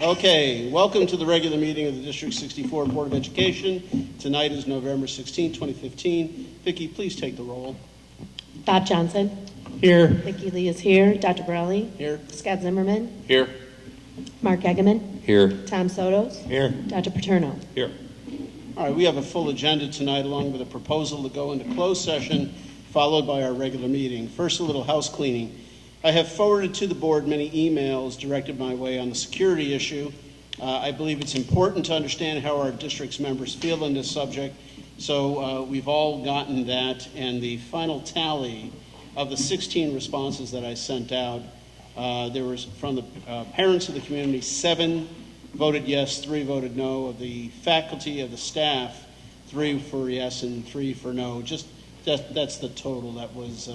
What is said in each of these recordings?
Okay, welcome to the regular meeting of the District 64 Board of Education. Tonight is November 16, 2015. Vicki, please take the roll. Bob Johnson. Here. Vicki Lee is here. Dr. Borelli. Here. Scott Zimmerman. Here. Mark Egeman. Here. Tom Sotos. Here. Dr. Paterno. Here. All right, we have a full agenda tonight along with a proposal to go into closed session followed by our regular meeting. First, a little house cleaning. I have forwarded to the board many emails directed my way on the security issue. I believe it's important to understand how our district's members feel on this subject, so we've all gotten that, and the final tally of the 16 responses that I sent out, there was from the parents of the community, 7 voted yes, 3 voted no. Of the faculty, of the staff, 3 for yes and 3 for no. Just that's the total that was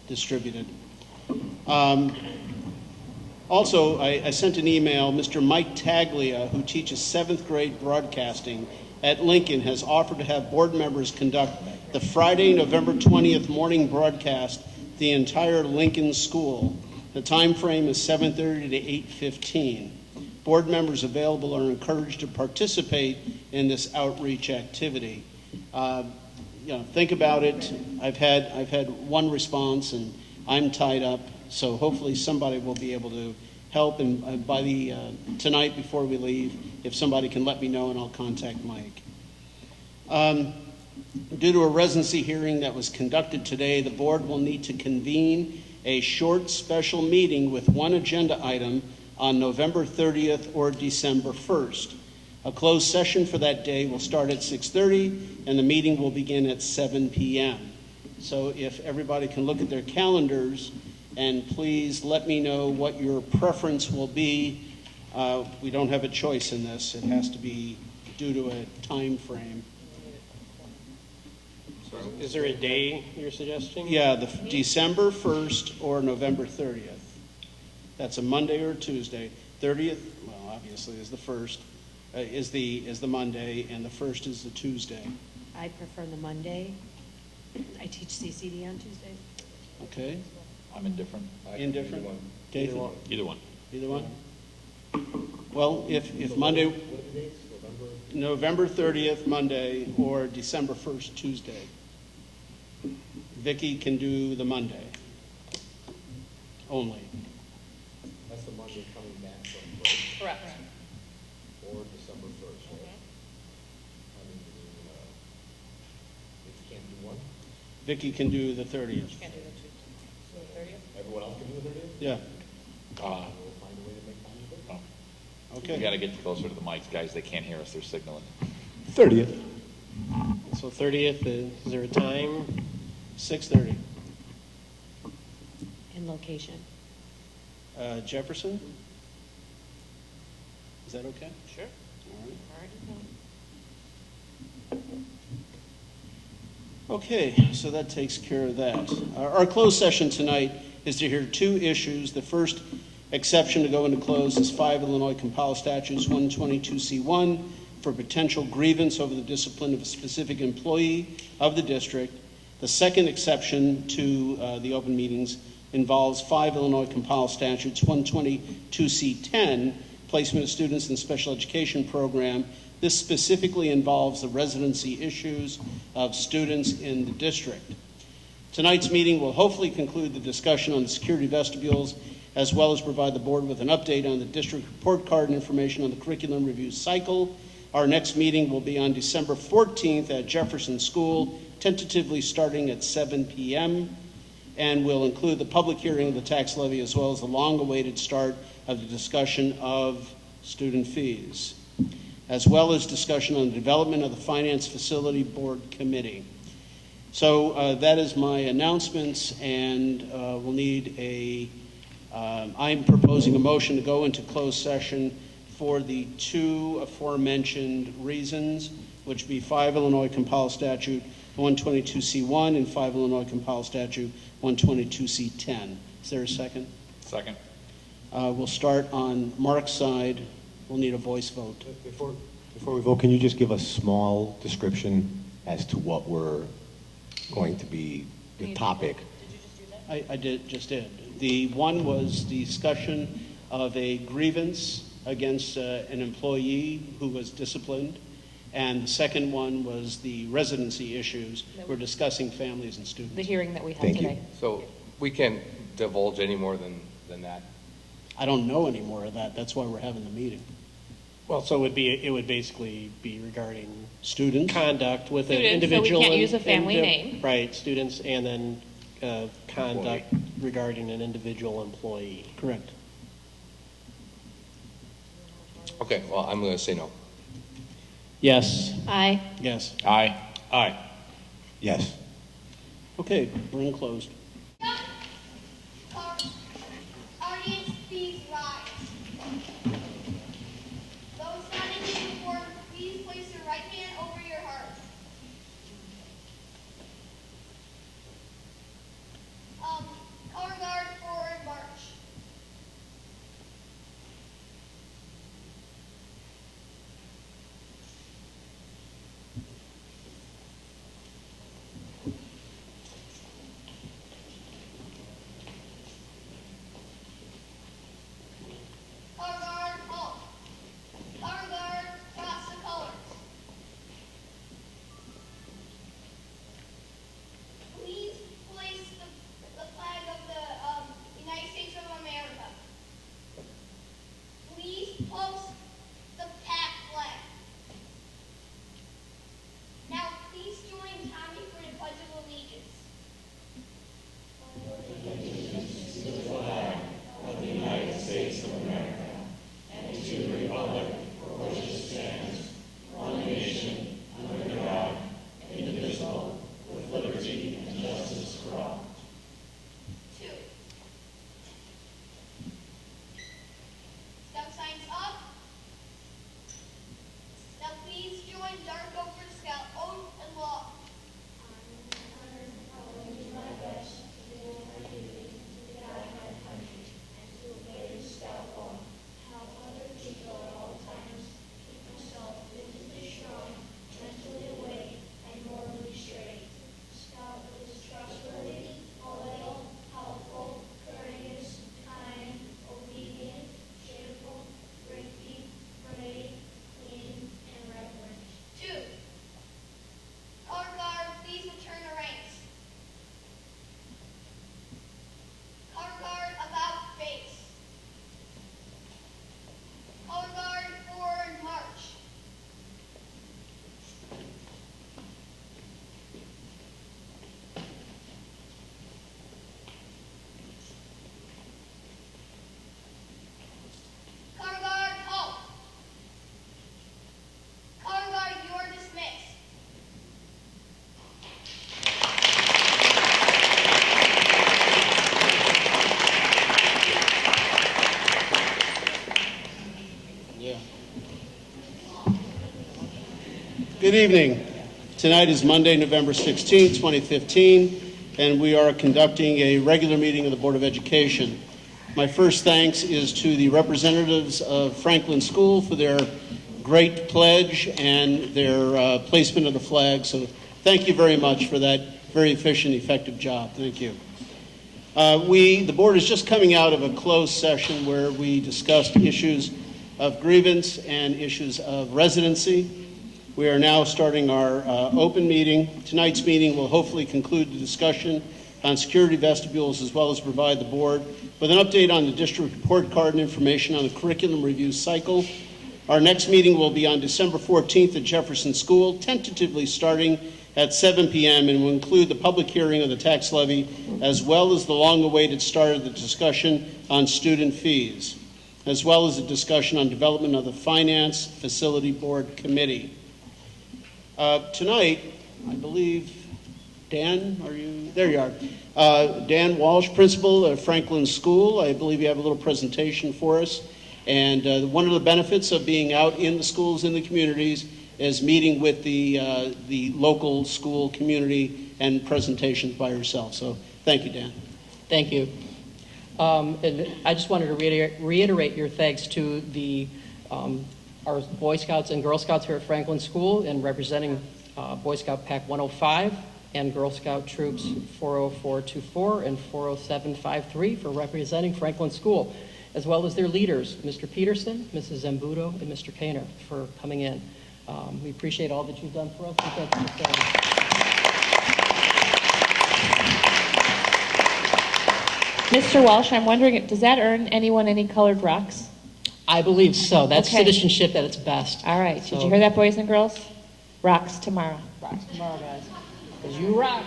distributed. Also, I sent an email. Mr. Mike Taglia, who teaches 7th grade broadcasting at Lincoln, has offered to have board members conduct the Friday, November 20th morning broadcast the entire Lincoln school. The time frame is 7:30 to 8:15. Board members available are encouraged to participate in this outreach activity. Think about it. I've had one response, and I'm tied up, so hopefully somebody will be able to help. And by the tonight before we leave, if somebody can let me know, and I'll contact Mike. Due to a residency hearing that was conducted today, the board will need to convene a short special meeting with one agenda item on November 30th or December 1st. A closed session for that day will start at 6:30, and the meeting will begin at 7 p.m. So if everybody can look at their calendars, and please let me know what your preference will be. We don't have a choice in this. It has to be due to a time frame. Is there a day you're suggesting? Yeah, the December 1st or November 30th. That's a Monday or a Tuesday. 30th, well, obviously, is the 1st, is the Monday, and the 1st is the Tuesday. I prefer the Monday. I teach CCD on Tuesdays. Okay. I'm indifferent. Indifferent? Okay. Either one. Either one? Well, if Monday, November 30th, Monday, or December 1st, Tuesday. Vicki can do the Monday only. That's the Monday coming back from break. Correct. Or December 1st, right? I mean, if you can't do one, Vicki can do the 30th. Can't do the Tuesday. So the 30th? everyone else can do the 30th? Yeah. We'll find a way to make time. Okay. We got to get closer to the mics, guys. They can't hear us. They're signaling. 30th. So 30th, is there a time? 6:30. And location. Jefferson? Is that okay? Sure. All right. All right. Okay, so that takes care of that. Our closed session tonight is to hear 2 issues. The first exception to go into closed is 5 Illinois Compiled Statutes 122C1 for potential grievance over the discipline of a specific employee of the district. The second exception to the open meetings involves 5 Illinois Compiled Statutes 122C10, placement of students in special education program. This specifically involves the residency issues of students in the district. Tonight's meeting will hopefully conclude the discussion on the security vestibules, as well as provide the board with an update on the district report card and information on the curriculum review cycle. Our next meeting will be on December 14th at Jefferson School, tentatively starting at 7 p.m., and will include the public hearing of the tax levy as well as the long-awaited start of the discussion of student fees, as well as discussion on the development of the Finance Facility Board Committee. So that is my announcements, and we'll need I'm proposing a motion to go into closed session for the 2 aforementioned reasons, which be 5 Illinois Compiled Statute 122C1 and 5 Illinois Compiled Statute 122C10. Is there a second? Second. We'll start on Mark's side. We'll need a voice vote. Before we vote, can you just give a small description as to what we're going to be, the topic? I just did. The one was discussion of a grievance against an employee who was disciplined. And the second one was the residency issues. We're discussing families and students. The hearing that we had Thank you. today. So we can't divulge any more than that? I don't know any more of that. That's why we're having the meeting. Well, so it would basically be regarding Students? conduct with an Students, so we individual. can't and- use a family and- name. Right, students, and then conduct regarding an individual employee. Correct. Okay, well, I'm going to say no. Yes. Aye. Yes. Aye. Aye. Yes. Okay, room closed. Audience, please rise. Those not in uniform, please place your right hand over your heart. Color guard forward march. Color guard halt. Color guard cross the colors. Please place the flag of the United States of America. Please post the pack flag. Now please join Tommy for the Pledge of Allegiance. Two. Step signs up. Now please join Darko for the Scout oath and law. Two. Color guard, please return to ranks. Color guard about face. Color guard forward march. Color guard halt. Color guard, you are dismissed. Yeah. Good evening. Tonight is Monday, November 16, 2015, and we are conducting a regular meeting of the Board of Education. My first thanks is to the representatives of Franklin School for their great pledge and their placement of the flag. So thank you very much for that very efficient, effective job. Thank you. The board is just coming out of a closed session where we discussed issues of grievance and issues of residency. We are now starting our open meeting. Tonight's meeting will hopefully conclude the discussion on security vestibules, as well as provide the board with an update on the district report card and information on the curriculum review cycle. Our next meeting will be on December 14th at Jefferson School, tentatively starting at 7 p.m. and will include the public hearing of the tax levy, as well as the long-awaited start of the discussion on student fees, as well as a discussion on development of the Finance Facility Board Committee. Tonight, I believe, Dan, are you, there you are. Dan Walsh, principal of Franklin School. I believe you have a little presentation for us. And one of the benefits of being out in the schools in the communities is meeting with the local school community and presentations by yourself. So thank you, Dan. Thank you. And I just wanted to reiterate your thanks to our Boy Scouts and Girl Scouts here at Franklin School, and representing Boy Scout Pack 105 and Girl Scout Troops 40424 and 40753 for representing Franklin School. as well as their leaders, Mr. Peterson, Mrs. Zambuto, and Mr. Kainer, for coming in. We appreciate all that you've done for us. And thank you for staying. Mr. Walsh, I'm wondering, does that earn anyone any colored rocks? I believe so. That's Okay. citizenship at its best. All right. Did So- you hear that, boys and girls? Rocks tomorrow. Rocks tomorrow, guys, because you rock.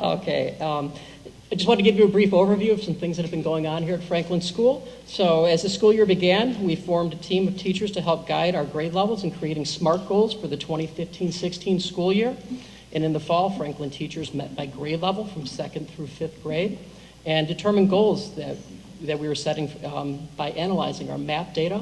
Okay. I just want to give you a brief overview of some things that have been going on here at Franklin School. So as the school year began, we formed a team of teachers to help guide our grade levels in creating SMART goals for the 2015-16 school year. And in the fall, Franklin teachers met by grade level from 2nd through 5th grade and determined goals that we were setting by analyzing our MAP data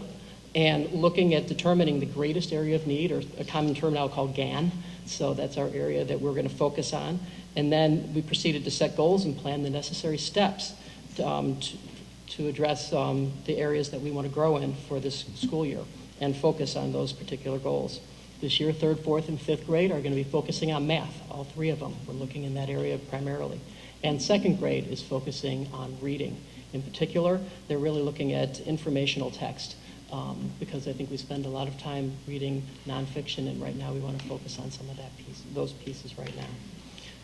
and looking at determining the greatest area of need, or a common term now called GAN. So that's our area that we're going to focus on. And then we proceeded to set goals and plan the necessary steps to address the areas that we want to grow in for this school year and focus on those particular goals. This year, 3rd, 4th, and 5th grade are going to be focusing on math, all 3 of them. We're looking in that area primarily. And 2nd grade is focusing on reading. In particular, they're really looking at informational text because I think we spend a lot of time reading nonfiction, and right now we want to focus on some of those pieces right now.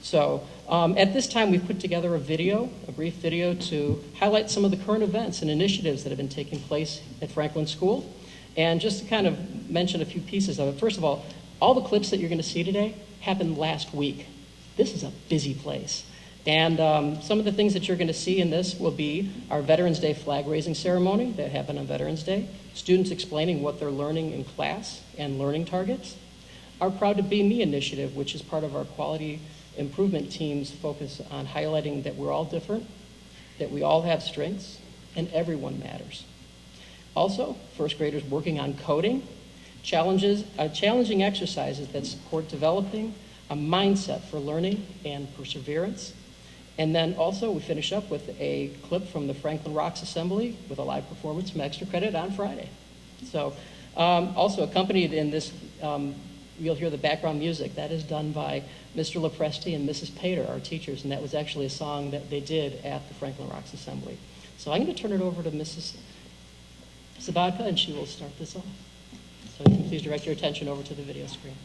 So at this time, we've put together a brief video to highlight some of the current events and initiatives that have been taking place at Franklin School. And just to kind of mention a few pieces of it. First of all the clips that you're going to see today happened last week. This is a busy place. And some of the things that you're going to see in this will be our Veterans Day flag raising ceremony that happened on Veterans Day, students explaining what they're learning in class and learning targets, our Proud to Be Me initiative, which is part of our quality improvement team's focus on highlighting that we're all different, that we all have strengths, and everyone matters. Also, 1st graders working on coding, challenging exercises that support developing a mindset for learning and perseverance. And then also we finish up with a clip from the Franklin Rocks Assembly with a live performance from Extra Credit on Friday. So also accompanied in this, you'll hear the background music. That is done by Mr. Lopresti and Mrs. Pater, our teachers, and that was actually a song that they did at the Franklin Rocks Assembly. So I'm going to turn it over to Mrs. Sabadka, and she will start this off. So you can please direct your attention over to the video screen.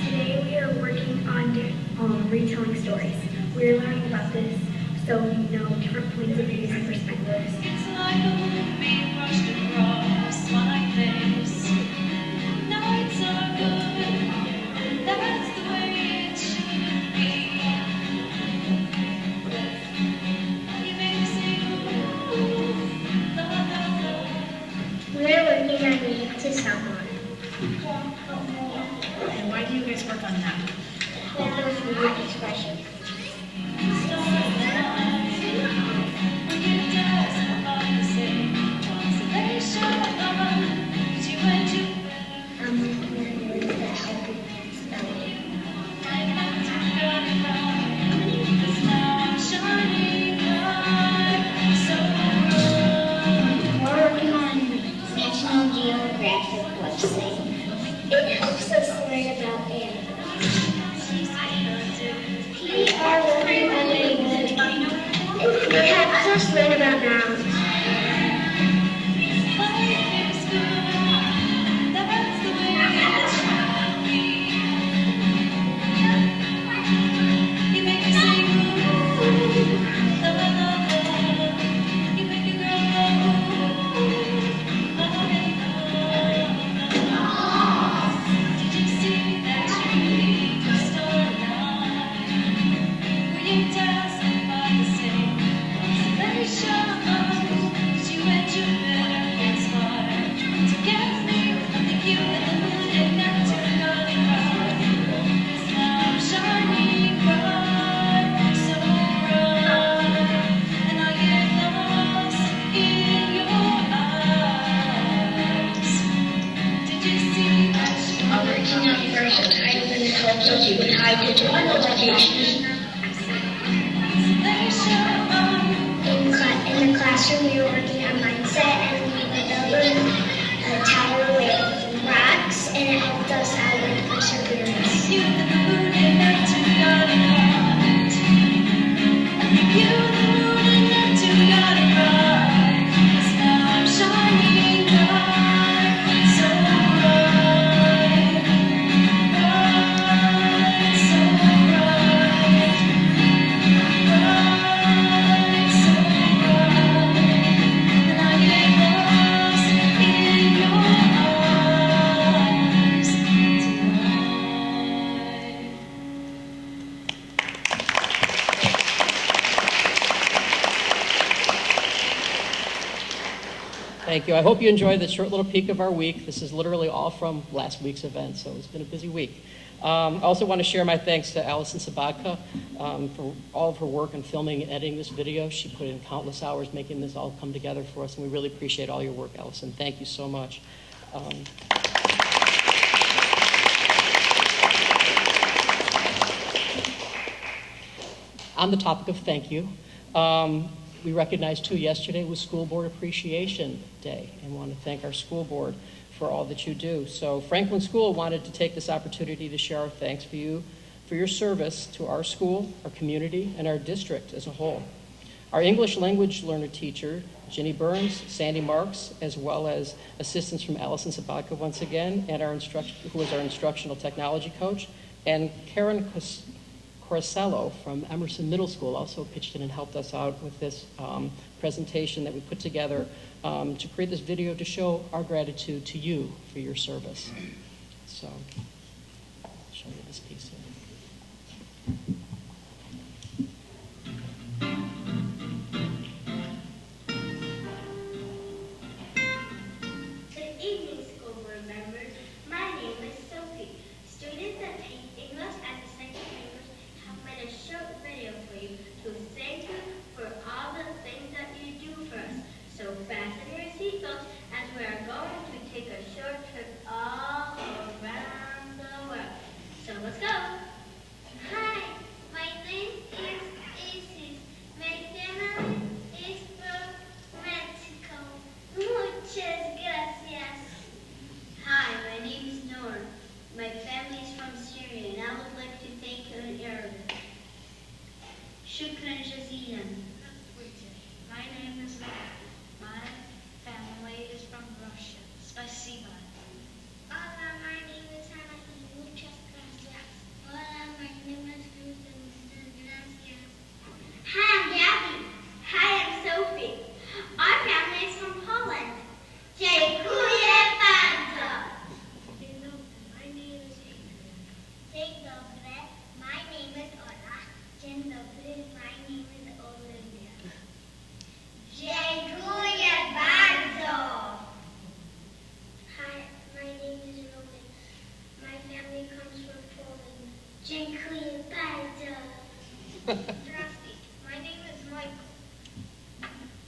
Today we are working on retelling stories. We're learning about this so we know different points of views and perspectives. It's like a movie rushed across my face. Nights are good, that's the way it should be. You make me sing, ooh, la la la. We're working on reading to someone. And why do you guys work on that? That was reading expression. We're working on National Geographic website. It helps us learn about animals. teaching on first titles in the culture with high digital education. In the classroom, we were working on mindset, and we were building a tower with rocks, and it helped us out with perseverance. You the moon and up to God apart. You the moon and up to God apart. 'Cause now I'm shining bright, so bright, bright, so bright, bright, so bright. And I get lost in your eyes tonight. Thank you. I hope you enjoyed the short little peek of our week. This is literally all from last week's event, so it's been a busy week. I also want to share my thanks to Allison Sabatka for all of her work on filming and editing this video. She put in countless hours making this all come together for us, and we really appreciate all your work, Allison. Thank you so much. On the topic of thank you, we recognized too yesterday was School Board Appreciation Day, and want to thank our school board for all that you do. So Franklin School wanted to take this opportunity to share our thanks for you for your service to our school, our community, and our district as a whole. Our English language learner teacher, Ginny Burns, Sandy Marks, as well as assistants from Allison Sabatka once again, and who is our instructional technology coach, and Karen Coricello from Emerson Middle School also pitched in and helped us out with this presentation that we put together to create this video to show our gratitude to you for your service. So, I'll show you this piece here. Good evening, school board members. My name is Sophie. Students that take English as a second language have made a short video for you to thank you for all the things that you do for us. So fasten your seatbelts as we are going to take a short trip all around the world. So let's go. Hi, my name is Isis. My family is from Mexico. Muchas gracias. Hi, my name is Noor. My family is from Syria, and I would like to thank you in Arabic. Shukran jazilan. My name is Matt. My family is from Russia. Spasiba. Hola, my name is Hannah. Muchas gracias. Hola, my name is Susan. Muchas gracias. Hi, I'm Gabby. Hi, I'm Sophie. Our family is from Poland. Dziękuję bardzo. Dzień dobry, my name is Adrian. Dzień dobry, my name is Ola. Dzień dobry, my name is Olivia. Dziękuję bardzo. Hi, my name is Roman. My family comes from Poland. Dziękuję bardzo. Здравствуйте, my name is Michael.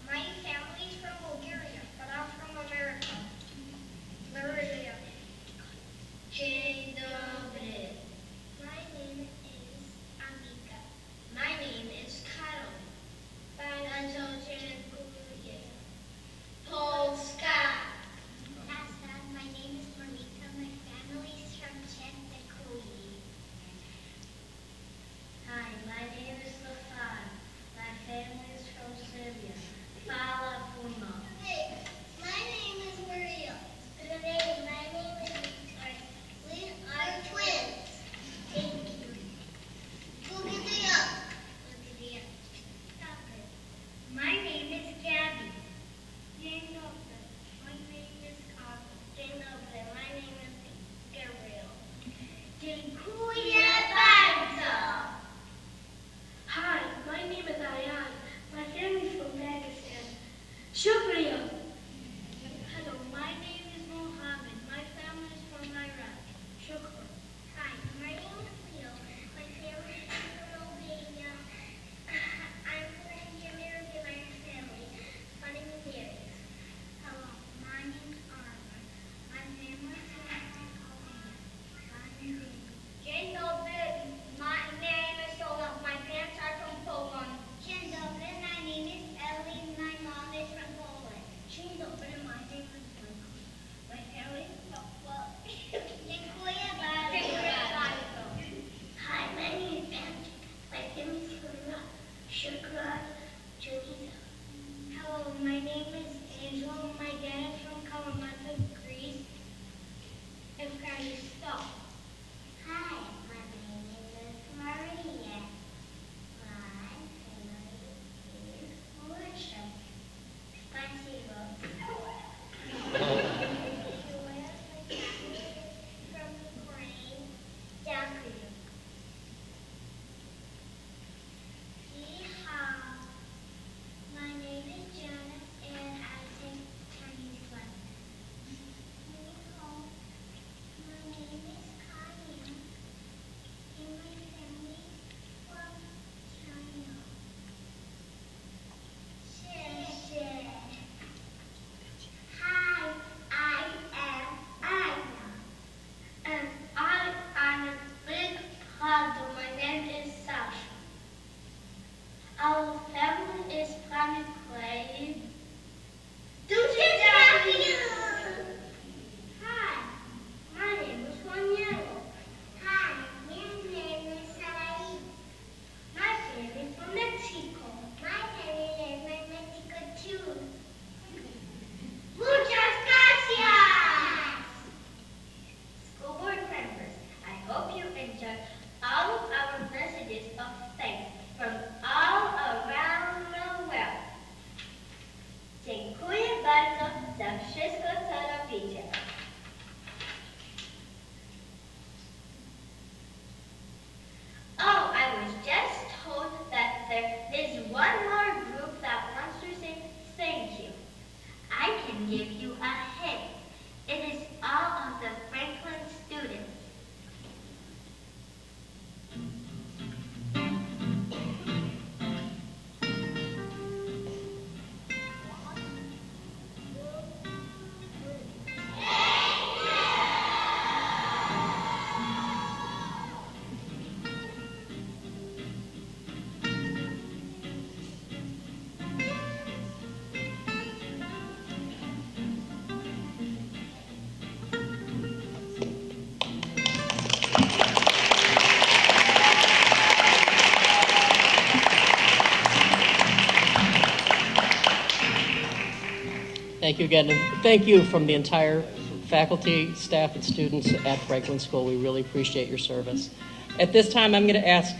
My family is from Bulgaria, but I'm from America. Maria. Dzień dobry. My name is Amika. My name is Karol. Bardzo dziękuję. Polska. My name is Monika. My family is from Czech Republic. Hi, my name is Stefan. My family is from Serbia. Hvala puno. My name is Maria. Today, my name is Victor. We are twins. Thank you. Look it up. Stop it. My name is Gabby. Dzień dobry. My name is Carl. Dzień dobry. My name is Gabriel. Dziękuję bardzo. Hi, my name is Ayan. My family is from Pakistan. Shukriya. Hello, my name is Mohammed. My family is from Iraq. Shukran. Hi, my name is Leo. My family is from Albania. I'm from India, my family. Funny lyrics. Hello, my name is Armand. My family is from Albania. My Thank you again, and thank you from the entire faculty, staff, and students at Franklin School. We really appreciate your service. At this time, I'm going to ask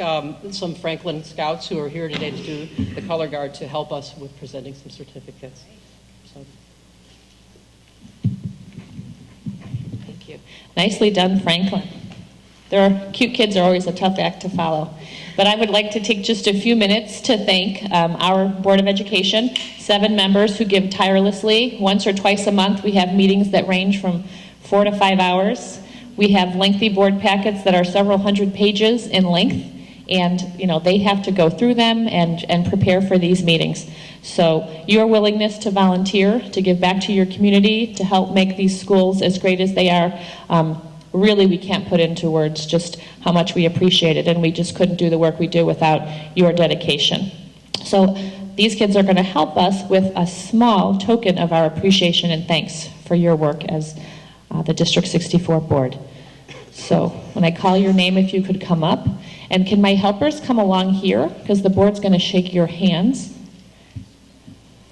some Franklin Scouts who are here today to do the color guard to help us with presenting some certificates. So. Thank you. Nicely done, Franklin. Cute kids are always a tough act to follow. But I would like to take just a few minutes to thank our Board of Education, 7 members who give tirelessly. Once or twice a month, we have meetings that range from 4 to 5 hours. We have lengthy board packets that are several hundred pages in length, and they have to go through them and prepare for these meetings. So your willingness to volunteer, to give back to your community, to help make these schools as great as they are, really we can't put into words just how much we appreciate it, and we just couldn't do the work we do without your dedication. So these kids are going to help us with a small token of our appreciation and thanks for your work as the District 64 board. So when I call your name, if you could come up. And can my helpers come along here? Because the board's going to shake your hands.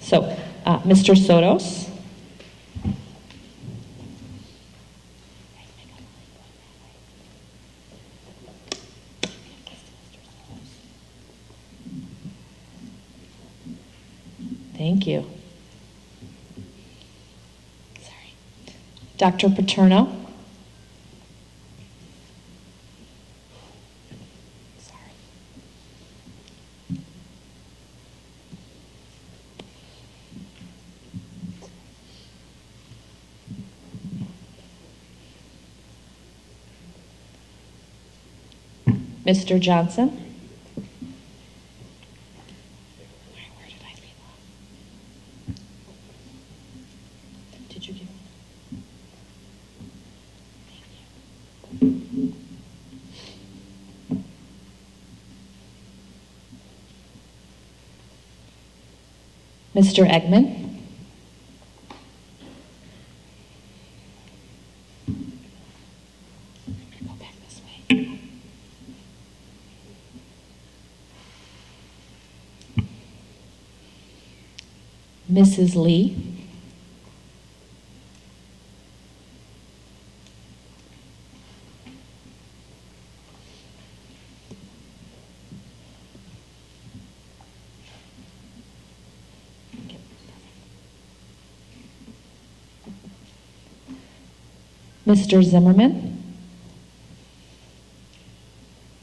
So Mr. Sotos. Thank you. Sorry. Dr. Paterno. Sorry. Mr. Johnson. Where did I leave off? Did you give? Thank you. Mr. Eggman. I'm going to go back this way. Mrs. Lee. Mr. Zimmerman.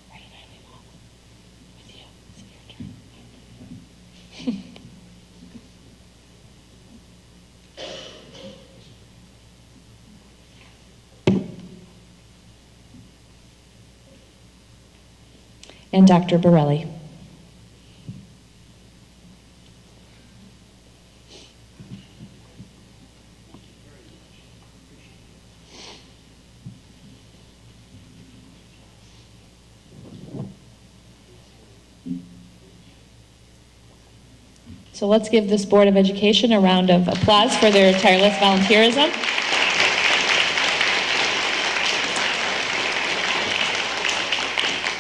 Where did I leave off? With you. It's your turn. And Dr. Borelli. So let's give this Board of Education a round of applause for their tireless volunteerism.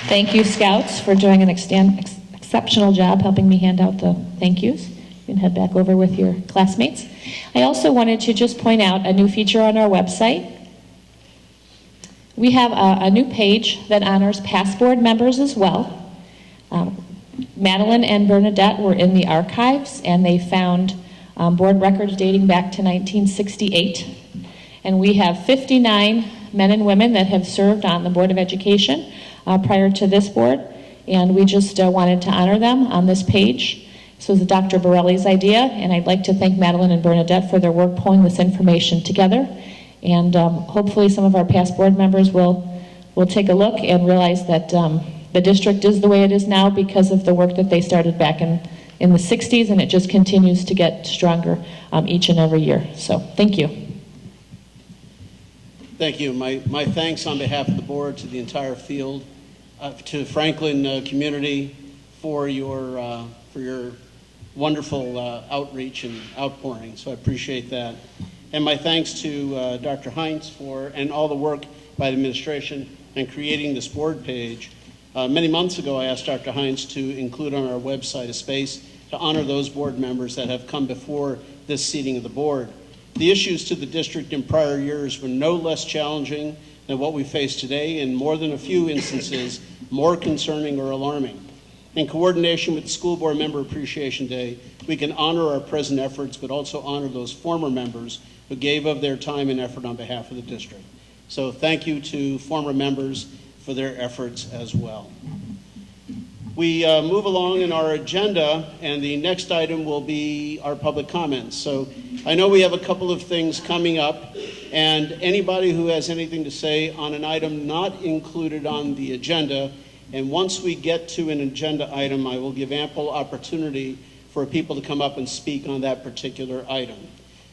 Thank you, Scouts, for doing an exceptional job helping me hand out the thank yous. You can head back over with your classmates. I also wanted to just point out a new feature on our website. We have a new page that honors past board members as well. Madeline and Bernadette were in the archives, and they found board records dating back to 1968. And we have 59 men and women that have served on the Board of Education prior to this board, and we just wanted to honor them on this page. This was Dr. Borelli's idea, and I'd like to thank Madeline and Bernadette for their work pulling this information together. And hopefully some of our past board members will take a look and realize that the district is the way it is now because of the work that they started back in the 60s, and it just continues to get stronger each and every year. So thank you. Thank you. My thanks on behalf of the board to the entire field, to Franklin community for your wonderful outreach and outpouring. So I appreciate that. And my thanks to Dr. Heinz and all the work by the administration in creating this board page. Many months ago, I asked Dr. Heinz to include on our website a space to honor those board members that have come before this seating of the board. The issues to the district in prior years were no less challenging than what we face today, and more than a few instances, more concerning or alarming. In coordination with the School Board Member Appreciation Day, we can honor our present efforts, but also honor those former members who gave of their time and effort on behalf of the district. So thank you to former members for their efforts as well. We move along in our agenda, and the next item will be our public comments. So I know we have a couple of things coming up, and anybody who has anything to say on an item not included on the agenda, and once we get to an agenda item, I will give ample opportunity for people to come up and speak on that particular item.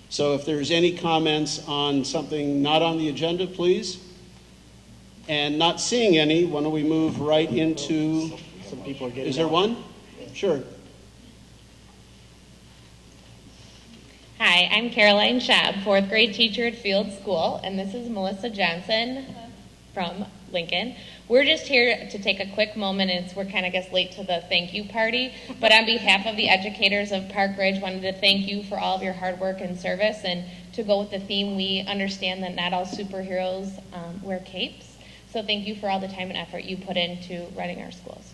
So if there's any comments on something not on the agenda, please. And not seeing any, why don't we move right into... Some people are getting... Is there one? Sure. Hi, I'm Caroline Schaub, fourth grade teacher at Field School, and this is Melissa Johnson from Lincoln. We're just here to take a quick moment, and we're kind of, late to the thank you party, but on behalf of the educators of Park Ridge, wanted to thank you for all of your hard work and service, and to go with the theme, we understand that not all superheroes wear capes, so thank you for all the time and effort you put into running our schools.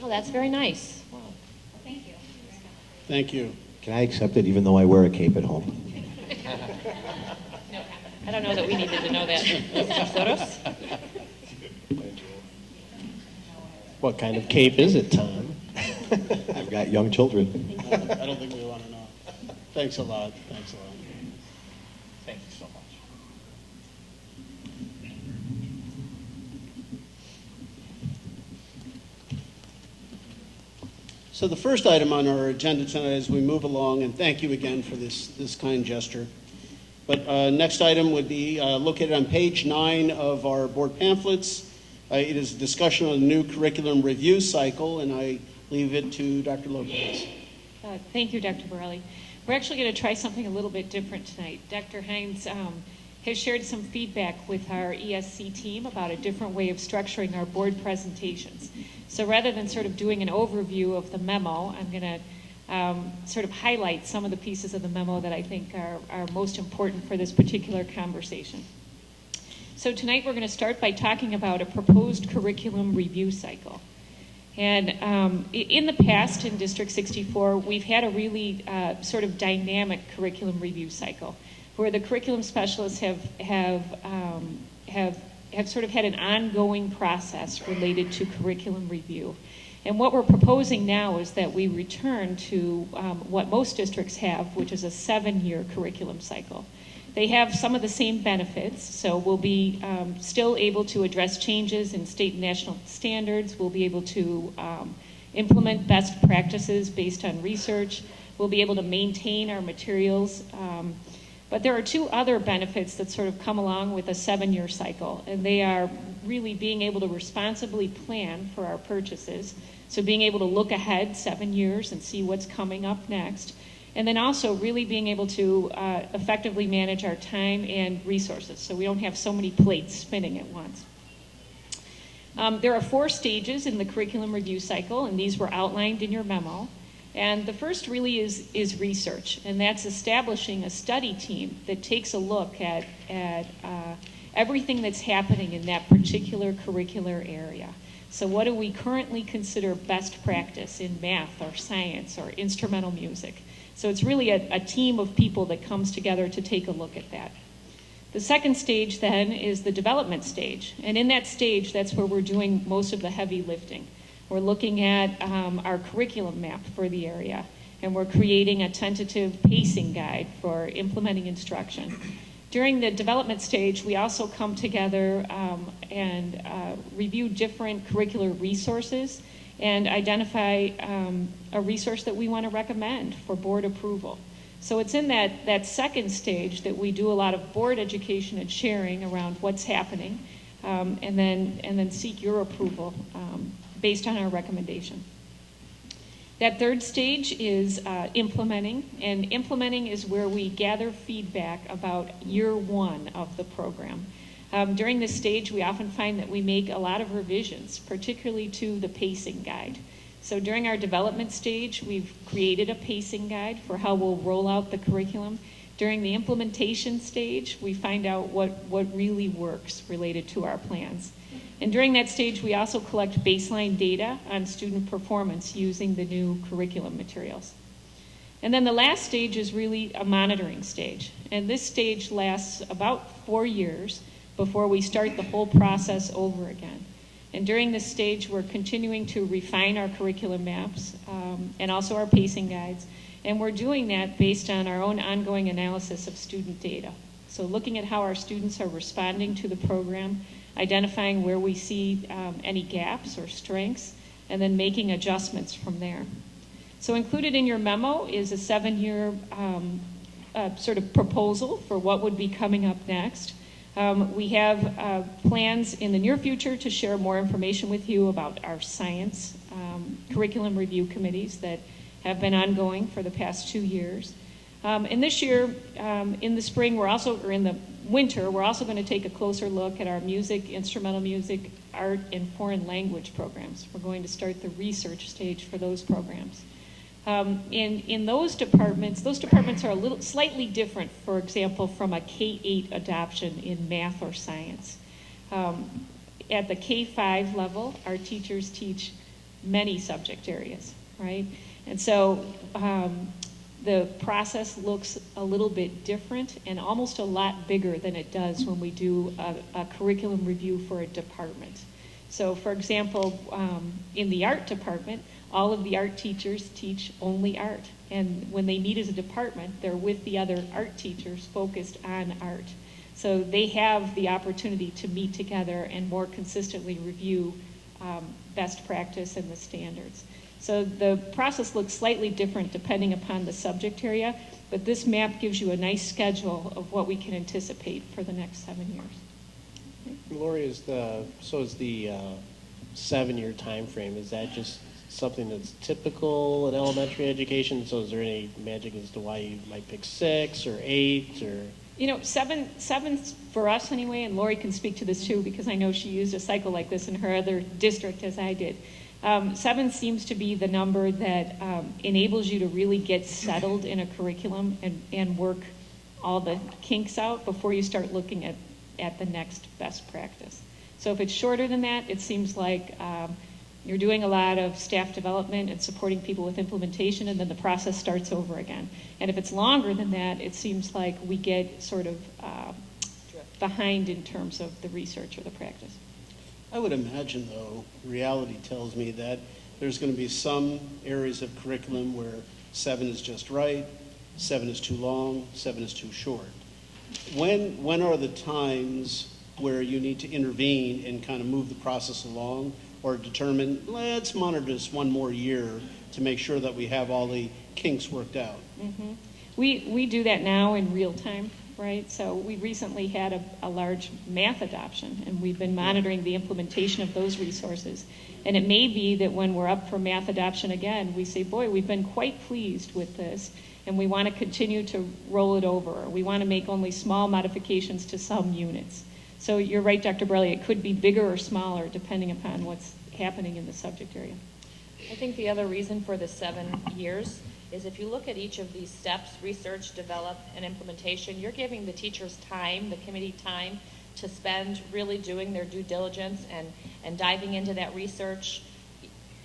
Oh, that's very nice. Wow. Thank you. Thank you. Can I accept it even though I wear a cape at home? I don't know that we needed to know that. Mr. Sotos? What kind of cape is it, Tom? I've got young children. I don't think we want to know. Thanks a lot. Thanks a lot. Thank you so much. So the first item on our agenda tonight as we move along, and thank you again for this kind gesture. But next item would be located on page 9 of our board pamphlets. It is a discussion on the new curriculum review cycle, and I leave it to Dr. Lopez. Thank you, Dr. Borelli. We're actually going to try something a little bit different tonight. Dr. Hines has shared some feedback with our ESC team about a different way of structuring our board presentations. So rather than sort of doing an overview of the memo, I'm going to sort of highlight some of the pieces of the memo that I think are most important for this particular conversation. So tonight we're going to start by talking about a proposed curriculum review cycle. And in the past, in District 64, we've had a really sort of dynamic curriculum review cycle, where the curriculum specialists have sort of had an ongoing process related to curriculum review. And what we're proposing now is that we return to what most districts have, which is a 7-year curriculum cycle. They have some of the same benefits, so we'll be still able to address changes in state and national standards. We'll be able to implement best practices based on research. We'll be able to maintain our materials. But there are 2 other benefits that sort of come along with a 7-year cycle, and they are really being able to responsibly plan for our purchases, so being able to look ahead 7 years and see what's coming up next, and then also really being able to effectively manage our time and resources, so we don't have so many plates spinning at once. There are 4 stages in the curriculum review cycle, and these were outlined in your memo. And the first really is research, and that's establishing a study team that takes a look at everything that's happening in that particular curricular area. So what do we currently consider best practice in math or science or instrumental music? So it's really a team of people that comes together to take a look at that. The second stage then is the development stage, and in that stage, that's where we're doing most of the heavy lifting. We're looking at our curriculum map for the area, and we're creating a tentative pacing guide for implementing instruction. During the development stage, we also come together and review different curricular resources and identify a resource that we want to recommend for board approval. So it's in that second stage that we do a lot of board education and sharing around what's happening, and then seek your approval based on our recommendation. That third stage is implementing, and implementing is where we gather feedback about year 1 of the program. During this stage, we often find that we make a lot of revisions, particularly to the pacing guide. So during our development stage, we've created a pacing guide for how we'll roll out the curriculum. During the implementation stage, we find out what really works related to our plans. And during that stage, we also collect baseline data on student performance using the new curriculum materials. And then the last stage is really a monitoring stage. And this stage lasts about 4 years before we start the whole process over again. And during this stage, we're continuing to refine our curriculum maps and also our pacing guides. And we're doing that based on our own ongoing analysis of student data. So looking at how our students are responding to the program, identifying where we see any gaps or strengths, and then making adjustments from there. So included in your memo is a 7-year sort of proposal for what would be coming up next. We have plans in the near future to share more information with you about our science curriculum review committees that have been ongoing for the past 2 years. And this year, in the spring, or in the winter, we're also going to take a closer look at our music, instrumental music, art, and foreign language programs. We're going to start the research stage for those programs. In those departments are slightly different, for example, from a K-8 adoption in math or science. At the K-5 level, our teachers teach many subject areas, right? And so the process looks a little bit different and almost a lot bigger than it does when we do a curriculum review for a department. So for example, in the art department, all of the art teachers teach only art. And when they meet as a department, they're with the other art teachers focused on art. So they have the opportunity to meet together and more consistently review best practice and the standards. So the process looks slightly different depending upon the subject area, but this map gives you a nice schedule of what we can anticipate for the next 7 years. Lori, is the 7-year time frame, is that just something that's typical in elementary education? So is there any magic as to why you might pick 6 or 8 or? You know, seven for us anyway, and Lori can speak to this too because I know she used a cycle like this in her other district as I did. 7 seems to be the number that enables you to really get settled in a curriculum and work all the kinks out before you start looking at the next best practice. So if it's shorter than that, it seems like you're doing a lot of staff development and supporting people with implementation, and then the process starts over again. And if it's longer than that, it seems like we get sort of behind in terms of the research or the practice. I would imagine, though, reality tells me that there's going to be some areas of curriculum where 7 is just right, 7 is too long, 7 is too short. When are the times where you need to intervene and kind of move the process along or determine, let's monitor this 1 more year to make sure that we have all the kinks worked out? Mm-hmm. We do that now in real time, right? So we recently had a large math adoption, and we've been monitoring the implementation of those resources. And it may be that when we're up for math adoption again, we say, boy, we've been quite pleased with this, and we want to continue to roll it over. Or we want to make only small modifications to some units. So you're right, Dr. Borelli, it could be bigger or smaller depending upon what's happening in the subject area. I think the other reason for the 7 years is if you look at each of these steps, research, develop, and implementation, you're giving the teachers time, the committee time, to spend really doing their due diligence and diving into that research,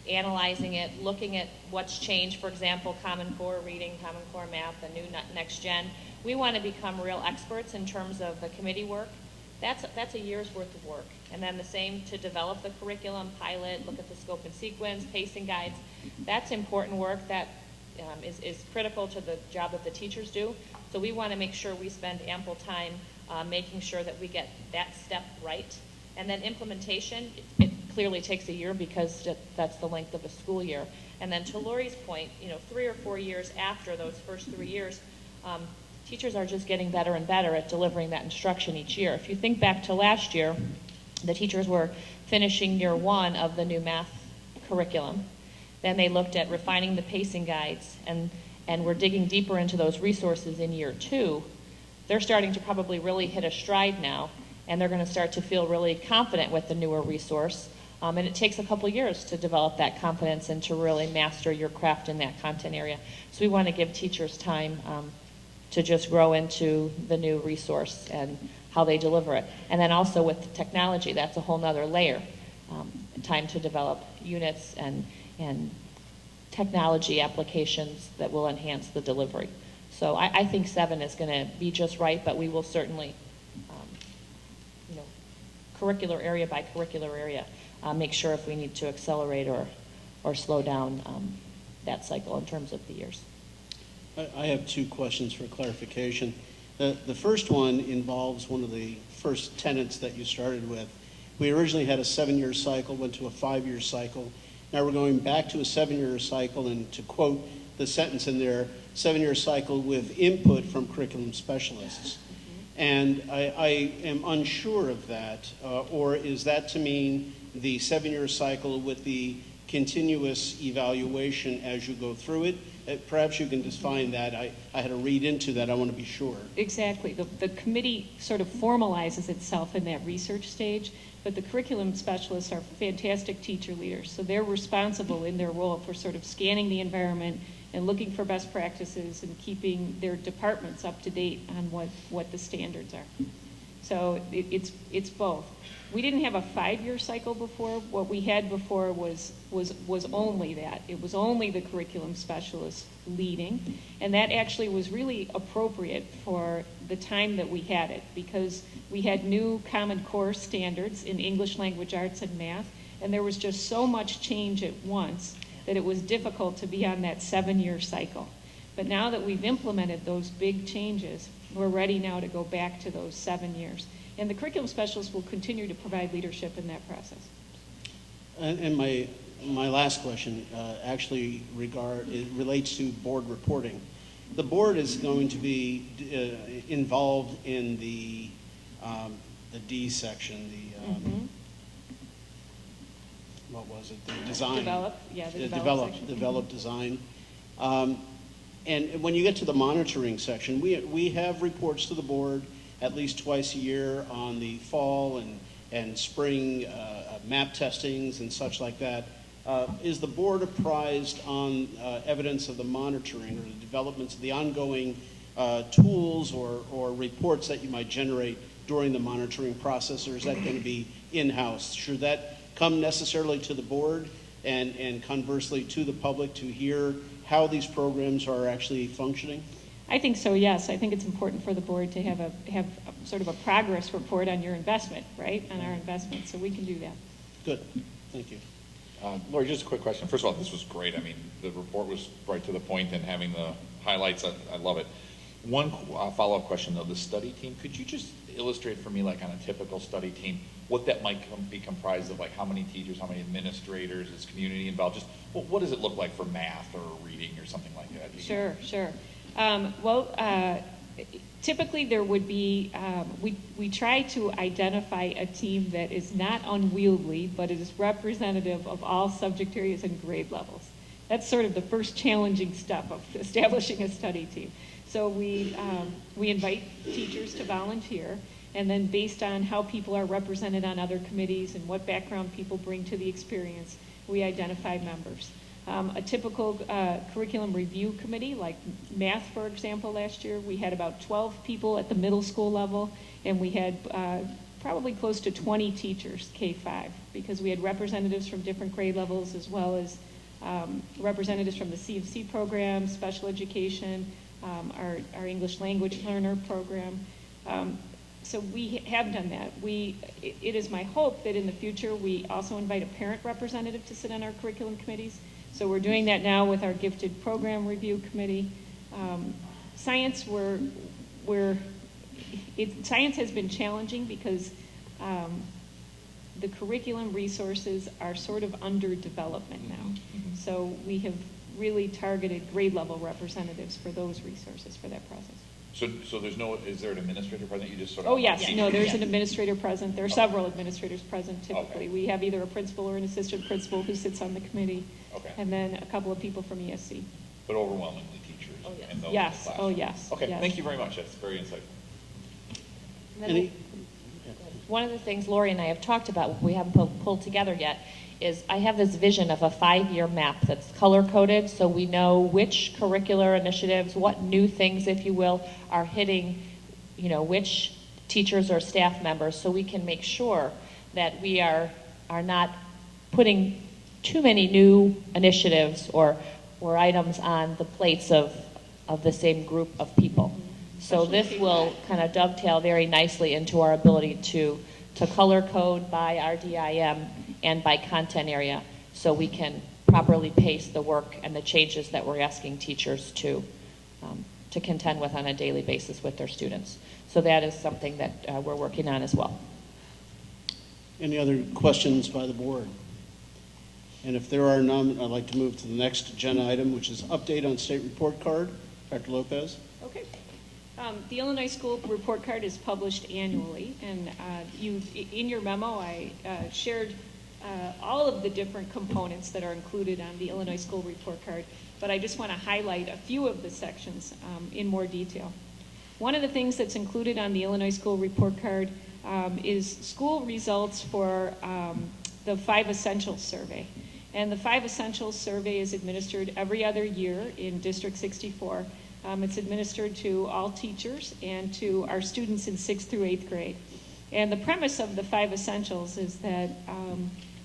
analyzing it, looking at what's changed. For example, Common Core reading, Common Core math, the new Next Gen. We want to become real experts in terms of the committee work. That's a year's worth of work. And then the same to develop the curriculum, pilot, look at the scope and sequence, pacing guides. That's important work that is critical to the job that the teachers do. So we want to make sure we spend ample time making sure that we get that step right. And then implementation, it clearly takes a year because that's the length of a school year. And then to Lori's point, 3 or 4 years after those first 3 years, teachers are just getting better and better at delivering that instruction each year. If you think back to last year, the teachers were finishing year 1 of the new math curriculum. Then they looked at refining the pacing guides, and we're digging deeper into those resources in year 2. They're starting to probably really hit a stride now, and they're going to start to feel really confident with the newer resource. And it takes a couple years to develop that confidence and to really master your craft in that content area. So we want to give teachers time to just grow into the new resource and how they deliver it. And then also with technology, that's a whole nother layer. Time to develop units and technology applications that will enhance the delivery. So I think 7 is going to be just right, but we will certainly, curricular area by curricular area, make sure if we need to accelerate or slow down that cycle in terms of the years. I have 2 questions for clarification. The first one involves one of the first tenets that you started with. We originally had a 7-year cycle, went to a 5-year cycle. Now we're going back to a 7-year cycle, and to quote the sentence in there, 7-year cycle with input from curriculum specialists. And I am unsure of that, or is that to mean the 7-year cycle with the continuous evaluation as you go through it? Perhaps you can define that. I had to read into that. I want to be sure. Exactly. The committee sort of formalizes itself in that research stage, but the curriculum specialists are fantastic teacher leaders. So they're responsible in their role for sort of scanning the environment and looking for best practices and keeping their departments up to date on what the standards are. So it's both. We didn't have a 5-year cycle before. What we had before was only that. It was only the curriculum specialist leading, and that actually was really appropriate for the time that we had it, because we had new Common Core standards in English language arts and math, and there was just so much change at once that it was difficult to be on that 7-year cycle. But now that we've implemented those big changes, we're ready now to go back to those 7 years. And the curriculum specialists will continue to provide leadership in that process. And my last question actually relates to board reporting. The board is going to be involved in the D section, what was it? The design. Develop design. And when you get to the monitoring section, we have reports to the board at least twice a year on the fall and spring map testings and such like that. Is the board apprised on evidence of the monitoring or the developments of the ongoing tools or reports that you might generate during the monitoring process, or is that going to be in-house? Should that come necessarily to the board and conversely to the public to hear how these programs are actually functioning? I think so, yes. I think it's important for the board to have sort of a progress report on your investment, right, on our investment, so we can do that. Good, thank you. Lori, just a quick question. First of all, this was great. I mean, the report was right to the point and having the highlights, I love it. One follow-up question, though, the study team, could you just illustrate for me, like on a typical study team, what that might be comprised of, like how many teachers, how many administrators, is community involved? Just what does it look like for math or reading or something like that? Sure. Typically there would be, we try to identify a team that is not unwieldy, but is representative of all subject areas and grade levels. That's sort of the first challenging step of establishing a study team. So we invite teachers to volunteer, and then based on how people are represented on other committees and what background people bring to the experience, we identify members. A typical curriculum review committee, like math, for example, last year, we had about 12 people at the middle school level, and we had probably close to 20 teachers, K-5, because we had representatives from different grade levels, as well as representatives from the CFC program, special education, our English language learner program. So we have done that. It is my hope that in the future we also invite a parent representative to sit on our curriculum committees. So we're doing that now with our gifted program review committee. Science, science has been challenging because the curriculum resources are sort of under development now. So we have really targeted grade level representatives for those resources for that process. So is there an administrator present? You just sort Oh, of. yes. No, there's an administrator present. There are several administrators present typically. Okay. We have either a principal or an assistant principal who sits on the committee. Okay. And then a couple of people from ESC. But overwhelmingly teachers. Oh, yes. And those in the Yes. classroom. Oh, yes. Okay, Yes. thank you very much. That's very insightful. And then Any? one of the things Lori and I have talked about, we haven't pulled together yet, is I have this vision of a 5-year map that's color-coded, so we know which curricular initiatives, what new things, if you will, are hitting, which teachers or staff members, so we can make sure that we are not putting too many new initiatives or items on the plates of the same group of people. So this will kind of dovetail very nicely into our ability to color code by RDIM and by content area, so we can properly pace the work and the changes that we're asking teachers to contend with on a daily basis with their students. So that is something that we're working on as well. Any other questions by the board? And if there are none, I'd like to move to the next agenda item, which is update on state report card. Dr. Lopez? Okay. The Illinois School Report Card is published annually, and in your memo, I shared all of the different components that are included on the Illinois School Report Card, but I just want to highlight a few of the sections in more detail. One of the things that's included on the Illinois School Report Card is school results for the 5 Essentials Survey. And the 5 Essentials Survey is administered every other year in District 64. It's administered to all teachers and to our students in 6th through 8th grade. And the premise of the 5 Essentials is that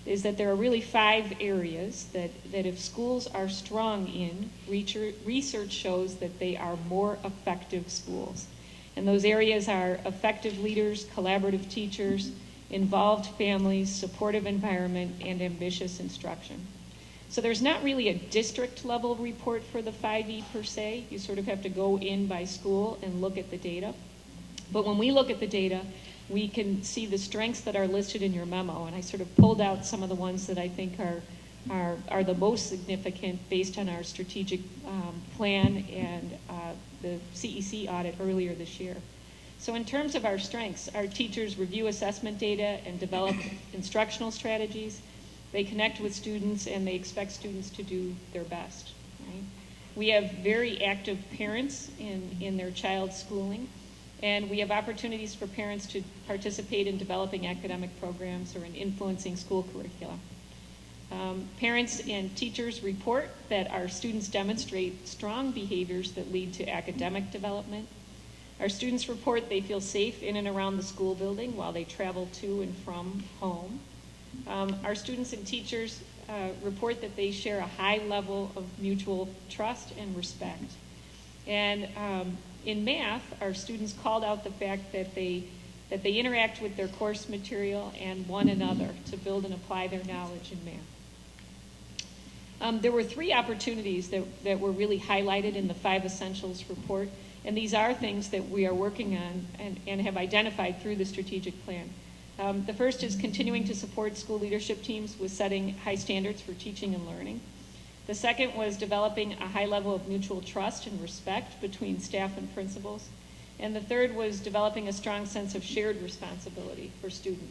there are really 5 areas that if schools are strong in, research shows that they are more effective schools. And those areas are effective leaders, collaborative teachers, involved families, supportive environment, and ambitious instruction. So there's not really a district level report for the 5E per se. You sort of have to go in by school and look at the data. But when we look at the data, we can see the strengths that are listed in your memo, and I sort of pulled out some of the ones that I think are the most significant based on our strategic plan and the CEC audit earlier this year. So in terms of our strengths, our teachers review assessment data and develop instructional strategies. They connect with students and they expect students to do their best. Right? We have very active parents in their child's schooling, and we have opportunities for parents to participate in developing academic programs or in influencing school curricula. Parents and teachers report that our students demonstrate strong behaviors that lead to academic development. Our students report they feel safe in and around the school building while they travel to and from home. Our students and teachers report that they share a high level of mutual trust and respect. And in math, our students called out the fact that they interact with their course material and one another to build and apply their knowledge in math. There were 3 opportunities that were really highlighted in the 5 Essentials report, and these are things that we are working on and have identified through the strategic plan. The first is continuing to support school leadership teams with setting high standards for teaching and learning. The second was developing a high level of mutual trust and respect between staff and principals. And the third was developing a strong sense of shared responsibility for student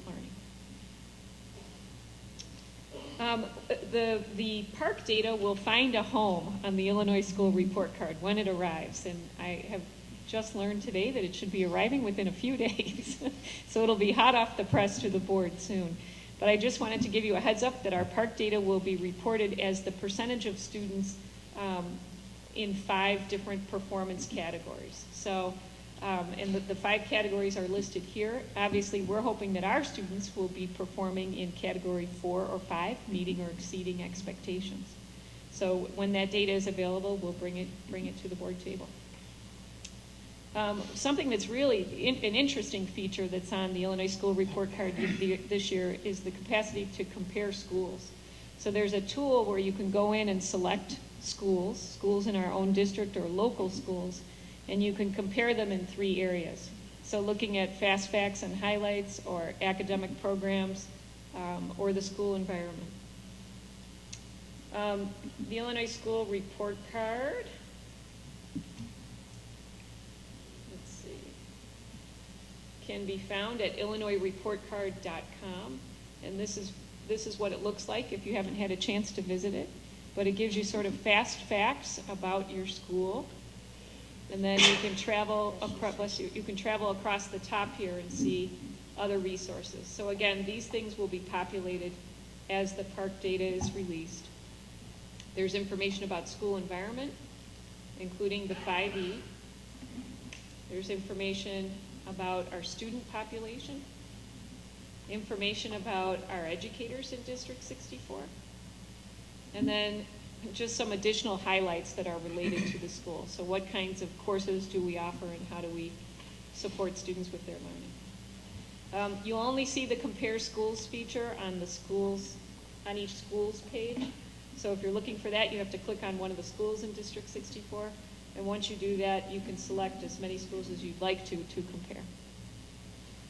learning. The PARC data will find a home on the Illinois School Report Card when it arrives, and I have just learned today that it should be arriving within a few days. So it'll be hot off the press to the board soon. But I just wanted to give you a heads up that our PARC data will be reported as the percentage of students in 5 different performance categories. So, and the 5 categories are listed here. Obviously, we're hoping that our students will be performing in category 4 or 5, meeting or exceeding expectations. So when that data is available, we'll bring it to the board table. Something that's really an interesting feature that's on the Illinois School Report Card this year is the capacity to compare schools. So there's a tool where you can go in and select schools in our own district or local schools, and you can compare them in 3 areas. So looking at fast facts and highlights, or academic programs, or the school environment. The Illinois School Report Card. Can be found at illinoisreportcard.com, and this is what it looks like if you haven't had a chance to visit it. But it gives you sort of fast facts about your school, and then you can travel across. You can travel across the top here and see other resources. So again, these things will be populated as the park data is released. There's information about school environment, including the 5E. There's information about our student population, information about our educators in District 64, and then just some additional highlights that are related to the school. So what kinds of courses do we offer and how do we support students with their learning? You'll only see the Compare Schools feature on the schools, on each school's page. So if you're looking for that, you have to click on one of the schools in District 64. And once you do that, you can select as many schools as you'd like to compare.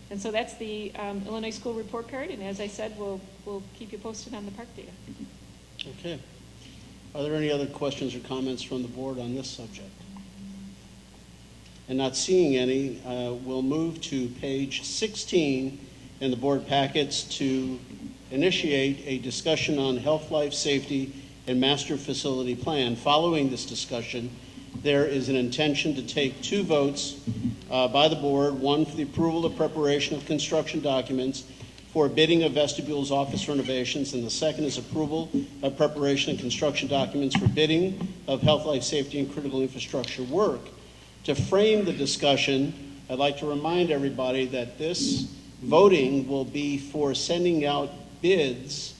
And so that's the Illinois School Report Card. And as I said, we'll keep you posted on the park data. Okay. Are there any other questions or comments from the board on this subject? And not seeing any, we'll move to page 16 in the board packets to initiate a discussion on health, life, safety, and master facility plan. Following this discussion, there is an intention to take 2 votes by the board, one for the approval of preparation of construction documents for bidding of vestibules office renovations, and the second is approval of preparation and construction documents for bidding of health, life, safety, and critical infrastructure work. To frame the discussion, I'd like to remind everybody that this voting will be for sending out bids.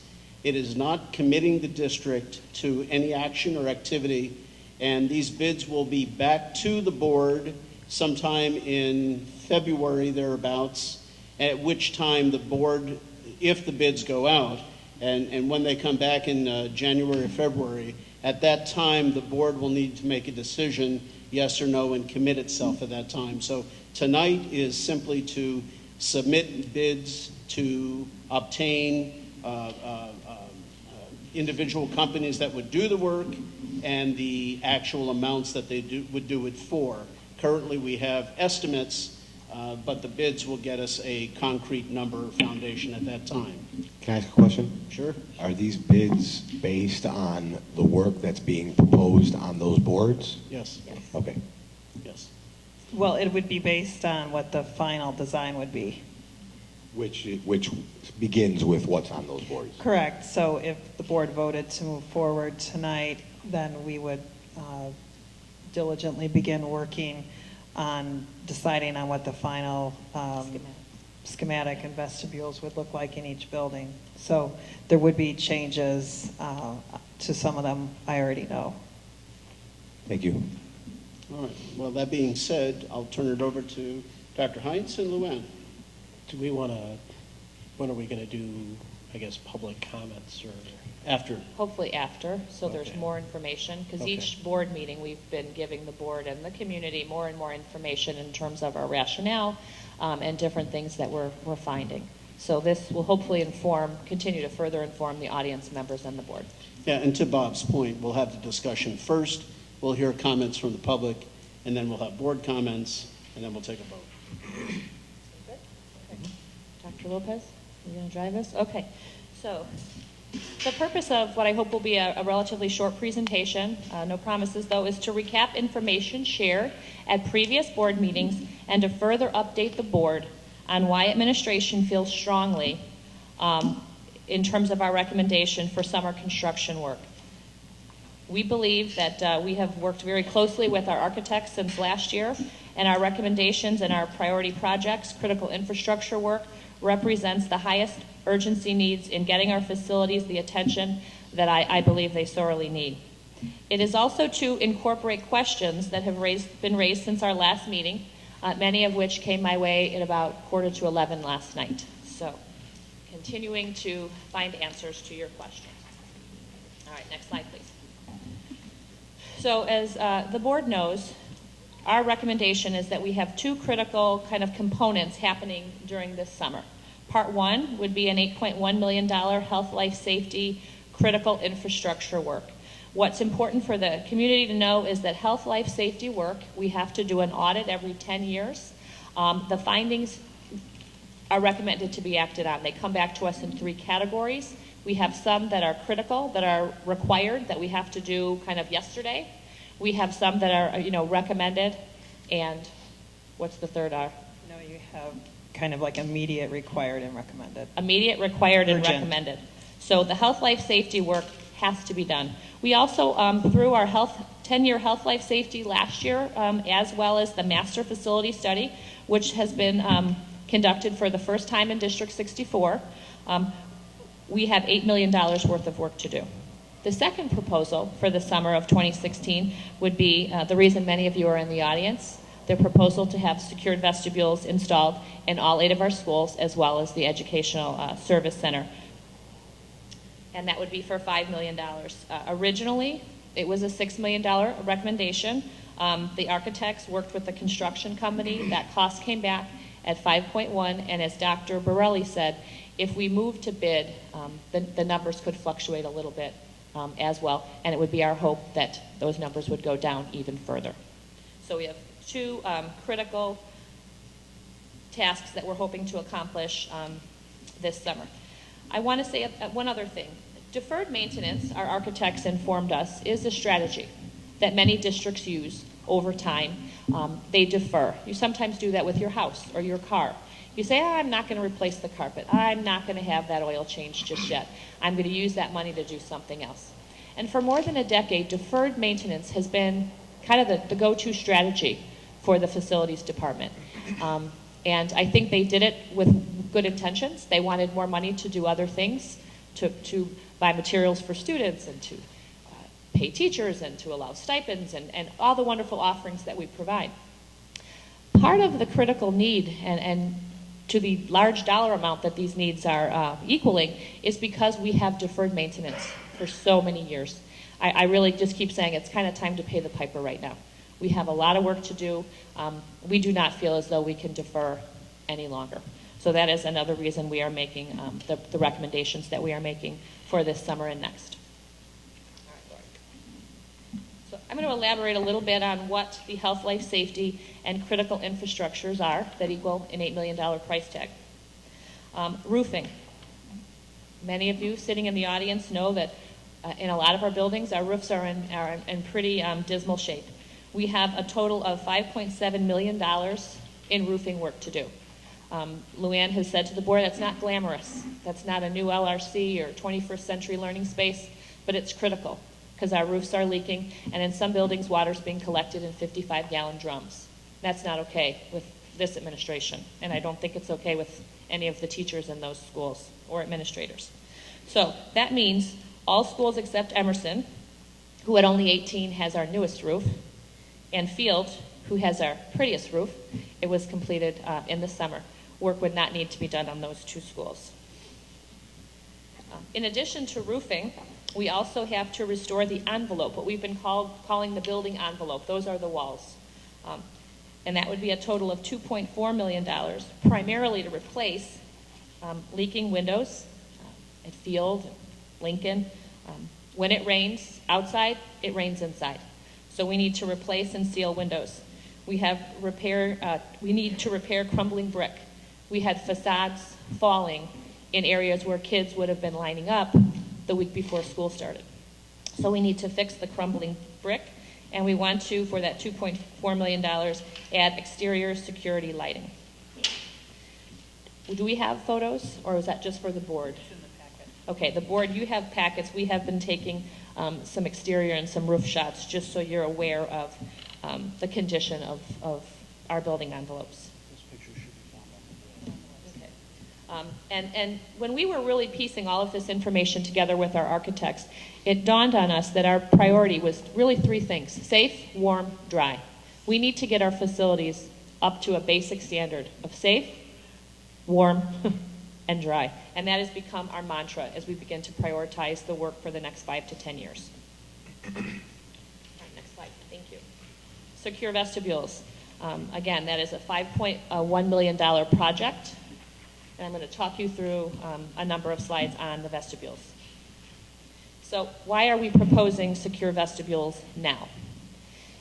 It is not committing the district to any action or activity, and these bids will be back to the board sometime in February, thereabouts, at which time the board, if the bids go out, and when they come back in January or February, at that time the board will need to make a decision, yes or no, and commit itself at that time. So tonight is simply to submit bids to obtain individual companies that would do the work and the actual amounts that they would do it for. Currently we have estimates, but the bids will get us a concrete number or foundation at that time. Can I ask a question? Sure. Are these bids based on the work that's being proposed on those boards? Yes. Okay. Yes. Well, it would be based on what the final design would be. Which begins with what's on those boards? Correct. So if the board voted to move forward tonight, then we would diligently begin working on deciding on what the final schematic and vestibules would look like in each building. So there would be changes to some of them I already know. Thank you. All right. Well, that being said, I'll turn it over to Dr. Heinz and Luann. Do we want to, when are we going to do, I guess, public comments or after? Hopefully after, so there's Okay. more information, because Okay. each board meeting, we've been giving the board and the community more and more information in terms of our rationale and different things that we're finding. So this will hopefully continue to further inform the audience members and the board. Yeah, and to Bob's point, we'll have the discussion first, we'll hear comments from the public, and then we'll have board comments, and then we'll take a vote. Dr. Lopez, you going to drive us? Okay. So the purpose of what I hope will be a relatively short presentation, no promises though, is to recap information shared at previous board meetings and to further update the board on why administration feels strongly in terms of our recommendation for summer construction work. We believe that we have worked very closely with our architects since last year, and our recommendations and our priority projects, critical infrastructure work, represents the highest urgency needs in getting our facilities the attention that I believe they sorely need. It is also to incorporate questions that have been raised since our last meeting, many of which came my way at about 10:45 last night. So continuing to find answers to your questions. All right, next slide, please. So as the board knows, our recommendation is that we have 2 critical kind of components happening during this summer. Part 1 would be an $8.1 million health, life, safety, critical infrastructure work. What's important for the community to know is that health, life, safety work, we have to do an audit every 10 years. The findings are recommended to be acted on. They come back to us in 3 categories. We have some that are critical, that are required, that we have to do kind of yesterday. We have some that are, recommended, and what's the third R? No, you have kind of like immediate, required, and recommended. Immediate, required, and Urgent. recommended. So the health, life, safety work has to be done. We also, through our 10-year health, life, safety last year, as well as the master facility study, which has been conducted for the first time in District 64, we have $8 million worth of work to do. The second proposal for the summer of 2016 would be the reason many of you are in the audience, the proposal to have secured vestibules installed in all 8 of our schools, as well as the Educational Service Center. And that would be for $5 million. Originally, it was a $6 million recommendation. The architects worked with the construction company. That cost came back at 5.1, and as Dr. Borelli said, if we move to bid, the numbers could fluctuate a little bit as well, and it would be our hope that those numbers would go down even further. So we have 2 critical tasks that we're hoping to accomplish this summer. I want to say one other thing. Deferred maintenance, our architects informed us, is a strategy that many districts use over time. They defer. You sometimes do that with your house or your car. You say, I'm not going to replace the carpet. I'm not going to have that oil change just yet. I'm going to use that money to do something else. And for more than a decade, deferred maintenance has been kind of the go-to strategy for the facilities department. And I think they did it with good intentions. They wanted more money to do other things, to buy materials for students and to pay teachers and to allow stipends and all the wonderful offerings that we provide. Part of the critical need and to the large dollar amount that these needs are equaling is because we have deferred maintenance for so many years. I really just keep saying it's kind of time to pay the piper right now. We have a lot of work to do. We do not feel as though we can defer any longer. So that is another reason we are making the recommendations that we are making for this summer and next. So I'm going to elaborate a little bit on what the health, life, safety, and critical infrastructures are that equal an $8 million price tag. Roofing. Many of you sitting in the audience know that in a lot of our buildings, our roofs are in pretty dismal shape. We have a total of $5.7 million in roofing work to do. Luann has said to the board, that's not glamorous. That's not a new LRC or 21st century learning space, but it's critical because our roofs are leaking, and in some buildings, water's being collected in 55-gallon drums. That's not okay with this administration, and I don't think it's okay with any of the teachers in those schools or administrators. So that means all schools except Emerson, who at only 18 has our newest roof, and Field, who has our prettiest roof, it was completed in the summer. Work would not need to be done on those 2 schools. In addition to roofing, we also have to restore the envelope, what we've been calling the building envelope. Those are the walls. And that would be a total of $2.4 million, primarily to replace leaking windows at Field, Lincoln. When it rains outside, it rains inside. So we need to replace and seal windows. We need to repair crumbling brick. We had facades falling in areas where kids would have been lining up the week before school started. So we need to fix the crumbling brick, and we want to, for that $2.4 million, add exterior security lighting. Do we have photos, or is that just for the board? It's in the packet. Okay, the board, you have packets. We have been taking some exterior and some roof shots, just so you're aware of the condition of our building envelopes. And when we were really piecing all of this information together with our architects, it dawned on us that our priority was really 3 things: safe, warm, dry. We need to get our facilities up to a basic standard of safe, warm, and dry. And that has become our mantra as we begin to prioritize the work for the next 5 to 10 years. All right, next slide. Thank you. Secure vestibules. Again, that is a $5.1 million project. And I'm going to talk you through a number of slides on the vestibules. So why are we proposing secure vestibules now?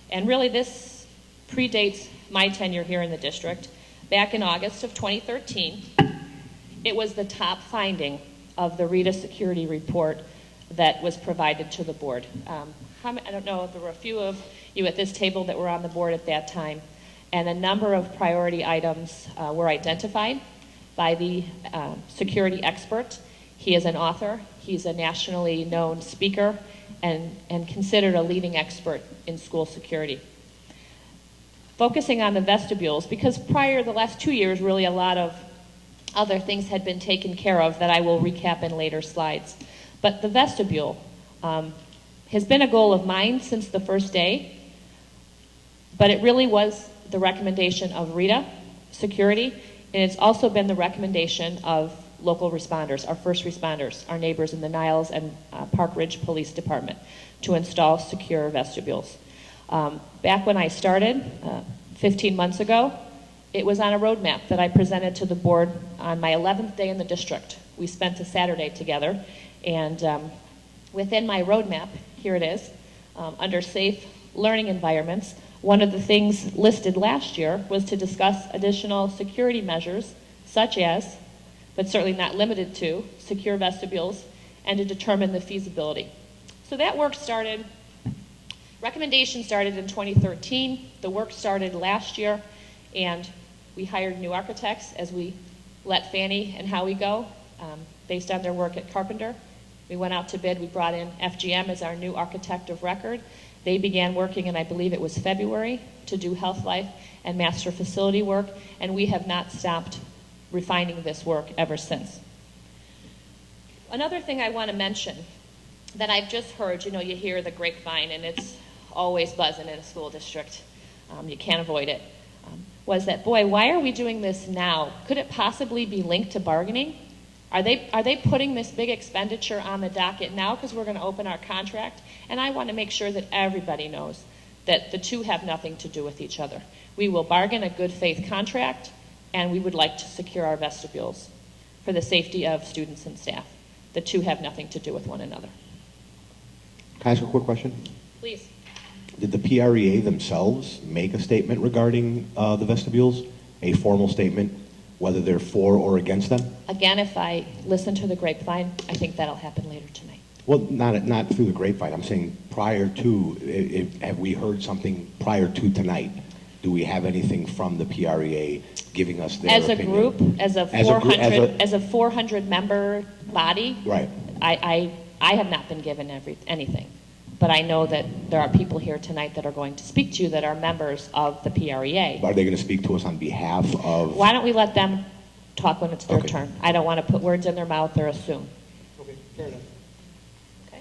And really this predates my tenure here in the district. Back in August of 2013, it was the top finding of the RETA security report that was provided to the board. I don't know if there were a few of you at this table that were on the board at that time. and a number of priority items were identified by the security expert. He is an author, he's a nationally known speaker, and considered a leading expert in school security. Focusing on the vestibules, because prior, the last 2 years, really a lot of other things had been taken care of that I will recap in later slides. But the vestibule has been a goal of mine since the first day, but it really was the recommendation of Rita Security, and it's also been the recommendation of local responders, our first responders, our neighbors in the Niles and Park Ridge Police Department, to install secure vestibules. Back when I started, 15 months ago, it was on a roadmap that I presented to the board on my 11th day in the district. We spent a Saturday together, and within my roadmap, here it is, under safe learning environments, one of the things listed last year was to discuss additional security measures, such as, but certainly not limited to, secure vestibules, and to determine the feasibility. So that work started, recommendation started in 2013, the work started last year, and we hired new architects as we let Fannie and Howie go, based on their work at Carpenter. We went out to bid, we brought in FGM as our new architect of record. They began working in, I believe it was February, to do health, life, and master facility work, and we have not stopped refining this work ever since. Another thing I want to mention that I've just heard, you hear the grapevine, and it's always buzzing in a school district. You can't avoid it. Was that, boy, why are we doing this now? Could it possibly be linked to bargaining? Are they putting this big expenditure on the docket now because we're going to open our contract? And I want to make sure that everybody knows that the two have nothing to do with each other. We will bargain a good faith contract, and we would like to secure our vestibules for the safety of students and staff. The two have nothing to do with one another. Can I ask a quick question? Please. Did the PREA themselves make a statement regarding the vestibules? A formal statement, whether they're for or against them? Again, if I listen to the grapevine, I think that'll happen later tonight. Well, not through the grapevine. I'm saying prior to, have we heard something prior to tonight? Do we have anything from the PREA giving us their As a opinion? group, as a 400 member body, Right. I have not been given anything. But I know that there are people here tonight that are going to speak to you that are members of the PREA. Are they going to speak to us on behalf of? Why don't we let them talk when it's their Okay. turn? I don't want to put words in their mouth or assume. Okay, fair enough. Okay.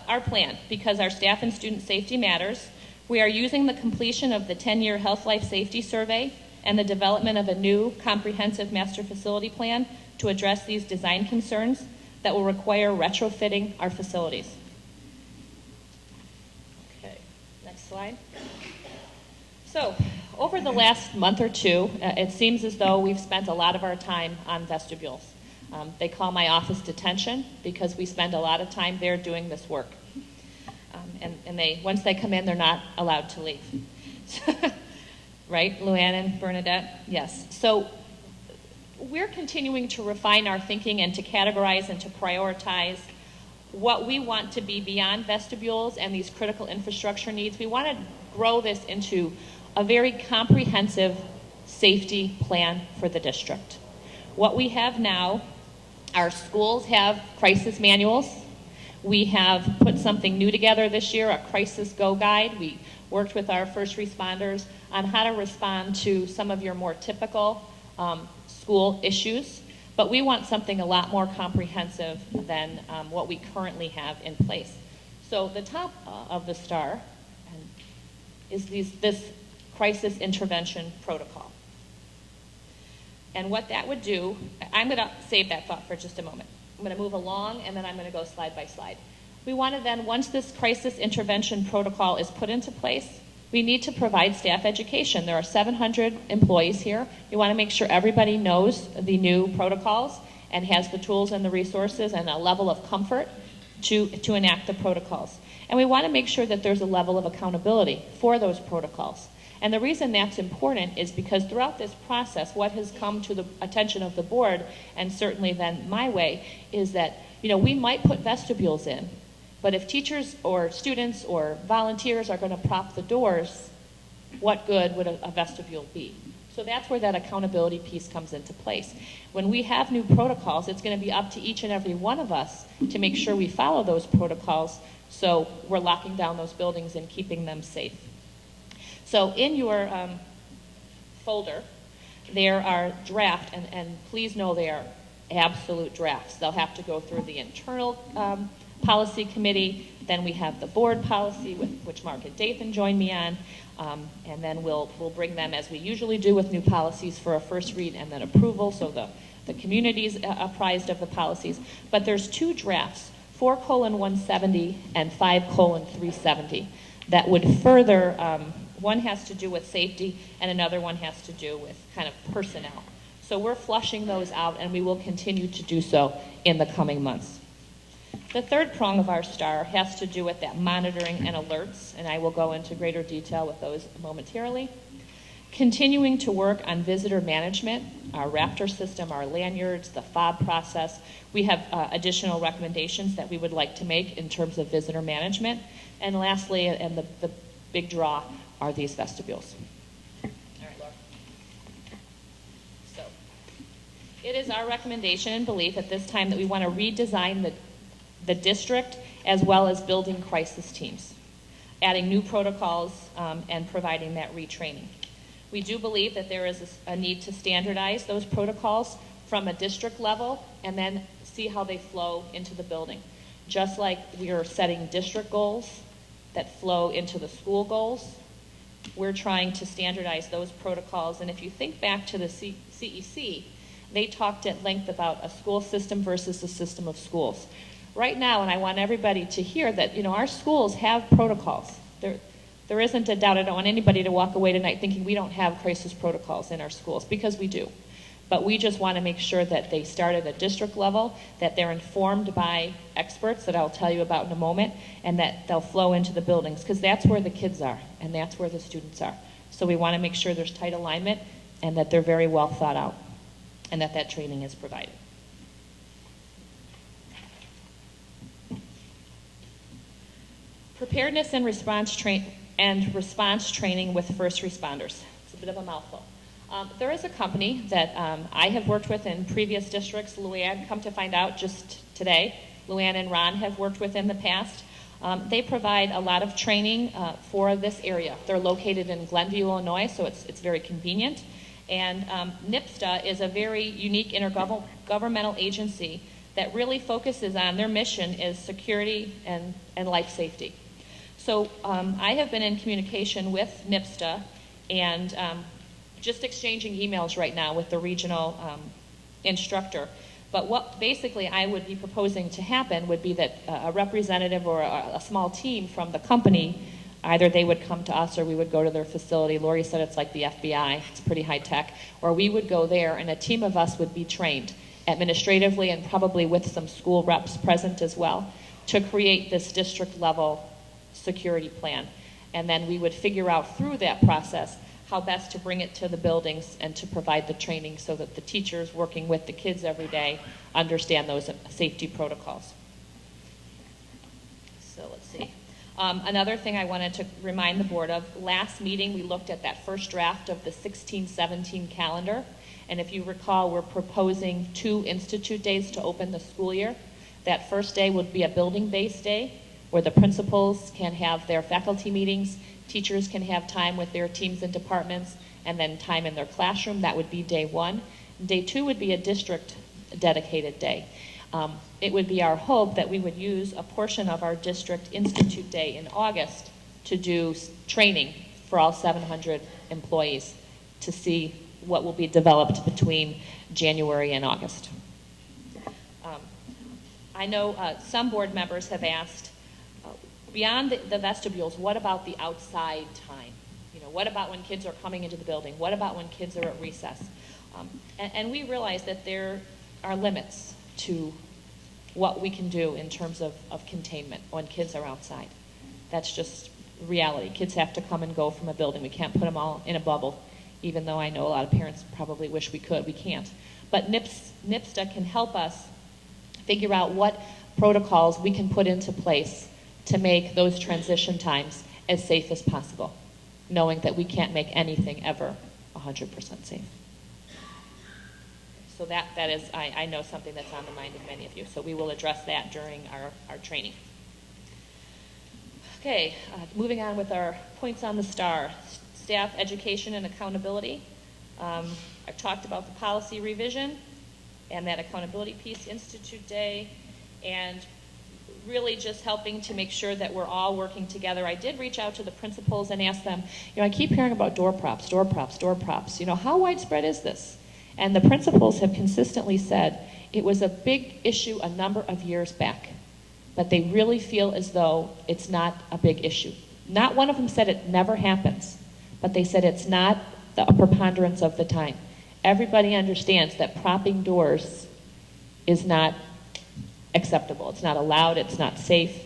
Our plan, because our staff and student safety matters, we are using the completion of the 10-year Health Life Safety Survey and the development of a new comprehensive master facility plan to address these design concerns that will require retrofitting our facilities. Okay, next slide. So, over the last month or two, it seems as though we've spent a lot of our time on vestibules. They call my office detention because we spend a lot of time there doing this work. And once they come in, they're not allowed to leave. Right, Luann and Bernadette? Yes. So we're continuing to refine our thinking and to categorize and to prioritize what we want to be beyond vestibules and these critical infrastructure needs. We want to grow this into a very comprehensive safety plan for the district. What we have now, our schools have crisis manuals. We have put something new together this year, a crisis go guide. We worked with our first responders on how to respond to some of your more typical school issues, but we want something a lot more comprehensive than what we currently have in place. So the top of the star is this crisis intervention protocol. And what that would do, I'm going to save that thought for just a moment. I'm going to move along, and then I'm going to go slide by slide. We want to then, once this crisis intervention protocol is put into place, we need to provide staff education. There are 700 employees here. We want to make sure everybody knows the new protocols and has the tools and the resources and a level of comfort to enact the protocols. And we want to make sure that there's a level of accountability for those protocols. And the reason that's important is because throughout this process, what has come to the attention of the board, and certainly then my way, is that we might put vestibules in, but if teachers or students or volunteers are going to prop the doors, what good would a vestibule be? So that's where that accountability piece comes into place. When we have new protocols, it's going to be up to each and every one of us to make sure we follow those protocols so we're locking down those buildings and keeping them safe. So in your folder, there are draft, and please know they are absolute drafts. They'll have to go through the internal policy committee, then we have the board policy, which Mark and Dathan joined me on, and then we'll bring them, as we usually do with new policies, for a first read and then approval, so the community's apprised of the policies. But there's two drafts, 4:170 and 5:370, that would further, one has to do with safety and another one has to do with kind of personnel. So we're flushing those out, and we will continue to do so in the coming months. The third prong of our STAR has to do with that monitoring and alerts, and I will go into greater detail with those momentarily. Continuing to work on visitor management, our Raptor system, our lanyards, the fob process. We have additional recommendations that we would like to make in terms of visitor management. And lastly, and the big draw, are these vestibules. All right, Laura. So, it is our recommendation and belief at this time that we want to redesign the district as well as building crisis teams, adding new protocols and providing that retraining. We do believe that there is a need to standardize those protocols from a district level and then see how they flow into the building. Just like we are setting district goals that flow into the school goals, we're trying to standardize those protocols. And if you think back to the CEC, they talked at length about a school system versus a system of schools. Right now, and I want everybody to hear that, our schools have protocols. There isn't a doubt. I don't want anybody to walk away tonight thinking we don't have crisis protocols in our schools, because we do. But we just want to make sure that they start at a district level, that they're informed by experts that I'll tell you about in a moment, and that they'll flow into the buildings, because that's where the kids are, and that's where the students are. So we want to make sure there's tight alignment, and that they're very well thought out, and that training is provided. Preparedness and response training with first responders. It's a bit of a mouthful. There is a company that I have worked with in previous districts. Luann, come to find out just today, Luann and Ron have worked with in the past. They provide a lot of training for this area. They're located in Glenview, Illinois, so it's very convenient. And NIPSTA is a very unique intergovernmental agency that really focuses on, their mission is security and life safety. So I have been in communication with NIPSTA and just exchanging emails right now with the regional instructor. But what basically I would be proposing to happen would be that a representative or a small team from the company, either they would come to us or we would go to their facility. Lori said it's like the FBI, it's pretty high tech. Or we would go there and a team of us would be trained administratively and probably with some school reps present as well to create this district level security plan. And then we would figure out through that process how best to bring it to the buildings and to provide the training so that the teachers working with the kids every day understand those safety protocols. So let's see. Another thing I wanted to remind the board of, last meeting we looked at that first draft of the 16-17 calendar. And if you recall, we're proposing 2 institute days to open the school year. That first day would be a building-based day where the principals can have their faculty meetings, teachers can have time with their teams and departments, and then time in their classroom. That would be day 1. Day 2 would be a district-dedicated day. It would be our hope that we would use a portion of our district institute day in August to do training for all 700 employees to see what will be developed between January and August. I know some board members have asked, beyond the vestibules, what about the outside time? What about when kids are coming into the building? What about when kids are at recess? And we realize that there are limits to what we can do in terms of containment when kids are outside. That's just reality. Kids have to come and go from a building. We can't put them all in a bubble, even though I know a lot of parents probably wish we could. We can't. But NIPSTA can help us figure out what protocols we can put into place to make those transition times as safe as possible. knowing that we can't make anything ever 100% safe. So that is, I know something that's on the mind of many of you. So we will address that during our training. Okay, moving on with our points on the star. Staff education and accountability. I've talked about the policy revision and that accountability piece, Institute Day, and really just helping to make sure that we're all working together. I did reach out to the principals and ask them, I keep hearing about door props, door props, door props. How widespread is this? And the principals have consistently said it was a big issue a number of years back, but they really feel as though it's not a big issue. Not one of them said it never happens, but they said it's not a preponderance of the time. Everybody understands that propping doors is not acceptable. It's not allowed, it's not safe,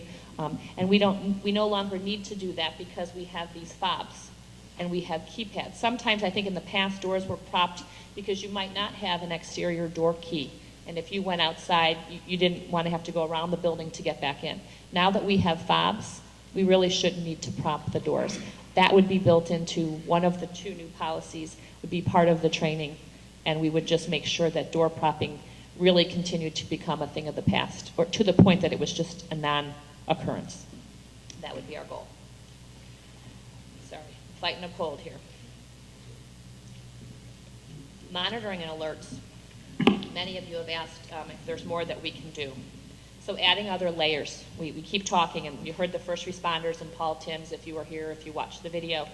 and we no longer need to do that because we have these fobs and we have keypads. Sometimes I think in the past doors were propped because you might not have an exterior door key, and if you went outside, you didn't want to have to go around the building to get back in. Now that we have fobs, we really shouldn't need to prop the doors. That would be built into one of the 2 new policies, would be part of the training, and we would just make sure that door propping really continued to become a thing of the past, or to the point that it was just a non-occurrence. That would be our goal. Sorry, fighting a cold here. Monitoring and alerts. Many of you have asked if there's more that we can do. So adding other layers. We keep talking, and you heard the first responders and Paul Timms if you were here, if you watched the video,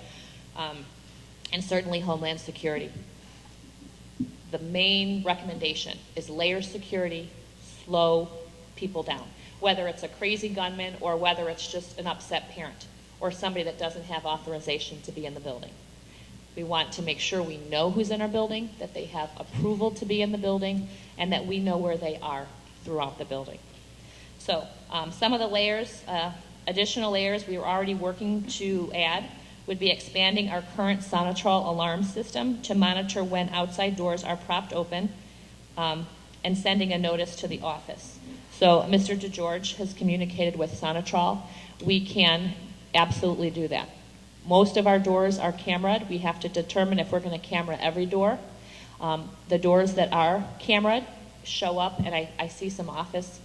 and certainly Homeland Security. The main recommendation is layer security, slow people down. Whether it's a crazy gunman or whether it's just an upset parent or somebody that doesn't have authorization to be in the building. We want to make sure we know who's in our building, that they have approval to be in the building, and that we know where they are throughout the building. So some of the layers, additional layers we are already working to add would be expanding our current Sonatrol alarm system to monitor when outside doors are propped open, and sending a notice to the office. So Mr. DeGeorge has communicated with Sonatrol. We can absolutely do that. Most of our doors are cameraed. We have to determine if we're going to camera every door. The doors that are cameraed show up, and I see some office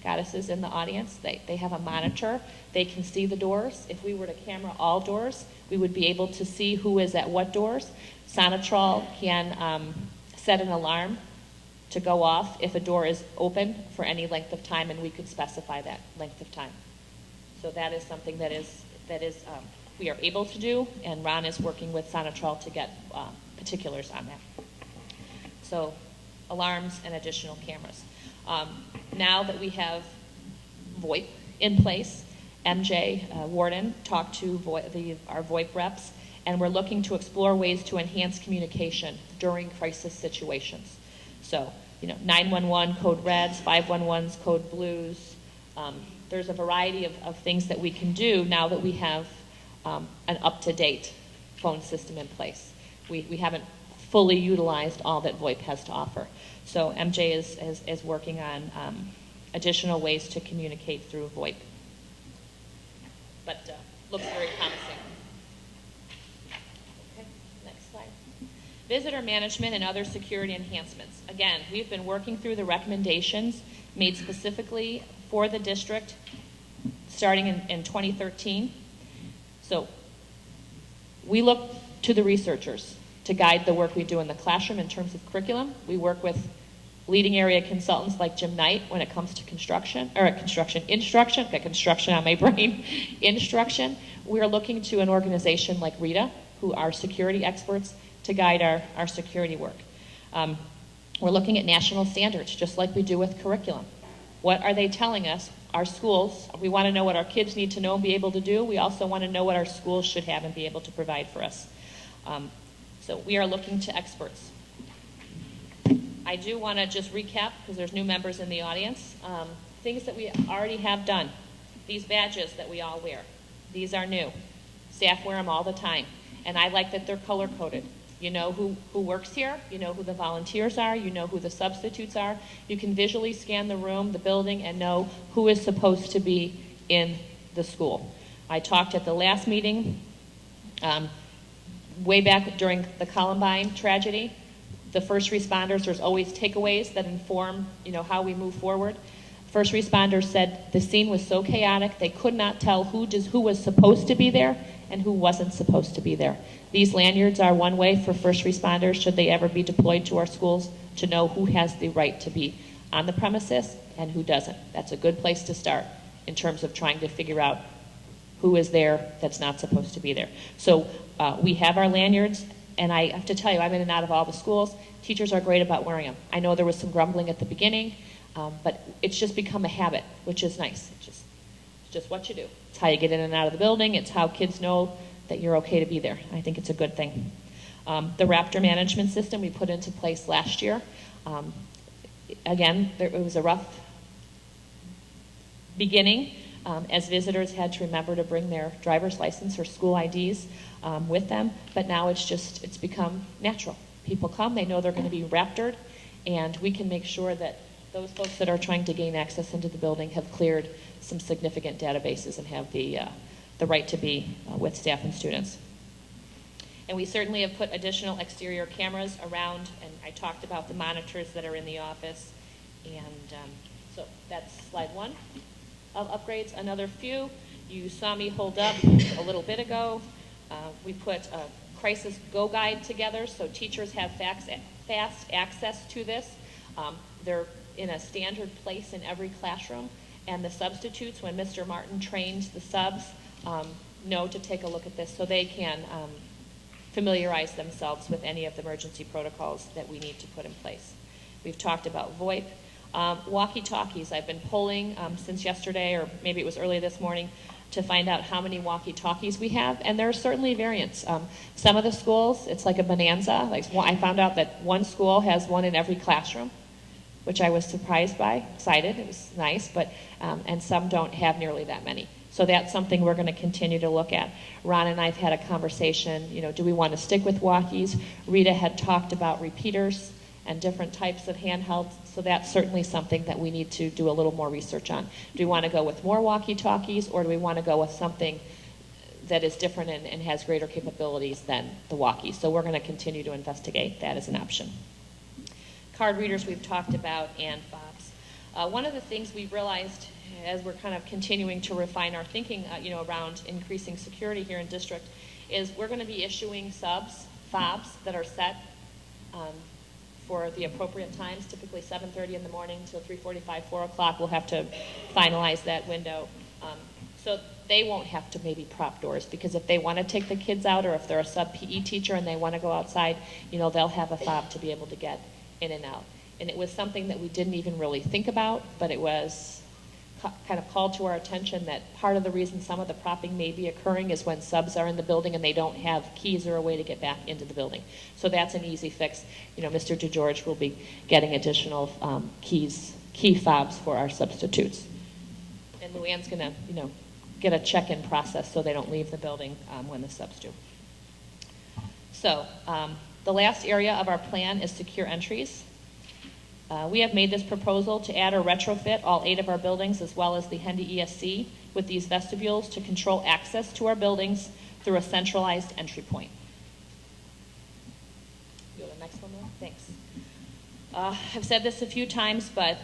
goddesses in the audience. They have a monitor. They can see the doors. If we were to camera all doors, we would be able to see who is at what doors. Sonatrol can set an alarm to go off if a door is open for any length of time, and we could specify that length of time. So that is something that is we are able to do, and Ron is working with Sonatrol to get particulars on that. So alarms and additional cameras. Now that we have VoIP in place, MJ Warden talked to our VoIP reps, and we're looking to explore ways to enhance communication during crisis situations. So, 911 code reds, 511's code blues. There's a variety of things that we can do now that we have an up-to-date phone system in place. We haven't fully utilized all that VoIP has to offer. So MJ is working on additional ways to communicate through VoIP. But looks very promising. Okay, next slide. Visitor management and other security enhancements. Again, we've been working through the recommendations made specifically for the district starting in 2013. So we look to the researchers to guide the work we do in the classroom in terms of curriculum. We work with leading area consultants like Jim Knight when it comes to instruction, got construction on my brain, instruction. We're looking to an organization like RITA, who are security experts, to guide our security work. We're looking at national standards, just like we do with curriculum. What are they telling us? Our schools, we want to know what our kids need to know and be able to do. We also want to know what our schools should have and be able to provide for us. So we are looking to experts. I do want to just recap, because there's new members in the audience, things that we already have done. These badges that we all wear, these are new. Staff wear them all the time, and I like that they're color-coded. You know who works here, you know who the volunteers are, you know who the substitutes are. You can visually scan the room, the building, and know who is supposed to be in the school. I talked at the last meeting Way back during the Columbine tragedy, the first responders, there's always takeaways that inform, how we move forward. First responders said the scene was so chaotic, they could not tell who was supposed to be there and who wasn't supposed to be there. These lanyards are one way for first responders, should they ever be deployed to our schools, to know who has the right to be on the premises and who doesn't. That's a good place to start in terms of trying to figure out who is there that's not supposed to be there. So we have our lanyards, and I have to tell you, I'm in and out of all the schools. Teachers are great about wearing them. I know there was some grumbling at the beginning, but it's just become a habit, which is nice. It's just what you do. It's how you get in and out of the building. It's how kids know that you're okay to be there. I think it's a good thing. The Raptor management system we put into place last year. Again, it was a rough beginning, as visitors had to remember to bring their driver's license or school IDs with them, but now it's become natural. People come, they know they're going to be raptored, and we can make sure that those folks that are trying to gain access into the building have cleared some significant databases and have the right to be with staff and students. And we certainly have put additional exterior cameras around, and I talked about the monitors that are in the office. And so that's slide one of upgrades. Another few. You saw me hold up a little bit ago. We put a crisis go guide together so teachers have fast access to this. They're in a standard place in every classroom, and the substitutes, when Mr. Martin trains the subs, know to take a look at this so they can familiarize themselves with any of the emergency protocols that we need to put in place. We've talked about VoIP. Walkie-talkies, I've been polling since yesterday, or maybe it was early this morning, to find out how many walkie-talkies we have, and there are certainly variants. Some of the schools, it's like a bonanza. Like I found out that one school has one in every classroom, which I was surprised by, excited, it was nice, but and some don't have nearly that many. So that's something we're going to continue to look at. Ron and I have had a conversation, do we want to stick with walkies? Rita had talked about repeaters and different types of handhelds, so that's certainly something that we need to do a little more research on. Do we want to go with more walkie-talkies, or do we want to go with something that is different and has greater capabilities than the walkie? So we're going to continue to investigate that as an option. Card readers we've talked about, and fobs. One of the things we realized as we're kind of continuing to refine our thinking around increasing security here in district is we're going to be issuing fobs that are set for the appropriate times, typically 7:30 in the morning till 3:45, 4 o'clock. We'll have to finalize that window. So they won't have to maybe prop doors, because if they want to take the kids out, or if they're a sub-PE teacher and they want to go outside, they'll have a fob to be able to get in and out. And it was something that we didn't even really think about, but it was kind of called to our attention that part of the reason some of the propping may be occurring is when subs are in the building and they don't have keys or a way to get back into the building. So that's an easy fix. Mr. DeGeorge will be getting additional key fobs for our substitutes. And Luann's going to, get a check-in process so they don't leave the building when the subs do. So the last area of our plan is secure entries. We have made this proposal to add or retrofit all 8 of our buildings, as well as the Hendy ESC, with these vestibules to control access to our buildings through a centralized entry point. Go to the next one, Laura. Thanks. I've said this a few times, but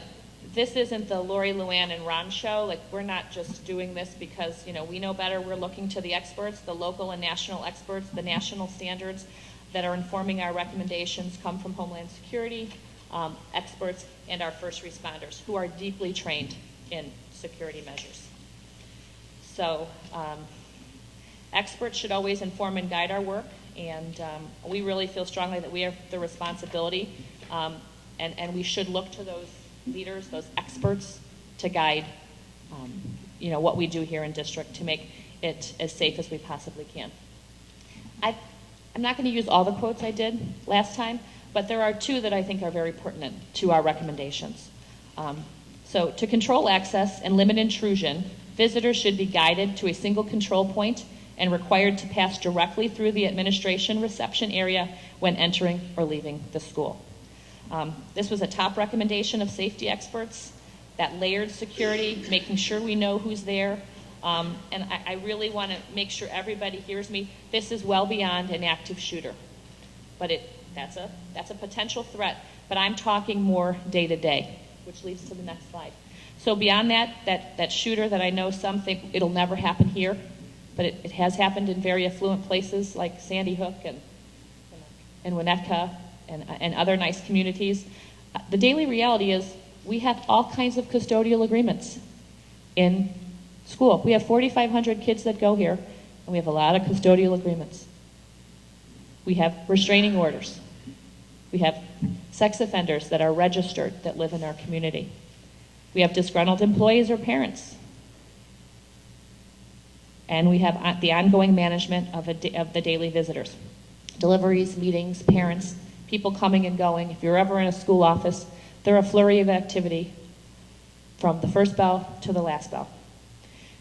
this isn't the Lori, Luann, and Ron show. Like, we're not just doing this because, we know better. We're looking to the experts, the local and national experts. The national standards that are informing our recommendations come from Homeland Security, experts, and our first responders, who are deeply trained in security measures. So experts should always inform and guide our work, and we really feel strongly that we have the responsibility, and we should look to those leaders, those experts, to guide what we do here in district to make it as safe as we possibly can. I'm not going to use all the quotes I did last time, but there are 2 that I think are very pertinent to our recommendations. So to control access and limit intrusion, visitors should be guided to a single control point and required to pass directly through the administration reception area when entering or leaving the school. This was a top recommendation of safety experts, that layered security, making sure we know who's there, And I really want to make sure everybody hears me. This is well beyond an active shooter. But that's a potential threat. But I'm talking more day to day, which leads to the next slide. So beyond that shooter that I know some think it'll never happen here, but it has happened in very affluent places like Sandy Hook and Winnetka and other nice communities. The daily reality is we have all kinds of custodial agreements in school. We have 4,500 kids that go here, and we have a lot of custodial agreements. We have restraining orders. We have sex offenders that are registered that live in our community. We have disgruntled employees or parents. And we have the ongoing management of the daily visitors. Deliveries, meetings, parents, people coming and going. If you're ever in a school office, there are a flurry of activity from the first bell to the last bell.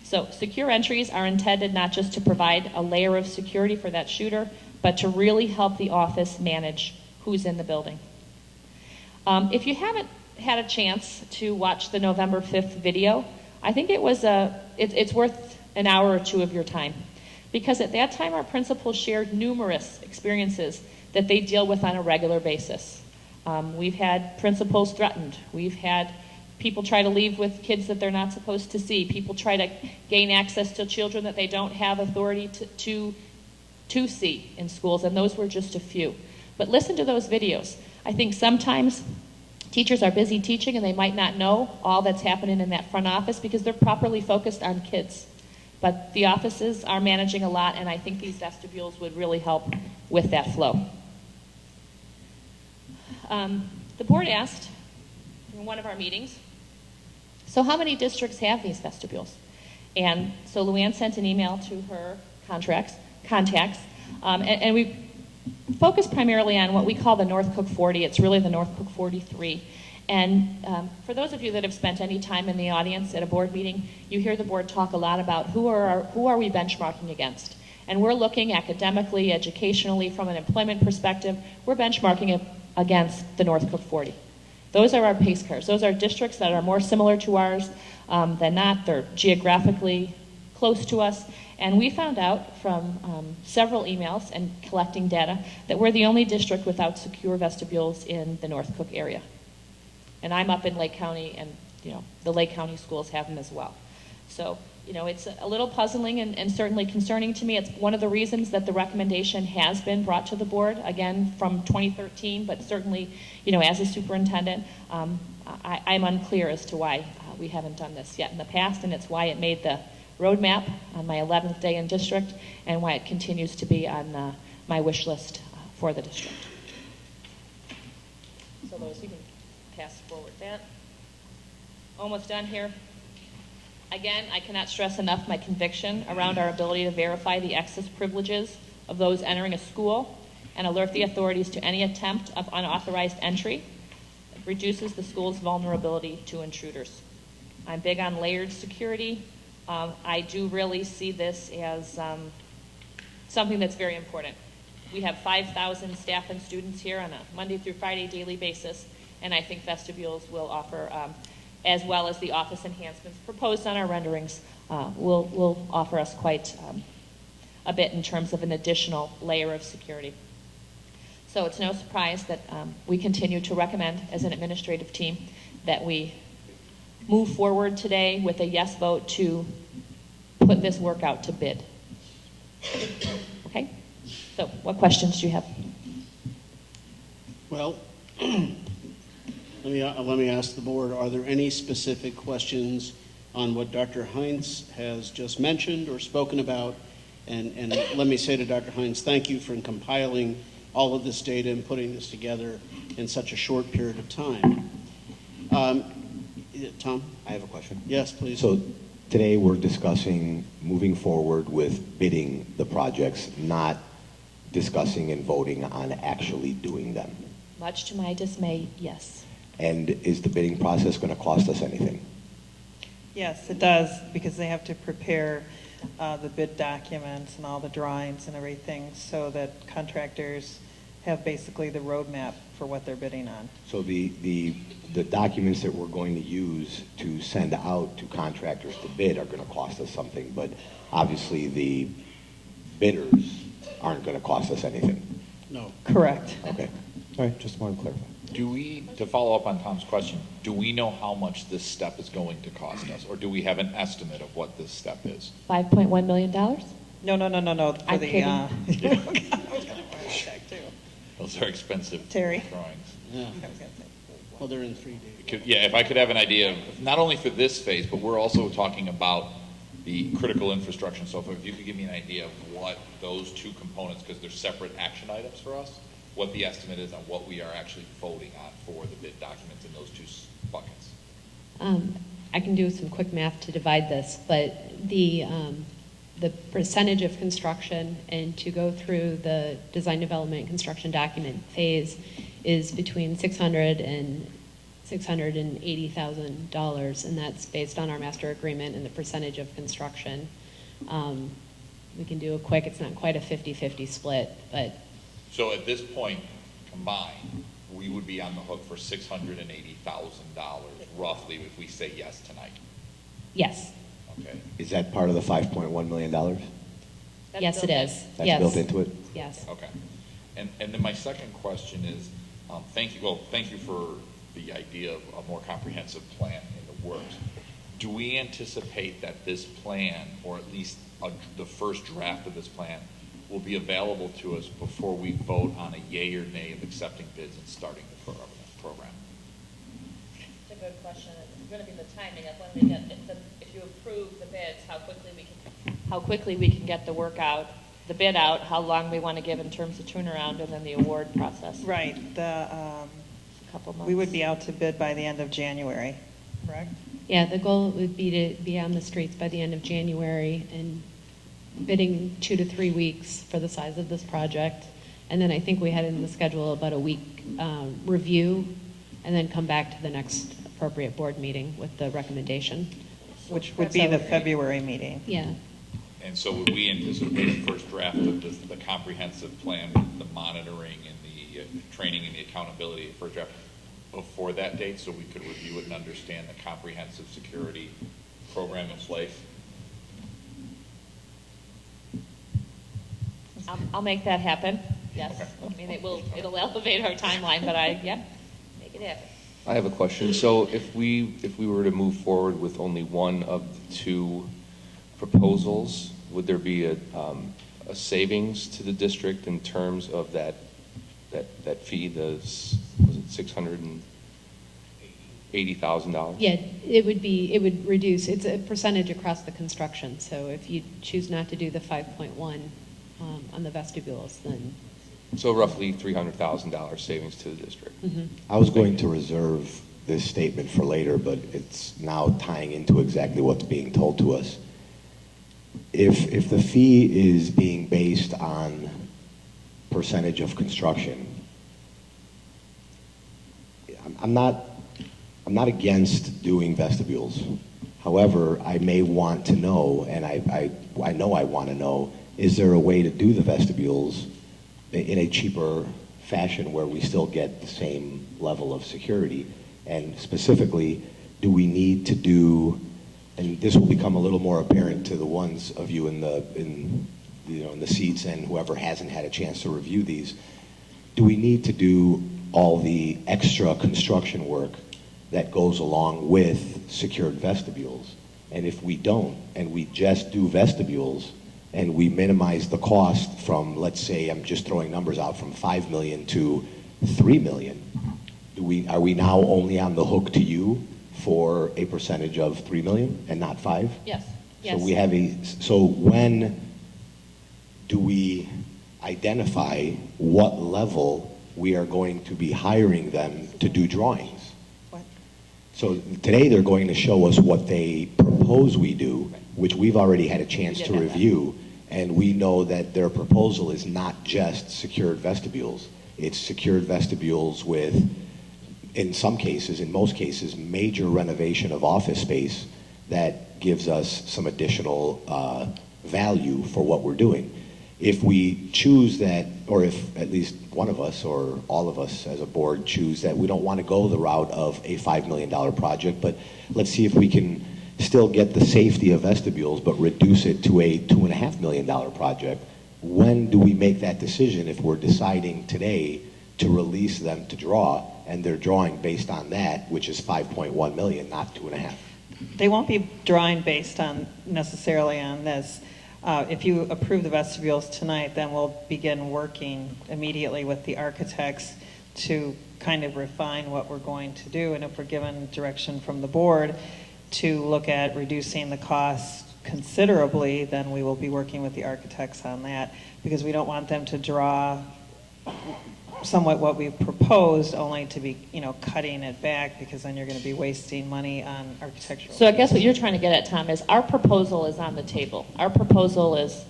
So secure entries are intended not just to provide a layer of security for that shooter, but to really help the office manage who's in the building. If you haven't had a chance to watch the November 5th video, I think it's worth an hour or two of your time. Because at that time, our principals shared numerous experiences that they deal with on a regular basis. We've had principals threatened. We've had people try to leave with kids that they're not supposed to see. People try to gain access to children that they don't have authority to see in schools, and those were just a few. But listen to those videos. I think sometimes teachers are busy teaching and they might not know all that's happening in that front office because they're properly focused on kids. But the offices are managing a lot, and I think these vestibules would really help with that flow. The board asked in one of our meetings, so how many districts have these vestibules? And so Luann sent an email to her contacts, and we focused primarily on what we call the North Cook 40. It's really the North Cook 43. And for those of you that have spent any time in the audience at a board meeting, you hear the board talk a lot about who are we benchmarking against. And we're looking academically, educationally, from an employment perspective, we're benchmarking it against the North Cook 40. Those are our pace curves. Those are districts that are more similar to ours than not. They're geographically close to us. And we found out from several emails and collecting data that we're the only district without secure vestibules in the North Cook area. And I'm up in Lake County, and the Lake County schools have them as well. So it's a little puzzling and certainly concerning to me. It's one of the reasons that the recommendation has been brought to the board, again, from 2013, but certainly, as a superintendent, I'm unclear as to why we haven't done this yet in the past, and it's why it made the roadmap on my 11th day in district, and why it continues to be on my wish list for the district. So those, you can pass forward that. Almost done here. Again, I cannot stress enough my conviction around our ability to verify the access privileges of those entering a school and alert the authorities to any attempt of unauthorized entry. It reduces the school's vulnerability to intruders. I'm big on layered security. I do really see this as something that's very important. We have 5,000 staff and students here on a Monday through Friday daily basis, and I think vestibules will offer, as well as the office enhancements proposed on our renderings, will offer us quite a bit in terms of an additional layer of security. So it's no surprise that we continue to recommend as an administrative team that we move forward today with a yes vote to put this work out to bid. Okay? So what questions do you have? Well, let me ask the board, are there any specific questions on what Dr. Heinz has just mentioned or spoken about? And let me say to Dr. Heinz, thank you for compiling all of this data and putting this together in such a short period of time. Tom? I have a question. Yes, please. So today we're discussing moving forward with bidding the projects, not discussing and voting on actually doing them. Much to my dismay, yes. And is the bidding process going to cost us anything? Yes, it does, because they have to prepare the bid documents and all the drawings and everything so that contractors have basically the roadmap for what they're bidding on. So the documents that we're going to use to send out to contractors to bid are gonna cost us something, but obviously the bidders aren't gonna cost us anything. No. Correct. Okay, all right, just wanted to clarify. Do we, to follow up on Tom's question, do we know how much this step is going to cost us? Or do we have an estimate of what this step is? $5.1 million? No, for I'm the, kidding. I was gonna check too. Those are expensive Terry? drawings. Yeah. I was gonna say, Well, they're in 3D. Yeah, if I could have an idea of, not only for this phase, but we're also talking about the critical infrastructure. So if you could give me an idea of what those two components, because they're separate action items for us, what the estimate is on what we are actually voting on for the bid documents in those two buckets. I can do some quick math to divide this, but the percentage of construction and to go through the design development and construction document phase is between $600,000 and $680,000, and that's based on our master agreement and the percentage of construction. We can do a quick, it's not quite a 50-50 split, but So at this point, combined, we would be on the hook for $680,000 roughly if we say yes tonight. yes, Okay. Is that part of the $5.1 million? yes it is. That's Yes. built into it? Yes. Okay. And then my second question is, thank you for the idea of a more comprehensive plan in the works. Do we anticipate that this plan, or at least the first draft of this plan, will be available to us before we vote on a yay or nay of accepting bids and starting the program? It's a good question. It's going to be the timing of when we get, if you approve the bids, how quickly we can get the work out, the bid out, how long we want to give in terms of turnaround, and then the award process. Right, A couple months. we would be out to bid by the end of January, correct? Yeah, the goal would be to be on the streets by the end of January and bidding 2 to 3 weeks for the size of this project. And then I think we had in the schedule about a week review and then come back to the next appropriate board meeting with the recommendation. Which would be the February meeting. Yeah. And so would we anticipate the first draft of the comprehensive plan with the monitoring and the training and the accountability, first draft, before that date so we could review it and understand the comprehensive security program in place? I'll make that happen, yes. Okay. I mean, it'll elevate our timeline, but make it happen. I have a question. So if we were to move forward with only one of the two proposals, would there be a savings to the district in terms of that fee? Was it $680,000? Yeah, it would reduce, it's a percentage across the construction. So if you choose not to do the 5.1 on the vestibules, then. So roughly $300,000 savings to the district. I was going to reserve this statement for later, but it's now tying into exactly what's being told to us. If the fee is being based on percentage of construction, I'm not against doing vestibules. However, I may want to know, and I know I want to know, is there a way to do the vestibules in a cheaper fashion where we still get the same level of security? And specifically, do we need to do, and this will become a little more apparent to the ones of you in the seats and whoever hasn't had a chance to review these, do we need to do all the extra construction work that goes along with secured vestibules? And if we don't, and we just do vestibules, and we minimize the cost from, let's say, I'm just throwing numbers out, from 5 million to 3 million, are we now only on the hook to you for a percentage of 3 million and not 5? Yes. So when do we identify what level we are going to be hiring them to do drawings? What? So today they're going to show us what they propose we do, which we've already had a chance to review, and we know that their proposal is not just secured vestibules. It's secured vestibules with, in most cases, major renovation of office space that gives us some additional value for what we're doing. If we choose that, or if at least one of us or all of us as a board choose that we don't want to go the route of a $5 million project, but let's see if we can still get the safety of vestibules, but reduce it to a $2.5 million project, when do we make that decision if we're deciding today to release them to draw, and they're drawing based on that, which is 5.1 million, not 2.5? They won't be drawing based on, necessarily on this. If you approve the vestibules tonight, then we'll begin working immediately with the architects to kind of refine what we're going to do. And if we're given direction from the board to look at reducing the cost considerably, then we will be working with the architects on that, because we don't want them to draw somewhat what we've proposed, only to be, cutting it back, because then you're going to be wasting money on architectural. So I guess what you're trying to get at, Tom, is our proposal is on the table. Our proposal is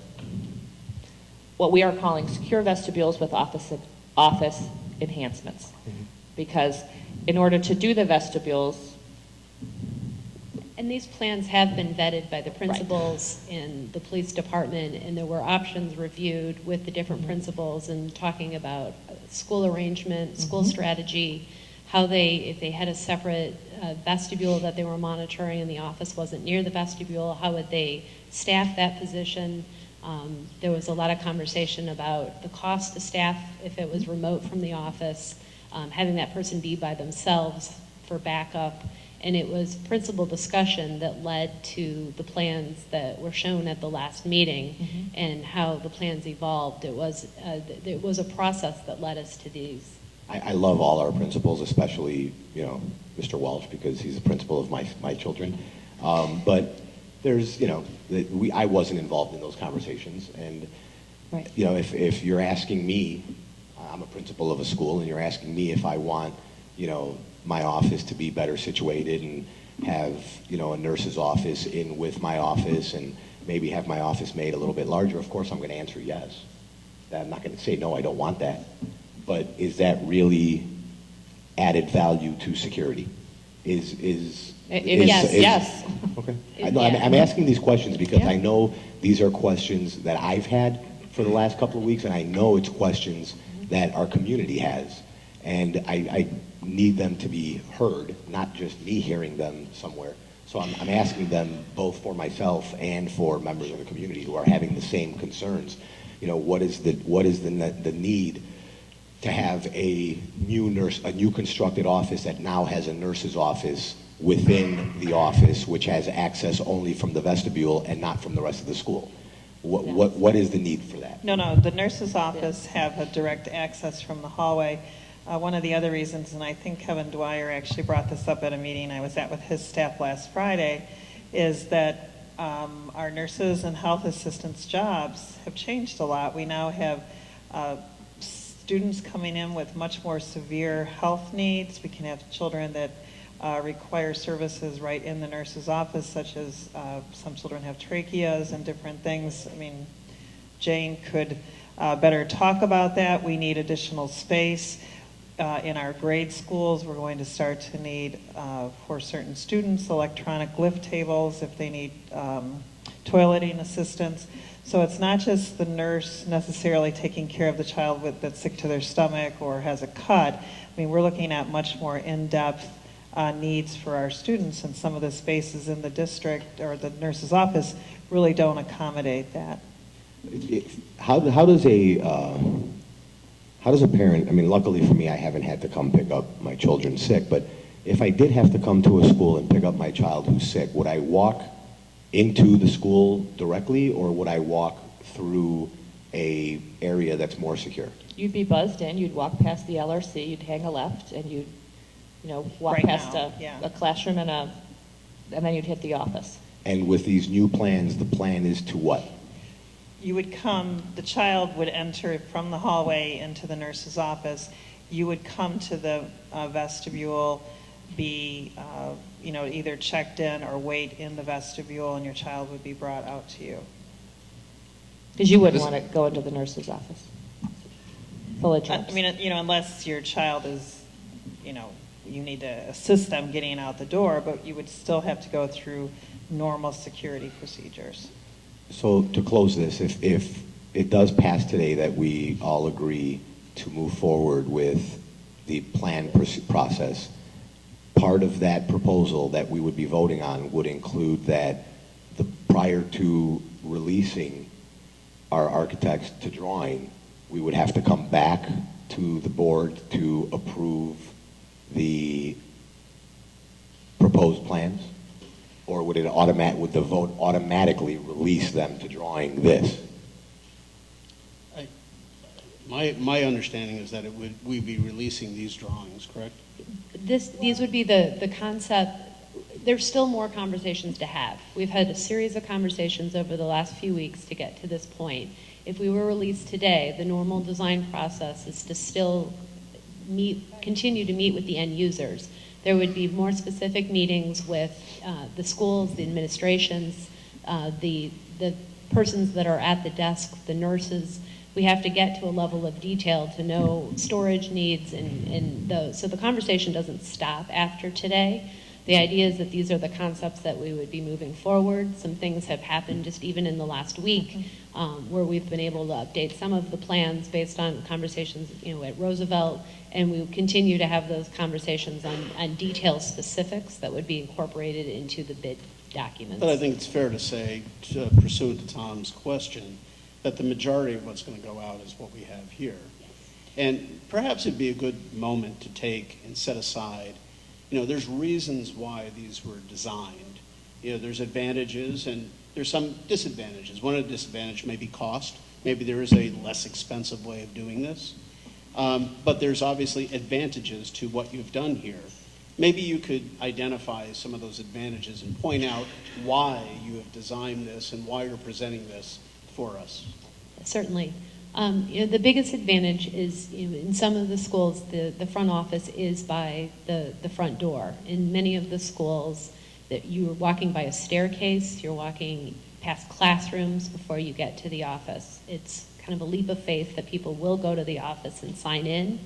what we are calling secure vestibules with office enhancements. Because in order to do the vestibules, And these plans have been vetted by the principals in the police department, and there were options reviewed with the different principals and talking about school arrangement, school strategy, how if they had a separate vestibule that they were monitoring and the office wasn't near the vestibule, how would they staff that position? There was a lot of conversation about the cost to staff if it was remote from the office, having that person be by themselves for backup. And it was principal discussion that led to the plans that were shown at the last meeting and how the plans evolved. It was a process that led us to these. I love all our principals, especially, Mr. Welch, because he's the principal of my children. But there's, I wasn't involved in those conversations. And, if you're asking me, I'm a principal of a school, and you're asking me if I want, my office to be better situated and have, a nurse's office in with my office and maybe have my office made a little bit larger, of course I'm going to answer yes. I'm not going to say, no, I don't want that. But is that really added value to security? yes. Okay. I'm asking these questions because I know these are questions that I've had for the last couple of weeks, and I know it's questions that our community has. And I need them to be heard, not just me hearing them somewhere. So I'm asking them both for myself and for members of the community who are having the same concerns. What is the need to have a new constructed office that now has a nurse's office within the office, which has access only from the vestibule and not from the rest of the school? What is the need for that? No, the nurse's office have a direct access from the hallway. One of the other reasons, and I think Kevin Dwyer actually brought this up at a meeting I was at with his staff last Friday, is that our nurses and health assistants' jobs have changed a lot. We now have students coming in with much more severe health needs. We can have children that require services right in the nurse's office, such as some children have tracheas and different things. I mean, Jane could better talk about that. We need additional space. In our grade schools, we're going to start to need, for certain students, electronic lift tables if they need toileting assistance. So it's not just the nurse necessarily taking care of the child that's sick to their stomach or has a cut. I mean, we're looking at much more in-depth needs for our students, and some of the spaces in the district or the nurse's office really don't accommodate that. How does a parent, luckily for me, I haven't had to come pick up my children sick, but if I did have to come to a school and pick up my child who's sick, would I walk into the school directly, or would I walk through a area that's more secure? You'd be buzzed in, you'd walk past the LRC, you'd hang a left, and you'd, walk Right past now, a classroom and then you'd hit the office. And with these new plans, the plan is to what? The child would enter from the hallway into the nurse's office. You would come to the vestibule, be, either checked in or wait in the vestibule, and your child would be brought out to you. Because you wouldn't want to go into the nurse's office. Full of germs. Unless your child is, you need to assist them getting out the door, but you would still have to go through normal security procedures. So to close this, if it does pass today that we all agree to move forward with the plan process, part of that proposal that we would be voting on would include that prior to releasing our architects to drawing, we would have to come back to the board to approve the proposed plans? Or would would the vote automatically release them to drawing this? My understanding is that we'd be releasing these drawings, correct? These would be the concept. There's still more conversations to have. We've had a series of conversations over the last few weeks to get to this point. If we were released today, the normal design process is to still continue to meet with the end users. There would be more specific meetings with the schools, the administrations, the persons that are at the desk, the nurses. We have to get to a level of detail to know storage needs and those. So the conversation doesn't stop after today. The idea is that these are the concepts that we would be moving forward. Some things have happened just even in the last week where we've been able to update some of the plans based on conversations, at Roosevelt, and we continue to have those conversations on detail specifics that would be incorporated into the bid documents. But I think it's fair to say, pursuant to Tom's question, that the majority of what's going to go out is what we have here. And perhaps it'd be a good moment to take and set aside, there's reasons why these were designed. There's advantages and there's some disadvantages. One of the disadvantages may be cost. Maybe there is a less expensive way of doing this. But there's obviously advantages to what you've done here. Maybe you could identify some of those advantages and point out why you have designed this and why you're presenting this for us. Certainly. The biggest advantage is in some of the schools, the front office is by the front door. In many of the schools, that you're walking by a staircase, you're walking past classrooms before you get to the office. It's kind of a leap of faith that people will go to the office and sign in.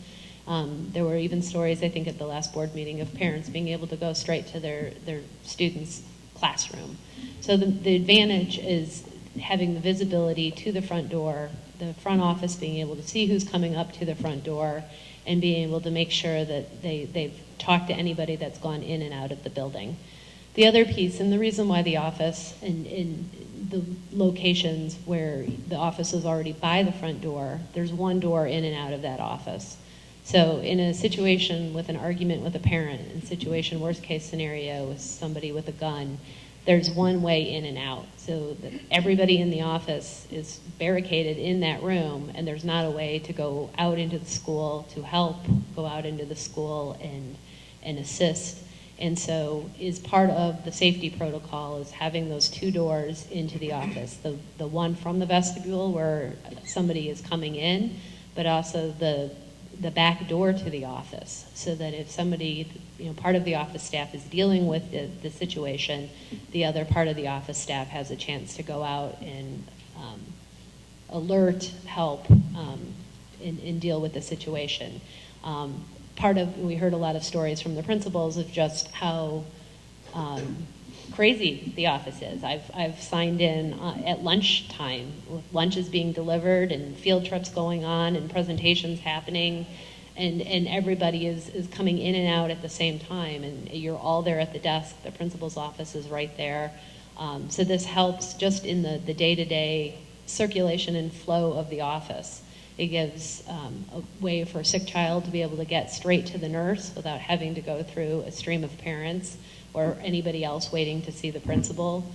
There were even stories, I think, at the last board meeting of parents being able to go straight to their students' classroom. So the advantage is having the visibility to the front door, the front office being able to see who's coming up to the front door, and being able to make sure that they've talked to anybody that's gone in and out of the building. The other piece, and the reason why the office and in the locations where the office is already by the front door, there's one door in and out of that office. So in a situation with an argument with a parent, in a situation, worst case scenario, with somebody with a gun, there's one way in and out. So that everybody in the office is barricaded in that room, and there's not a way to go out into the school to help, go out into the school and assist. And so is part of the safety protocol is having those two doors into the office, the one from the vestibule where somebody is coming in, but also the back door to the office, so that if somebody, part of the office staff is dealing with the situation, the other part of the office staff has a chance to go out and alert, help, and deal with the situation. We heard a lot of stories from the principals of just how crazy the office is. I've signed in at lunchtime with lunches being delivered and field trips going on and presentations happening, and everybody is coming in and out at the same time, and you're all there at the desk. The principal's office is right there. So this helps just in the day-to-day circulation and flow of the office. It gives a way for a sick child to be able to get straight to the nurse without having to go through a stream of parents or anybody else waiting to see the principal.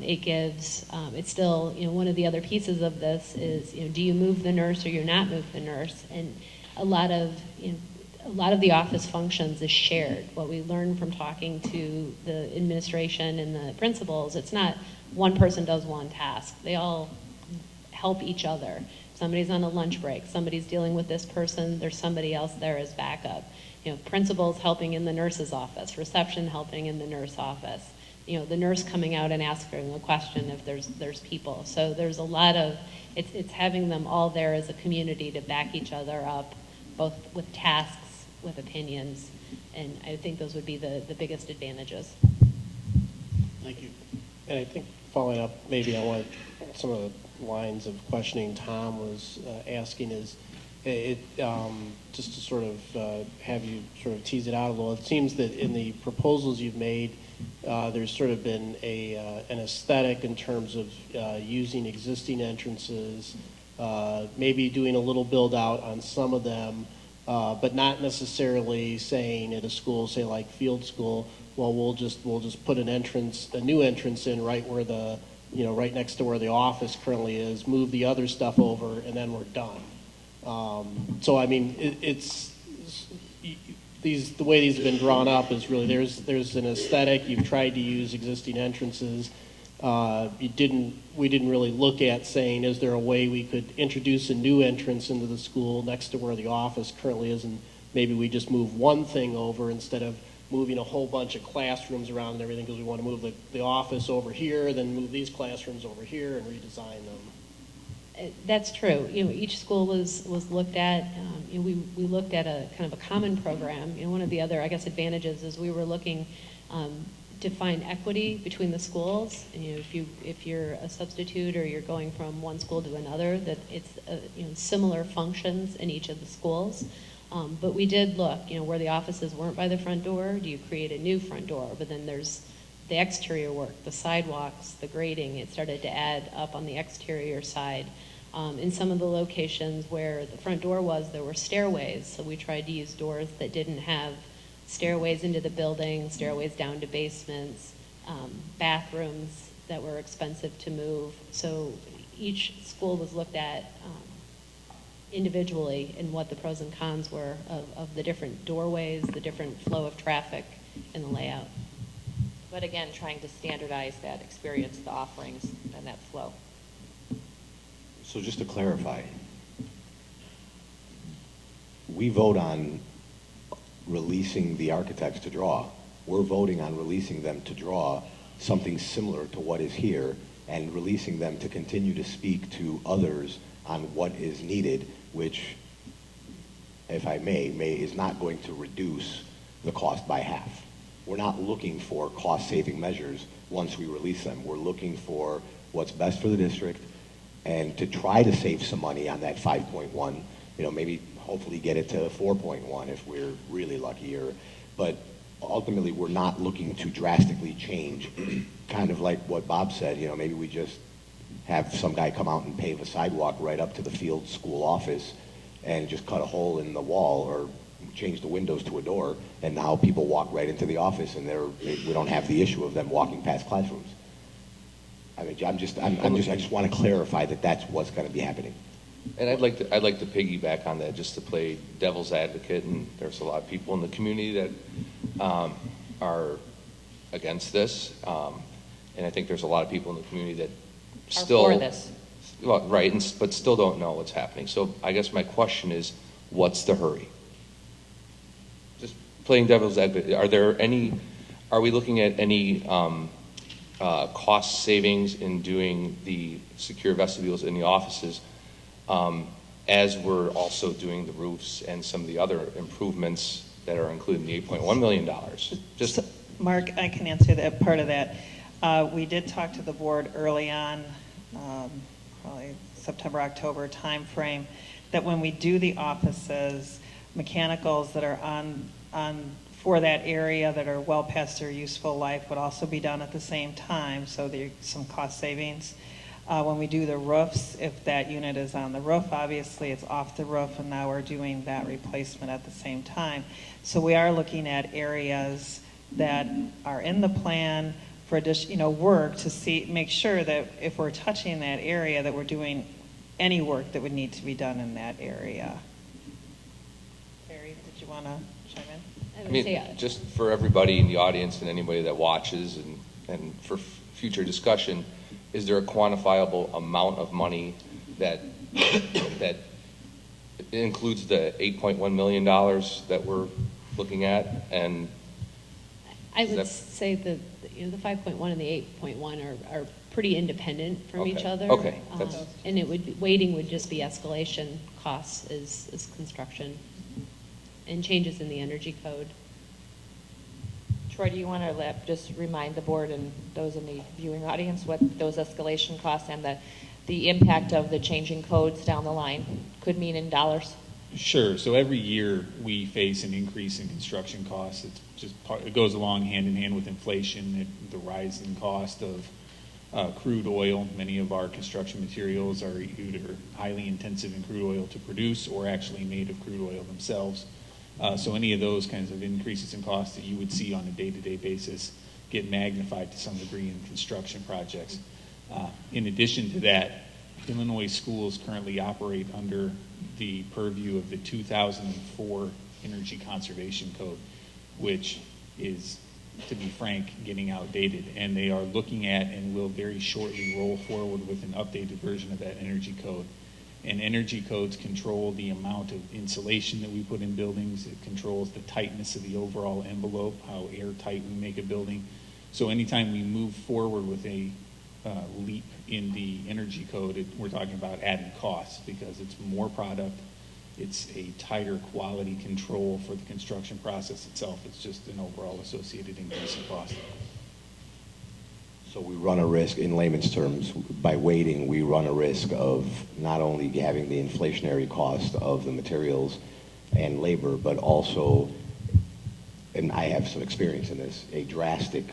It's still, one of the other pieces of this is, do you move the nurse or you not move the nurse? And a lot of the office functions is shared. What we learned from talking to the administration and the principals, it's not one person does one task. They all help each other. Somebody's on a lunch break, somebody's dealing with this person, there's somebody else there as backup. Principals helping in the nurse's office, reception helping in the nurse office. The nurse coming out and asking a question if there's people. So there's a lot of, it's having them all there as a community to back each other up, both with tasks, with opinions, and I think those would be the biggest advantages. Thank you. And I think following up maybe on what some of the lines of questioning Tom was asking is, just to sort of have you sort of tease it out a little, it seems that in the proposals you've made, there's sort of been an aesthetic in terms of using existing entrances, maybe doing a little build out on some of them, but not necessarily saying at a school, say like Field School, well, we'll just put a new entrance in right where right next to where the office currently is, move the other stuff over, and then we're done. So I mean, the way these have been drawn up is really there's an aesthetic. You've tried to use existing entrances. We didn't really look at saying, is there a way we could introduce a new entrance into the school next to where the office currently is, and maybe we just move one thing over instead of moving a whole bunch of classrooms around and everything, because we want to move the office over here, then move these classrooms over here and redesign them. That's true. Each school was looked at. We looked at a kind of a common program. One of the other, I guess, advantages is we were looking to find equity between the schools. If you're a substitute or you're going from one school to another, that it's similar functions in each of the schools. But we did look, where the offices weren't by the front door. Do you create a new front door? But then there's the exterior work, the sidewalks, the grading. It started to add up on the exterior side. In some of the locations where the front door was, there were stairways, so we tried to use doors that didn't have stairways into the building, stairways down to basements, bathrooms that were expensive to move. So each school was looked at individually and what the pros and cons were of the different doorways, the different flow of traffic, and the layout. But again, trying to standardize that experience, the offerings, and that flow. So just to clarify, we vote on releasing the architects to draw. We're voting on releasing them to draw something similar to what is here and releasing them to continue to speak to others on what is needed, which, if I may, is not going to reduce the cost by half. We're not looking for cost-saving measures once we release them. We're looking for what's best for the district and to try to save some money on that 5.1, maybe hopefully get it to 4.1 if we're really lucky. But ultimately, we're not looking to drastically change, kind of like what Bob said, maybe we just have some guy come out and pave a sidewalk right up to the Field School office and just cut a hole in the wall or change the windows to a door, and now people walk right into the office and we don't have the issue of them walking past classrooms. I mean, I just want to clarify that that's what's going to be happening. And I'd like to piggyback on that, just to play devil's advocate. And there's a lot of people in the community that are against this, and I think there's a lot of people in the community that still are for this. Well, right, but still don't know what's happening. So I guess my question is, what's the hurry? Just playing devil's advocate. Are we looking at any cost savings in doing the secure vestibules in the offices, as we're also doing the roofs and some of the other improvements that are included in the $8.1 million? So, Mark, I can answer that part of that. We did talk to the board early on, probably September, October timeframe, that when we do the offices, mechanicals that are on for that area that are well past their useful life would also be done at the same time, so there's some cost savings. When we do the roofs, if that unit is on the roof, obviously it's off the roof, and now we're doing that replacement at the same time. So we are looking at areas that are in the plan for additional, work to make sure that if we're touching that area, that we're doing any work that would need to be done in that area. Barry, did you want to chime in? I mean, just for everybody in the audience and anybody that watches and for future discussion, is there a quantifiable amount of money that includes the $8.1 million that we're looking at? And I would say that the 5.1 and the 8.1 are pretty independent from each other. Okay. And weighting would just be escalation costs is construction and changes in the energy code. Troy, do you want to just remind the board and those in the viewing audience what those escalation costs and the impact of the changing codes down the line could mean in dollars? Sure. So every year we face an increase in construction costs. It's just it goes along hand in hand with inflation, the rise in cost of crude oil. Many of our construction materials are either highly intensive in crude oil to produce or actually made of crude oil themselves. So any of those kinds of increases in costs that you would see on a day-to-day basis get magnified to some degree in construction projects. In addition to that, Illinois schools currently operate under the purview of the 2004 Energy Conservation Code, which is, to be frank, getting outdated. And they are looking at and will very shortly roll forward with an updated version of that energy code. And energy codes control the amount of insulation that we put in buildings. It controls the tightness of the overall envelope, how airtight we make a building. So anytime we move forward with a leap in the energy code, we're talking about added costs because it's more product, it's a tighter quality control for the construction process itself. It's just an overall associated increase in cost. So we run a risk, in layman's terms, by waiting, we run a risk of not only having the inflationary cost of the materials and labor, but also, and I have some experience in this, a drastic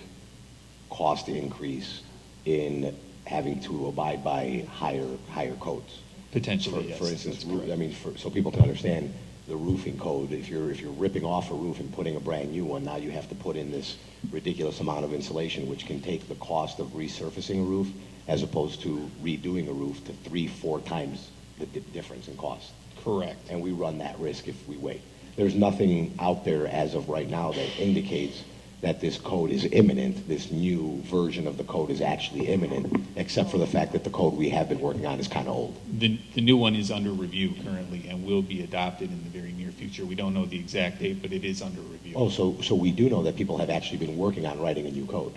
cost increase in having to abide by higher codes. Potentially, yes. For instance, That's correct. I mean, so people can understand the roofing code. If you're ripping off a roof and putting a brand new one, now you have to put in this ridiculous amount of insulation, which can take the cost of resurfacing a roof as opposed to redoing a roof to 3-4 times the difference in cost. Correct. And we run that risk if we wait. There's nothing out there as of right now that indicates that this code is imminent, this new version of the code is actually imminent, except for the fact that the code we have been working on is kind of old. The new one is under review currently and will be adopted in the very near future. We don't know the exact date, but it is under review. Oh, so we do know that people have actually been working on writing a new code.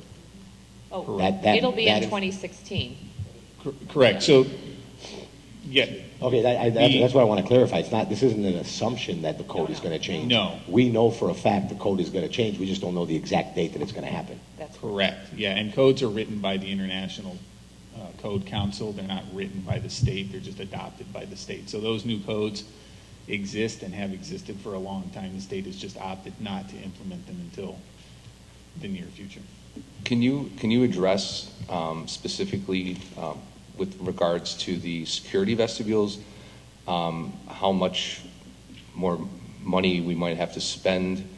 Oh, That it'll be in is- 2016. Correct. So, yeah. Okay, that's what I want to clarify. It's not, this isn't an assumption that the code is going to change. No. We know for a fact the code is going to change. We just don't know the exact date that it's going to happen. That's Correct. Yeah, and codes are written by the International Code Council. They're not written by the state. They're just adopted by the state. So those new codes exist and have existed for a long time. The state has just opted not to implement them until the near future. Can you address specifically with regards to the security vestibules, how much more money we might have to spend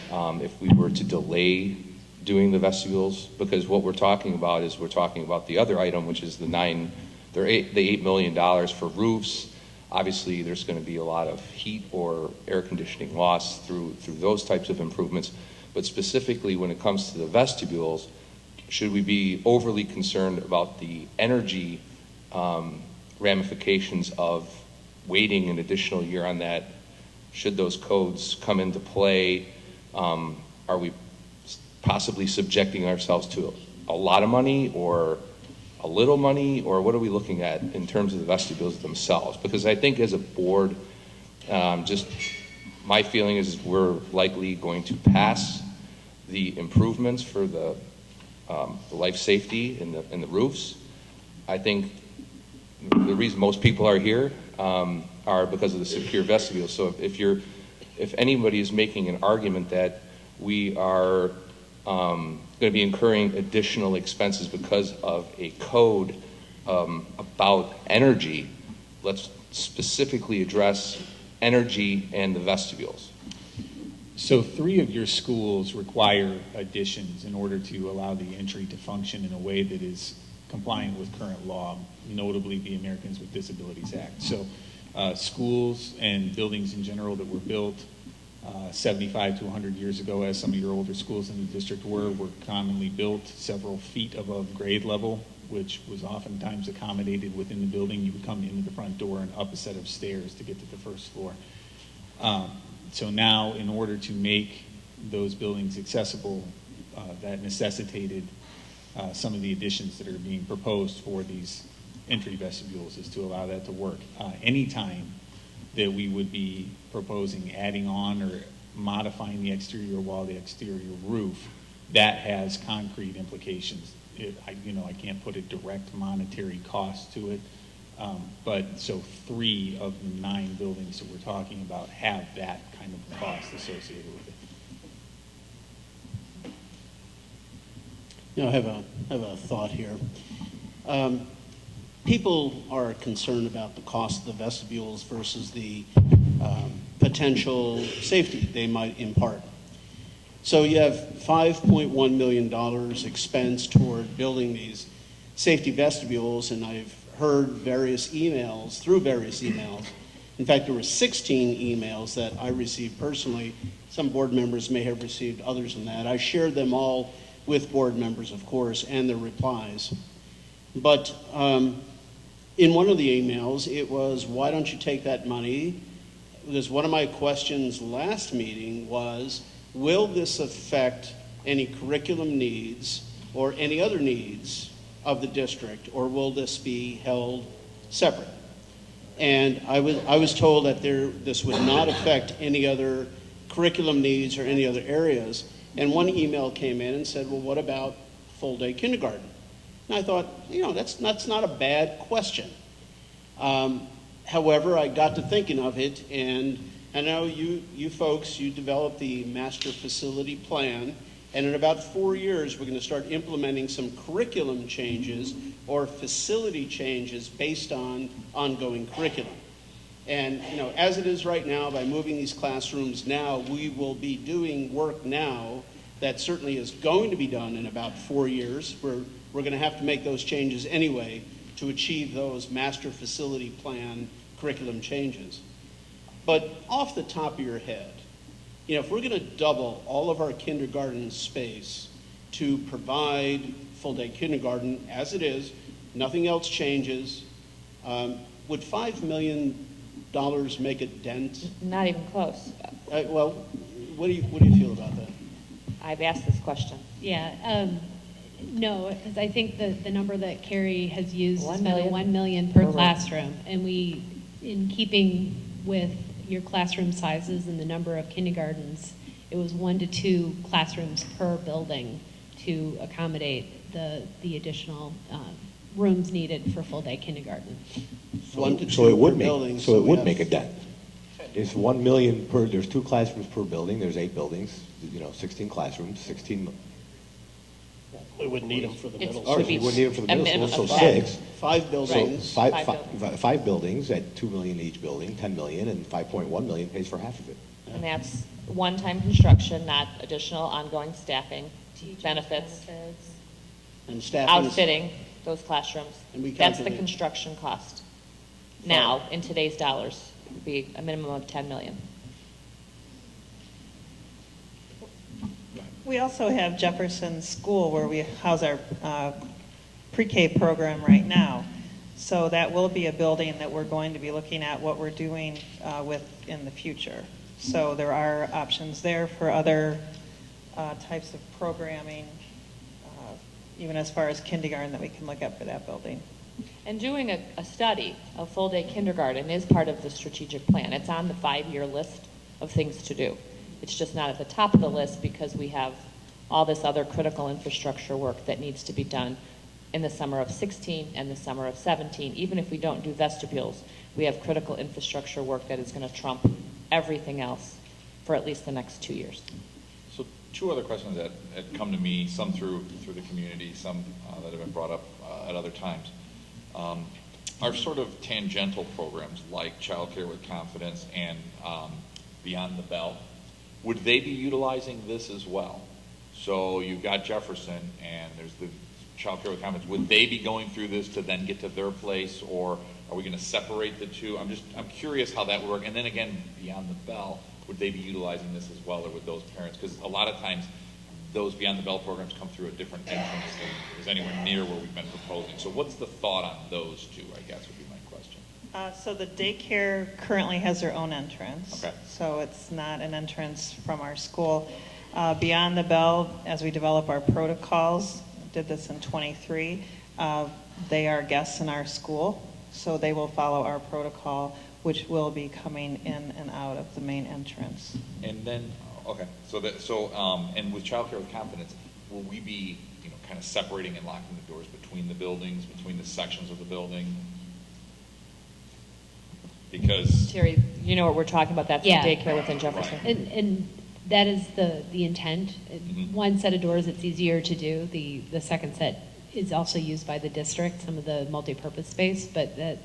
if we were to delay doing the vestibules? Because what we're talking about is we're talking about the other item, which is the $8 million for roofs. Obviously, there's going to be a lot of heat or air conditioning loss through those types of improvements. But specifically when it comes to the vestibules, should we be overly concerned about the energy ramifications of waiting an additional year on that? Should those codes come into play, are we possibly subjecting ourselves to a lot of money or a little money, or what are we looking at in terms of the vestibules themselves? Because I think as a board, just my feeling is we're likely going to pass the improvements for the life safety in the roofs. I think the reason most people are here are because of the secure vestibule. So if anybody is making an argument that we are going to be incurring additional expenses because of a code about energy, let's specifically address energy and the vestibules. So 3 of your schools require additions in order to allow the entry to function in a way that is compliant with current law, notably the Americans with Disabilities Act. So schools and buildings in general that were built 75 to 100 years ago, as some of your older schools in the district were commonly built several feet above grade level, which was oftentimes accommodated within the building. You would come into the front door and up a set of stairs to get to the first floor. So now, in order to make those buildings accessible, that necessitated some of the additions that are being proposed for these entry vestibules is to allow that to work. Anytime that we would be proposing adding on or modifying the exterior wall, the exterior roof, that has concrete implications. I can't put a direct monetary cost to it, But, so 3 of the 9 buildings that we're talking about have that kind of cost associated with it. You know, I have a thought here. People are concerned about the cost of the vestibules versus the potential safety they might impart. So you have $5.1 million expense toward building these safety vestibules, and I've heard various emails, through various emails. In fact, there were 16 emails that I received personally. Some board members may have received others than that. I shared them all with board members, of course, and their replies. But in one of the emails, it was, why don't you take that money? Because one of my questions last meeting was, will this affect any curriculum needs or any other needs of the district, or will this be held separate? And I was told that this would not affect any other curriculum needs or any other areas. And one email came in and said, well, what about full-day kindergarten? And I thought, you know, that's not a bad question. However, I got to thinking of it, and I know you folks, you developed the master facility plan, and in about 4 years, we're going to start implementing some curriculum changes or facility changes based on ongoing curriculum. And, you know, as it is right now, by moving these classrooms now, we will be doing work now that certainly is going to be done in about 4 years. We're going to have to make those changes anyway to achieve those master facility plan curriculum changes. But off the top of your head, you know, if we're going to double all of our kindergarten space to provide full-day kindergarten as it is, nothing else changes, would $5 million make a dent? Not even close. Well, what do you feel about that? I've asked this question. Yeah, no, because I think the number that Carrie has used is $1 million. $1 million per Per room. classroom. And we, in keeping with your classroom sizes and the number of kindergartens, it was 1 to 2 classrooms per building to accommodate the additional rooms needed for full-day kindergarten. So One to so two it would per make, building, so it we would have- make a dent. It's 1 million per, there's 2 classrooms per building, there's 8 buildings, you know, 16 classrooms, 16. We wouldn't need them for the It's- middle Or should school. you be wouldn't need them for the a middle minimum school, of so five. 6. 5 buildings. So Five five buildings at $2 million each building, 10 million, and 5.1 million pays for half of it. And that's one-time construction, not additional ongoing staffing, benefits, And staffing. outfitting those classrooms. And we That's the calculate- construction cost. Now, in today's dollars, would be a minimum of 10 million. We also have Jefferson School where we house our pre-K program right now. So that will be a building that we're going to be looking at what we're doing with in the future. So there are options there for other types of programming, even as far as kindergarten that we can look at for that building. And doing a study of full-day kindergarten is part of the strategic plan. It's on the 5-year list of things to do. It's just not at the top of the list because we have all this other critical infrastructure work that needs to be done in the summer of 16 and the summer of 17. Even if we don't do vestibules, we have critical infrastructure work that is going to trump everything else for at least the next 2 years. So 2 other questions that had come to me, some through the community, some that have been brought up at other times. Are sort of tangential programs like Child Care with Confidence and Beyond the Bell, would they be utilizing this as well? So you've got Jefferson and there's the Child Care with Confidence. Would they be going through this to then get to their place, or are we going to separate the two? I'm curious how that would work. And then again, Beyond the Bell, would they be utilizing this as well, or would those parents? Because a lot of times those Beyond the Bell programs come through a different entrance than is anywhere near where we've been proposing. So what's the thought on those two, I guess, would be my question. So the daycare currently has their own entrance. Okay. So it's not an entrance from our school. Beyond the Bell, as we develop our protocols, did this in '23, they are guests in our school, so they will follow our protocol, which will be coming in and out of the main entrance. And then, okay, and with Child Care with Confidence, will we be, kind of separating and locking the doors between the buildings, between the sections of the building? Because, Terry, you know what we're talking about, that's the Yeah. daycare within Jefferson. And that is the intent. Mhm. One set of doors, it's easier to do. The second set is also used by the district, some of the multipurpose space, but that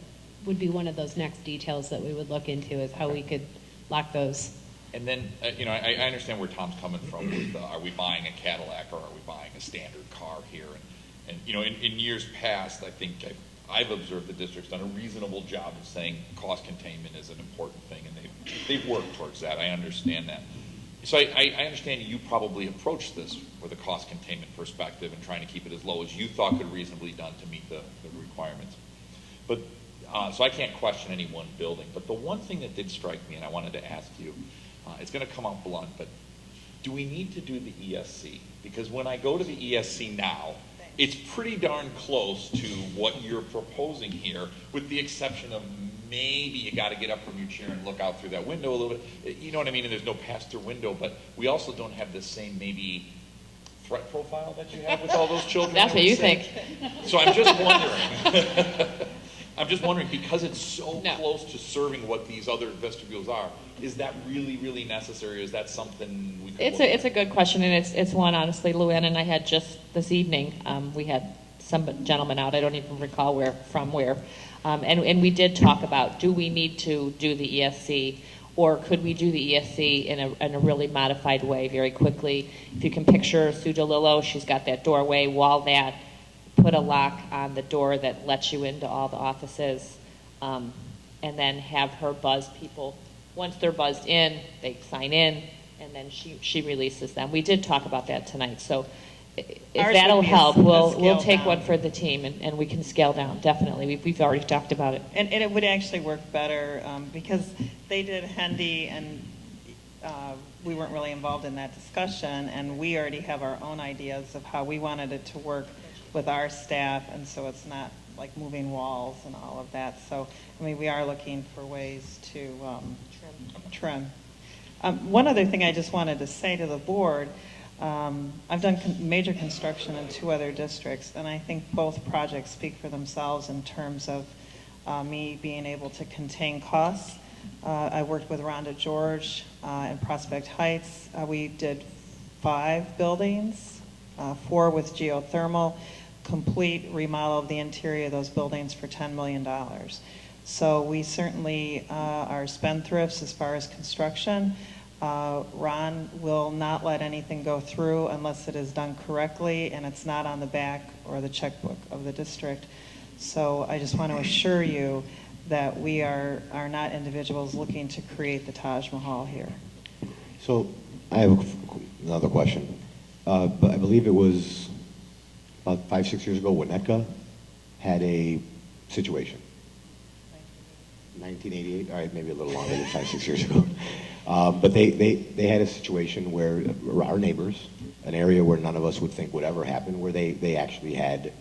would be one of those next details that we would look into, is how we could lock those. and then, I understand where Tom's coming from with, are we buying a Cadillac or are we buying a standard car here? And in years past, I think I've observed the district's done a reasonable job of saying cost containment is an important thing, and they've worked towards that. I understand that. So I understand you probably approached this with a cost containment perspective and trying to keep it as low as you thought could reasonably done to meet the requirements. But, so I can't question any one building, but the one thing that did strike me, and I wanted to ask you, it's gonna come out blunt, but do we need to do the ESC? Because when I go to the ESC now, it's pretty darn close to what you're proposing here, with the exception of maybe you got to get up from your chair and look out through that window a little bit. You know what I mean? And there's no pass-through window, but we also don't have the same maybe threat profile that you have with all those children. That's I what would you say. think. So I'm just wondering. I'm just wondering, because it's so close to serving what these other vestibules are, is that really, really necessary, or is that something we could look at? It's a good question, and it's one, honestly, Luann and I had just this evening, we had some gentleman out, I don't even recall where, and we did talk about, do we need to do the ESC, or could we do the ESC in a really modified way very quickly? If you can picture Sue DeLillo, she's got that doorway, wall that, put a lock on the door that lets you into all the offices, and then have her buzz people. Once they're buzzed in, they sign in, and then she releases them. We did talk about that tonight, so if Ours that'll would be a help, scale we'll take down. one for the team, and we can scale down, definitely. We've already talked about it. And it would actually work better because they did Hendy, and we weren't really involved in that discussion, and we already have our own ideas of how we wanted it to work with our staff, and so it's not like moving walls and all of that. So, I mean, we are looking for ways to trim. One other thing I just wanted to say to the board, I've done major construction in 2 other districts, and I think both projects speak for themselves in terms of me being able to contain costs. I worked with Rhonda George in Prospect Heights. We did 5 buildings, 4 with geothermal, complete remodel of the interior of those buildings for $10 million. So we certainly are spendthrifts as far as construction. Ron will not let anything go through unless it is done correctly and it's not on the back or the checkbook of the district. So I just want to assure you that we are not individuals looking to create the Taj Mahal here. So I have another question. But I believe it was about 5-6 years ago, Winnetka had a situation. 1988, all right, maybe a little longer than 5-6 years ago. But they had a situation where our neighbors, an area where none of us would think would ever happen, where they actually had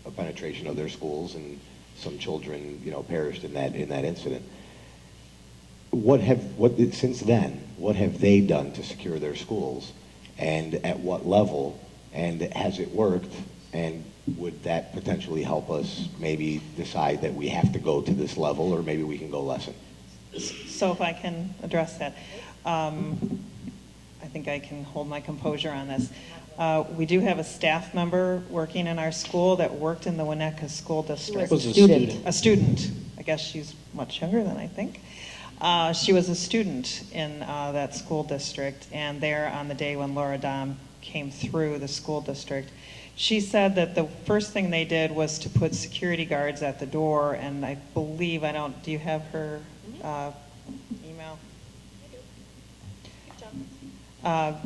a penetration of their schools, and some children, perished in that incident. Since then, what have they done to secure their schools, and at what level, and has it worked? And would that potentially help us maybe decide that we have to go to this level, or maybe we can go less? So if I can address that, I think I can hold my composure on this. We do have a staff member working in our school that worked in the Winnetka School District. Was a student. A student. I guess she's much younger than I think. She was a student in that school district, and there on the day when Laura Dom came through the school district, she said that the first thing they did was to put security guards at the door, and I believe, do you have her email?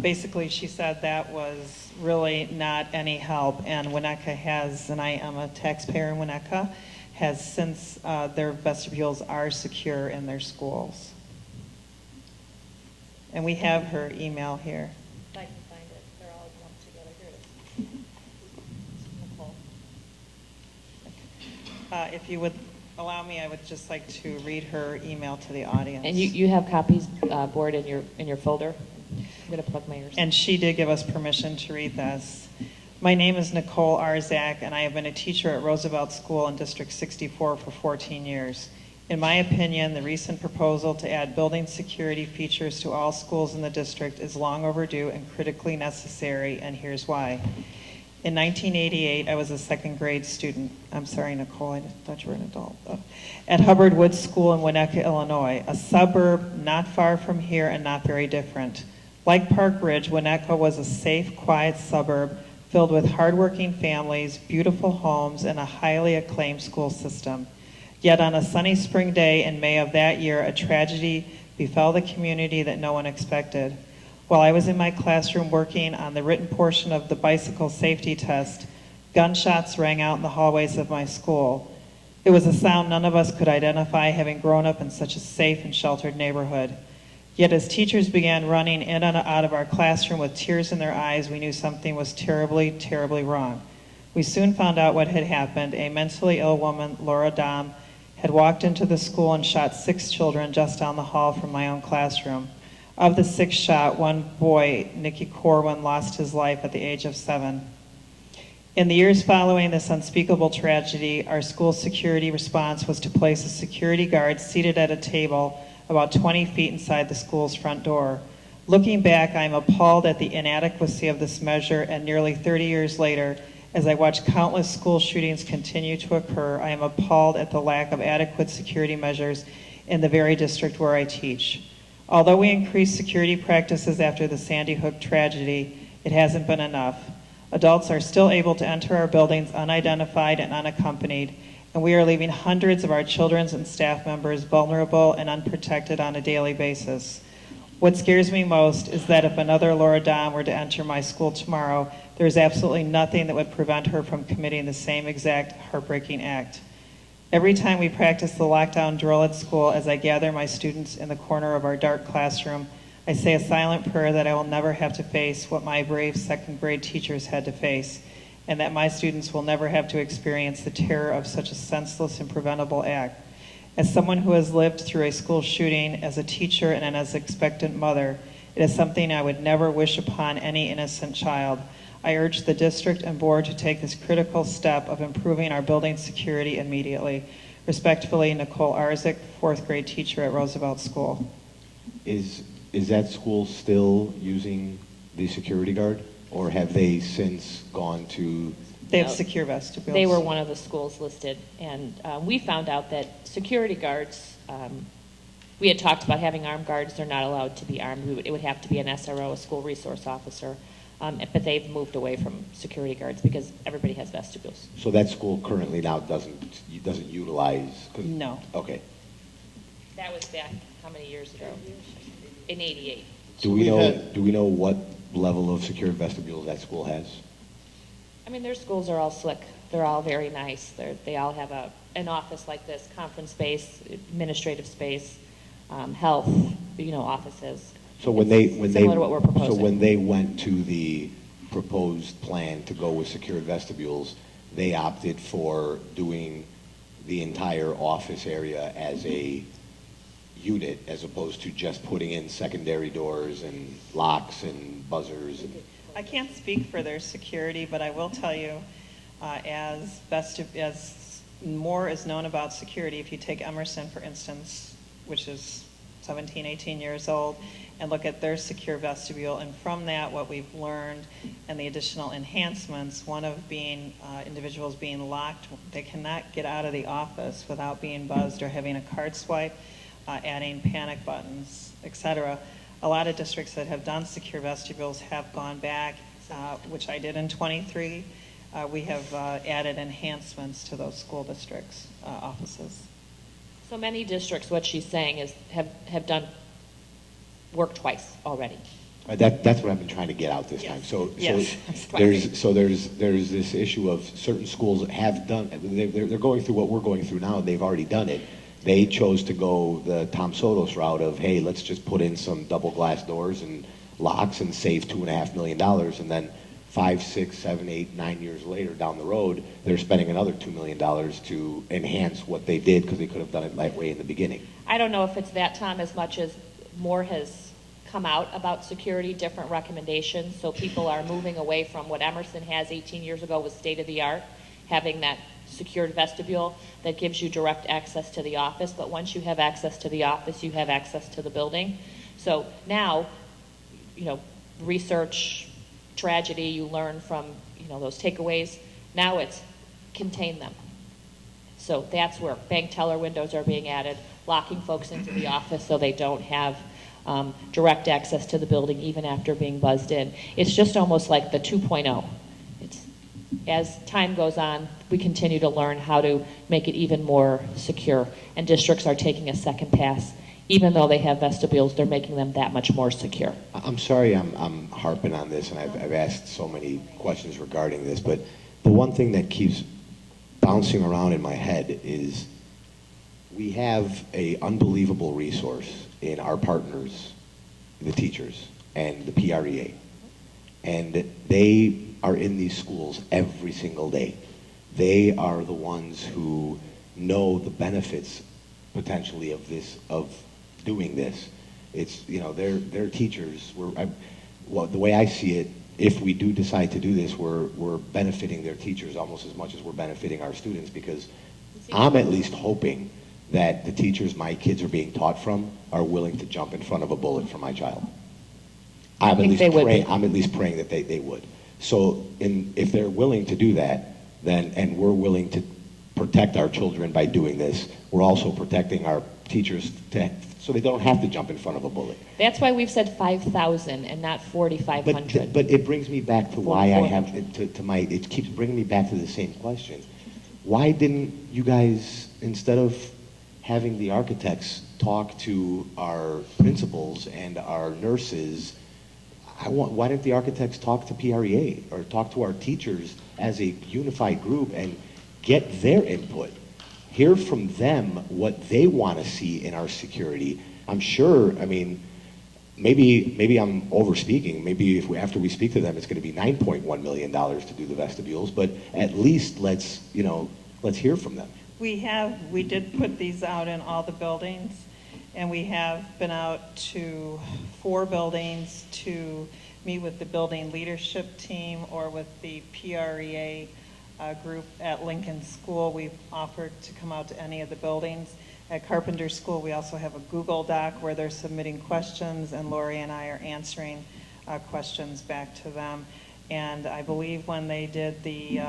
Basically, she said that was really not any help, and Winnetka has, and I am a taxpayer in Winnetka, has since their vestibules are secure in their schools. And we have her email here. If I can find it, they're all lumped together. Here it is. Nicole. If you would allow me, I would just like to read her email to the audience. And you have copies, Board, in your folder? I'm going to plug my ears. And she did give us permission to read this. My name is Nicole Arzak, and I have been a teacher at Roosevelt School in District 64 for 14 years. In my opinion, the recent proposal to add building security features to all schools in the district is long overdue and critically necessary, and here's why. In 1988, I was a second grade student. I'm sorry, Nicole, I thought you were an adult. At Hubbard Woods School in Winnetka, Illinois, a suburb not far from here and not very different. Like Park Ridge, Winnetka was a safe, quiet suburb filled with hardworking families, beautiful homes, and a highly acclaimed school system. Yet on a sunny spring day in May of that year, a tragedy befell the community that no one expected. While I was in my classroom working on the written portion of the bicycle safety test, gunshots rang out in the hallways of my school. It was a sound none of us could identify, having grown up in such a safe and sheltered neighborhood. Yet as teachers began running in and out of our classroom with tears in their eyes, we knew something was terribly, terribly wrong. We soon found out what had happened. A mentally ill woman, Laura Dom, had walked into the school and shot 6 children just down the hall from my own classroom. Of the 6 shot, one boy, Nicky Corwin, lost his life at the age of 7. In the years following this unspeakable tragedy, our school security response was to place a security guard seated at a table about 20 feet inside the school's front door. Looking back, I am appalled at the inadequacy of this measure, and nearly 30 years later, as I watch countless school shootings continue to occur, I am appalled at the lack of adequate security measures in the very district where I teach. Although we increased security practices after the Sandy Hook tragedy, it hasn't been enough. Adults are still able to enter our buildings unidentified and unaccompanied, and we are leaving hundreds of our children and staff members vulnerable and unprotected on a daily basis. What scares me most is that if another Laura Dom were to enter my school tomorrow, there is absolutely nothing that would prevent her from committing the same exact heartbreaking act. Every time we practice the lockdown drill at school, as I gather my students in the corner of our dark classroom, I say a silent prayer that I will never have to face what my brave second grade teachers had to face, and that my students will never have to experience the terror of such a senseless and preventable act. As someone who has lived through a school shooting, as a teacher and as an expectant mother, it is something I would never wish upon any innocent child. I urge the district and board to take this critical step of improving our building security immediately. Respectfully, Nicole Arzik, 4th grade teacher at Roosevelt School. Is that school still using the security guard, or have they since gone to? They have secure vestibules. They were one of the schools listed, and we found out that security guards, we had talked about having armed guards. They're not allowed to be armed. It would have to be an SRO, a school resource officer. But they've moved away from security guards because everybody has vestibules. So that school currently now doesn't utilize? No. Okay. That was back how many years ago? In '88. Do we know what level of secure vestibules that school has? I mean, their schools are all slick. They're all very nice. They all have an office like this, conference space, administrative space, health, offices. So when they similar to what we're proposing. So when they went to the proposed plan to go with secured vestibules, they opted for doing the entire office area as a unit as opposed to just putting in secondary doors and locks and buzzers. I can't speak for their security, but I will tell you, as more is known about security, if you take Emerson, for instance, which is 17, 18 years old, and look at their secure vestibule, and from that, what we've learned and the additional enhancements, one of being individuals being locked, they cannot get out of the office without being buzzed or having a card swipe, adding panic buttons, etc. A lot of districts that have done secure vestibules have gone back, which I did in 23. We have added enhancements to those school districts' offices. So many districts, what she's saying is have done work twice already. That's what I've been trying to get out this time. So Yes. there's this issue of certain schools have done. They're going through what we're going through now. They've already done it. They chose to go the Tom Sotos route of, hey, let's just put in some double glass doors and locks and save $2.5 million, and then 5, 6, 7, 8, 9 years later down the road, they're spending another $2 million to enhance what they did because they could have done it that way in the beginning. I don't know if it's that, Tom, as much as more has come out about security, different recommendations, so people are moving away from what Emerson has 18 years ago was state of the art, having that secured vestibule that gives you direct access to the office, but once you have access to the office, you have access to the building. So now, research, tragedy, you learn from, those takeaways. Now it's contain them. So that's where bank teller windows are being added, locking folks into the office so they don't have direct access to the building even after being buzzed in. It's just almost like the 2.0. As time goes on, we continue to learn how to make it even more secure, and districts are taking a second pass. Even though they have vestibules, they're making them that much more secure. I'm sorry I'm harping on this, and I've asked so many questions regarding this, but the one thing that keeps bouncing around in my head is we have an unbelievable resource in our partners, the teachers, and the PREA. And they are in these schools every single day. They are the ones who know the benefits potentially of doing this. It's, they're teachers. The way I see it, if we do decide to do this, we're benefiting their teachers almost as much as we're benefiting our students, because I'm at least hoping that the teachers my kids are being taught from are willing to jump in front of a bullet for my child. I'm at least praying that they would. So if they're willing to do that, then, and we're willing to protect our children by doing this, we're also protecting our teachers so they don't have to jump in front of a bullet. That's why we've said 5,000 and not 4,500. But it brings me back to why I have, it keeps bringing me back to the same question. Why didn't you guys, instead of having the architects talk to our principals and our nurses, why didn't the architects talk to PREA or talk to our teachers as a unified group and get their input? Hear from them what they want to see in our security. I'm sure, maybe I'm overspeaking. Maybe after we speak to them, it's going to be $9.1 million to do the vestibules, but at least let's hear from them. We did put these out in all the buildings, and we have been out to 4 buildings to meet with the building leadership team or with the PREA group at Lincoln School. We've offered to come out to any of the buildings. At Carpenter School, we also have a Google Doc where they're submitting questions, and Lori and I are answering questions back to them. And I believe when they did the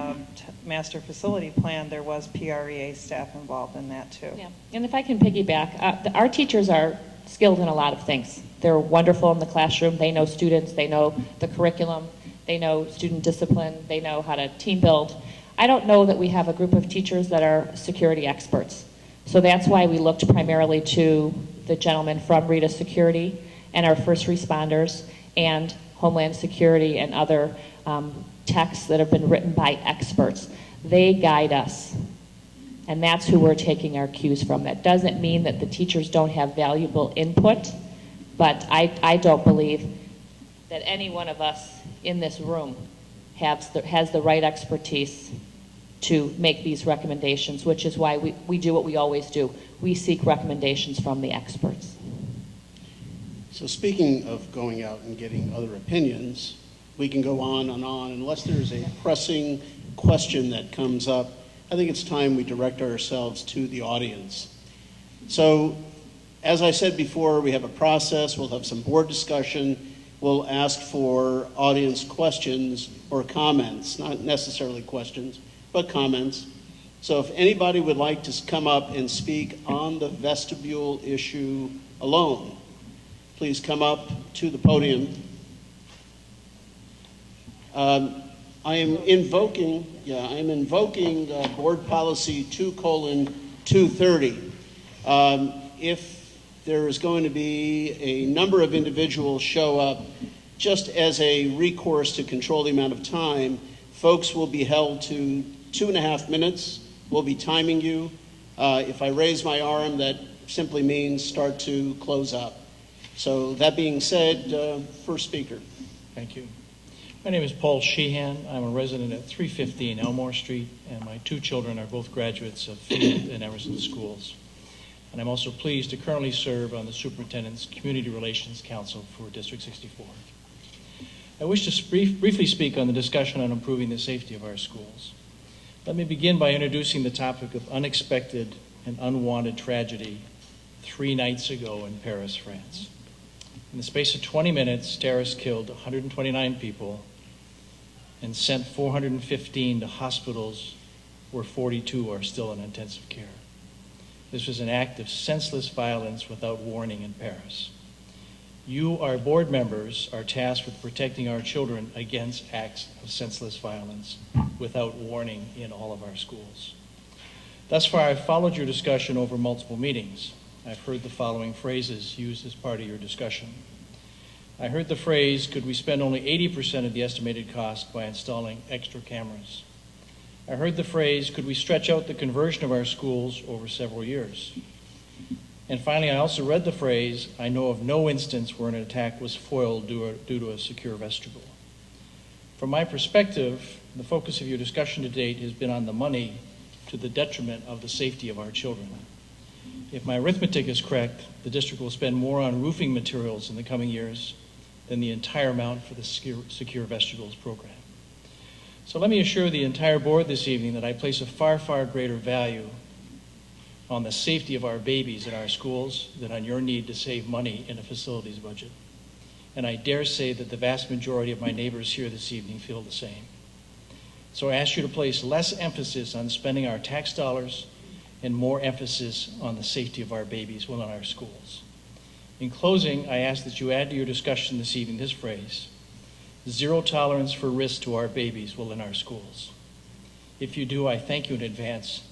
master facility plan, there was PREA staff involved in that too. Yeah, and if I can piggyback, our teachers are skilled in a lot of things. They're wonderful in the classroom. They know students. They know the curriculum. They know student discipline. They know how to team build. I don't know that we have a group of teachers that are security experts. So that's why we looked primarily to the gentleman from Rita Security and our first responders and Homeland Security and other texts that have been written by experts. They guide us, and that's who we're taking our cues from. That doesn't mean that the teachers don't have valuable input, but I don't believe that any one of us in this room has the right expertise to make these recommendations, which is why we do what we always do. We seek recommendations from the experts. So speaking of going out and getting other opinions, we can go on and on. Unless there's a pressing question that comes up, I think it's time we direct ourselves to the audience. So, as I said before, we have a process. We'll have some board discussion. We'll ask for audience questions or comments, not necessarily questions, but comments. So if anybody would like to come up and speak on the vestibule issue alone, please come up to the podium. I am invoking board policy 2:230. If there is going to be a number of individuals show up, just as a recourse to control the amount of time, folks will be held to 2.5 minutes. We'll be timing you. If I raise my arm, that simply means start to close up. So that being said, first speaker. Thank you. My name is Paul Sheehan. I'm a resident at 315 Elmore Street, and my 2 children are both graduates of Field and Emerson schools. And I'm also pleased to currently serve on the Superintendent's Community Relations Council for District 64. I wish to briefly speak on the discussion on improving the safety of our schools. Let me begin by introducing the topic of unexpected and unwanted tragedy 3 nights ago in Paris, France. In the space of 20 minutes, terrorists killed 129 people and sent 415 to hospitals where 42 are still in intensive care. This was an act of senseless violence without warning in Paris. You, our board members, are tasked with protecting our children against acts of senseless violence without warning in all of our schools. Thus far, I've followed your discussion over multiple meetings. I've heard the following phrases used as part of your discussion. I heard the phrase, could we spend only 80% of the estimated cost by installing extra cameras? I heard the phrase, could we stretch out the conversion of our schools over several years? And finally, I also read the phrase, I know of no instance where an attack was foiled due to a secure vestibule. From my perspective, the focus of your discussion to date has been on the money to the detriment of the safety of our children. If my arithmetic is correct, the district will spend more on roofing materials in the coming years than the entire amount for the secure vestibules program. So let me assure the entire board this evening that I place a far, far greater value on the safety of our babies in our schools than on your need to save money in a facilities budget. And I dare say that the vast majority of my neighbors here this evening feel the same. So I ask you to place less emphasis on spending our tax dollars and more emphasis on the safety of our babies while in our schools. In closing, I ask that you add to your discussion this evening this phrase, zero tolerance for risk to our babies while in our schools. If you do, I thank you in advance,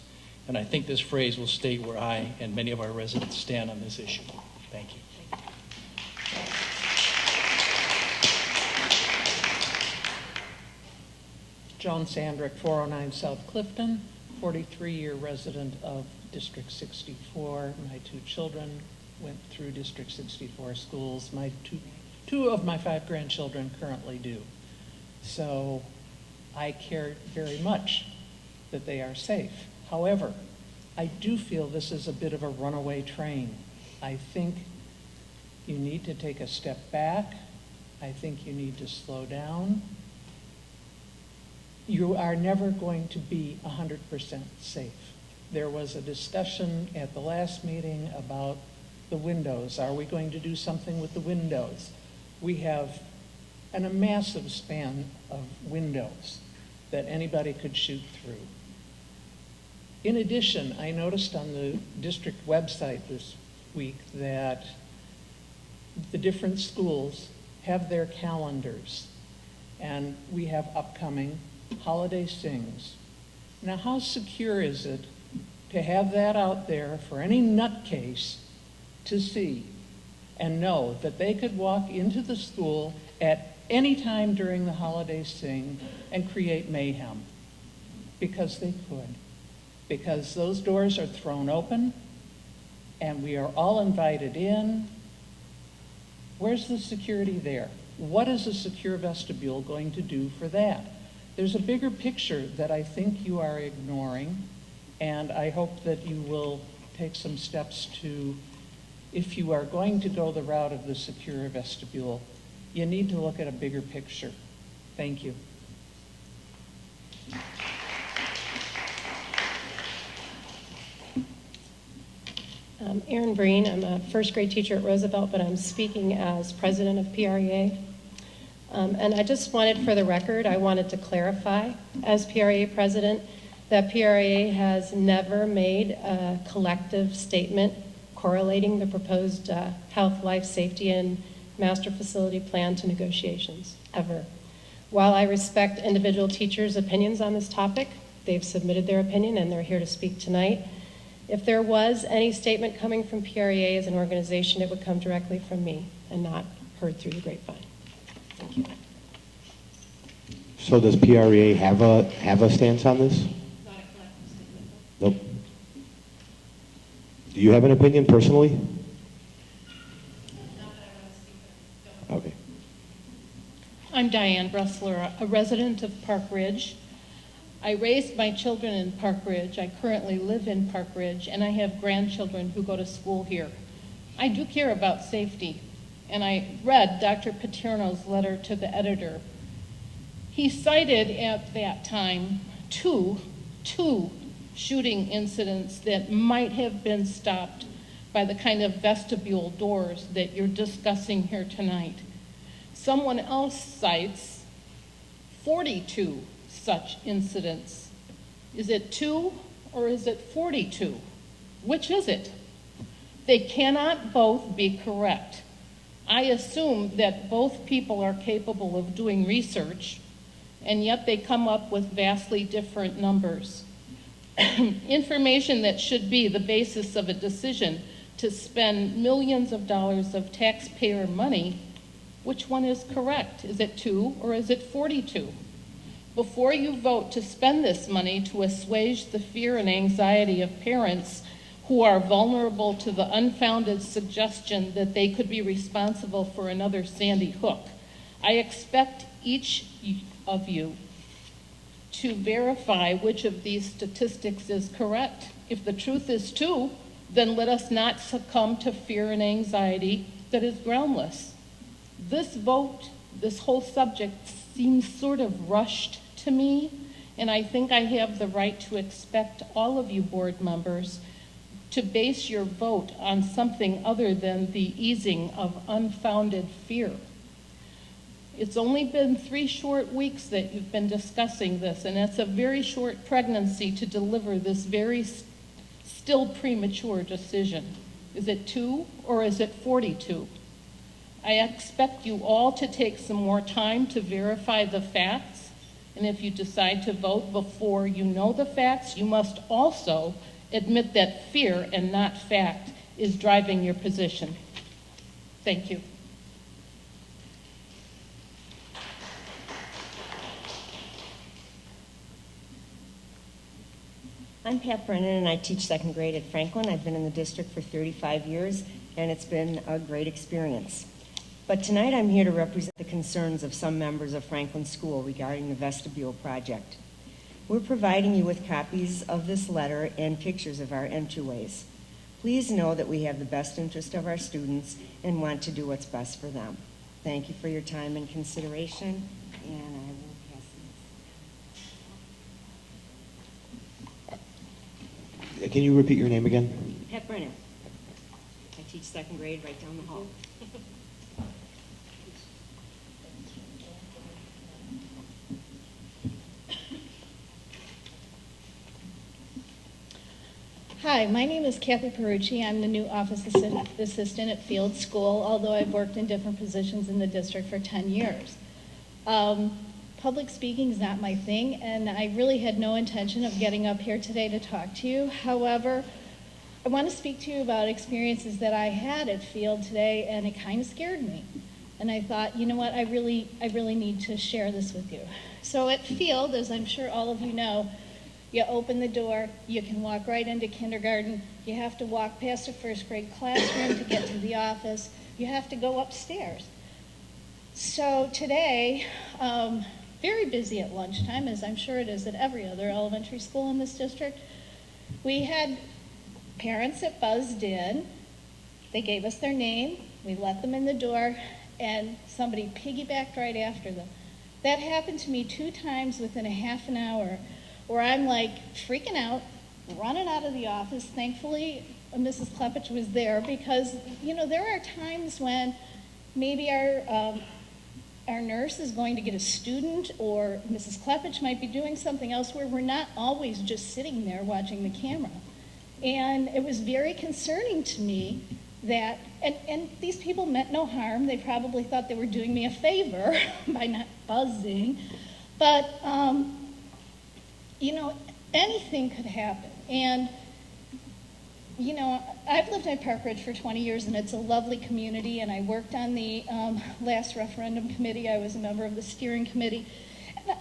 and I think this phrase will state where I and many of our residents stand on this issue. Thank you. Joan Sandrick, 409 South Clifton, 43-year resident of District 64. My 2 children went through District 64 schools. My two of my 5 grandchildren currently do. So I care very much that they are safe. However, I do feel this is a bit of a runaway train. I think you need to take a step back. I think you need to slow down. You are never going to be 100% safe. There was a discussion at the last meeting about the windows. Are we going to do something with the windows? We have a massive span of windows that anybody could shoot through. In addition, I noticed on the district website this week that the different schools have their calendars, and we have upcoming holiday sings. Now, how secure is it to have that out there for any nutcase to see and know that they could walk into the school at any time during the holiday sing and create mayhem? Because they could. Because those doors are thrown open and we are all invited in. Where's the security there? What is a secure vestibule going to do for that? There's a bigger picture that I think you are ignoring, and I hope that you will take some steps to, if you are going to go the route of the secure vestibule, you need to look at a bigger picture. Thank you. Erin Breen. I'm a first grade teacher at Roosevelt, but I'm speaking as president of PREA. And I just wanted, for the record, I wanted to clarify as PREA president that PREA has never made a collective statement correlating the proposed health, life, safety, and master facility plan to negotiations, ever. While I respect individual teachers' opinions on this topic, they've submitted their opinion and they're here to speak tonight. If there was any statement coming from PREA as an organization, it would come directly from me and not heard through the grapevine. Thank you. So does PREA have a stance on this? Not a collective statement. Nope. Do you have an opinion personally? Okay. I'm Diane Bressler, a resident of Park Ridge. I raised my children in Park Ridge. I currently live in Park Ridge, and I have grandchildren who go to school here. I do care about safety, and I read Dr. Paterno's letter to the editor. He cited at that time two 2 shooting incidents that might have been stopped by the kind of vestibule doors that you're discussing here tonight. Someone else cites 42 such incidents. Is it 2 or is it 42? Which is it? They cannot both be correct. I assume that both people are capable of doing research, and yet they come up with vastly different numbers. Information that should be the basis of a decision to spend millions of dollars of taxpayer money, which one is correct? Is it 2 or is it 42? Before you vote to spend this money to assuage the fear and anxiety of parents who are vulnerable to the unfounded suggestion that they could be responsible for another Sandy Hook, I expect each of you to verify which of these statistics is correct. If the truth is 2, then let us not succumb to fear and anxiety that is groundless. This vote, this whole subject seems sort of rushed to me, and I think I have the right to expect all of you board members to base your vote on something other than the easing of unfounded fear. It's only been 3 short weeks that you've been discussing this, and it's a very short pregnancy to deliver this very still premature decision. Is it 2 or is it 42? I expect you all to take some more time to verify the facts, and if you decide to vote before you know the facts, you must also admit that fear and not fact is driving your position. Thank you. I'm Pat Brennan, and I teach 2nd grade at Franklin. I've been in the district for 35 years, and it's been a great experience. But tonight I'm here to represent the concerns of some members of Franklin School regarding the vestibule project. We're providing you with copies of this letter and pictures of our entryways. Please know that we have the best interest of our students and want to do what's best for them. Thank you for your time and consideration, and I will pass this. Can you repeat your name again? Pat Brennan. I teach 2nd grade right down the hall. Hi, my name is Kathy Perucci. I'm the new office assistant at Field School, although I've worked in different positions in the district for 10 years. Public speaking is not my thing, and I really had no intention of getting up here today to talk to you. However, I want to speak to you about experiences that I had at Field today, and it kind of scared me. And I thought, you know what, I really need to share this with you. So at Field, as I'm sure all of you know, you open the door, you can walk right into kindergarten, you have to walk past a 1st grade classroom to get to the office, you have to go upstairs. So today, very busy at lunchtime, as I'm sure it is at every other elementary school in this district. We had parents that buzzed in, they gave us their name, we let them in the door, and somebody piggybacked right after them. That happened to me 2 times within a half an hour, where I'm like freaking out, running out of the office. Thankfully, Mrs. Klepich was there because, you know, there are times when maybe our nurse is going to get a student, or Mrs. Klepich might be doing something else where we're not always just sitting there watching the camera. And it was very concerning to me that, and these people meant no harm. They probably thought they were doing me a favor by not buzzing. But, you know, anything could happen. And, you know, I've lived at Park Ridge for 20 years, and it's a lovely community, and I worked on the last referendum committee. I was a member of the steering committee.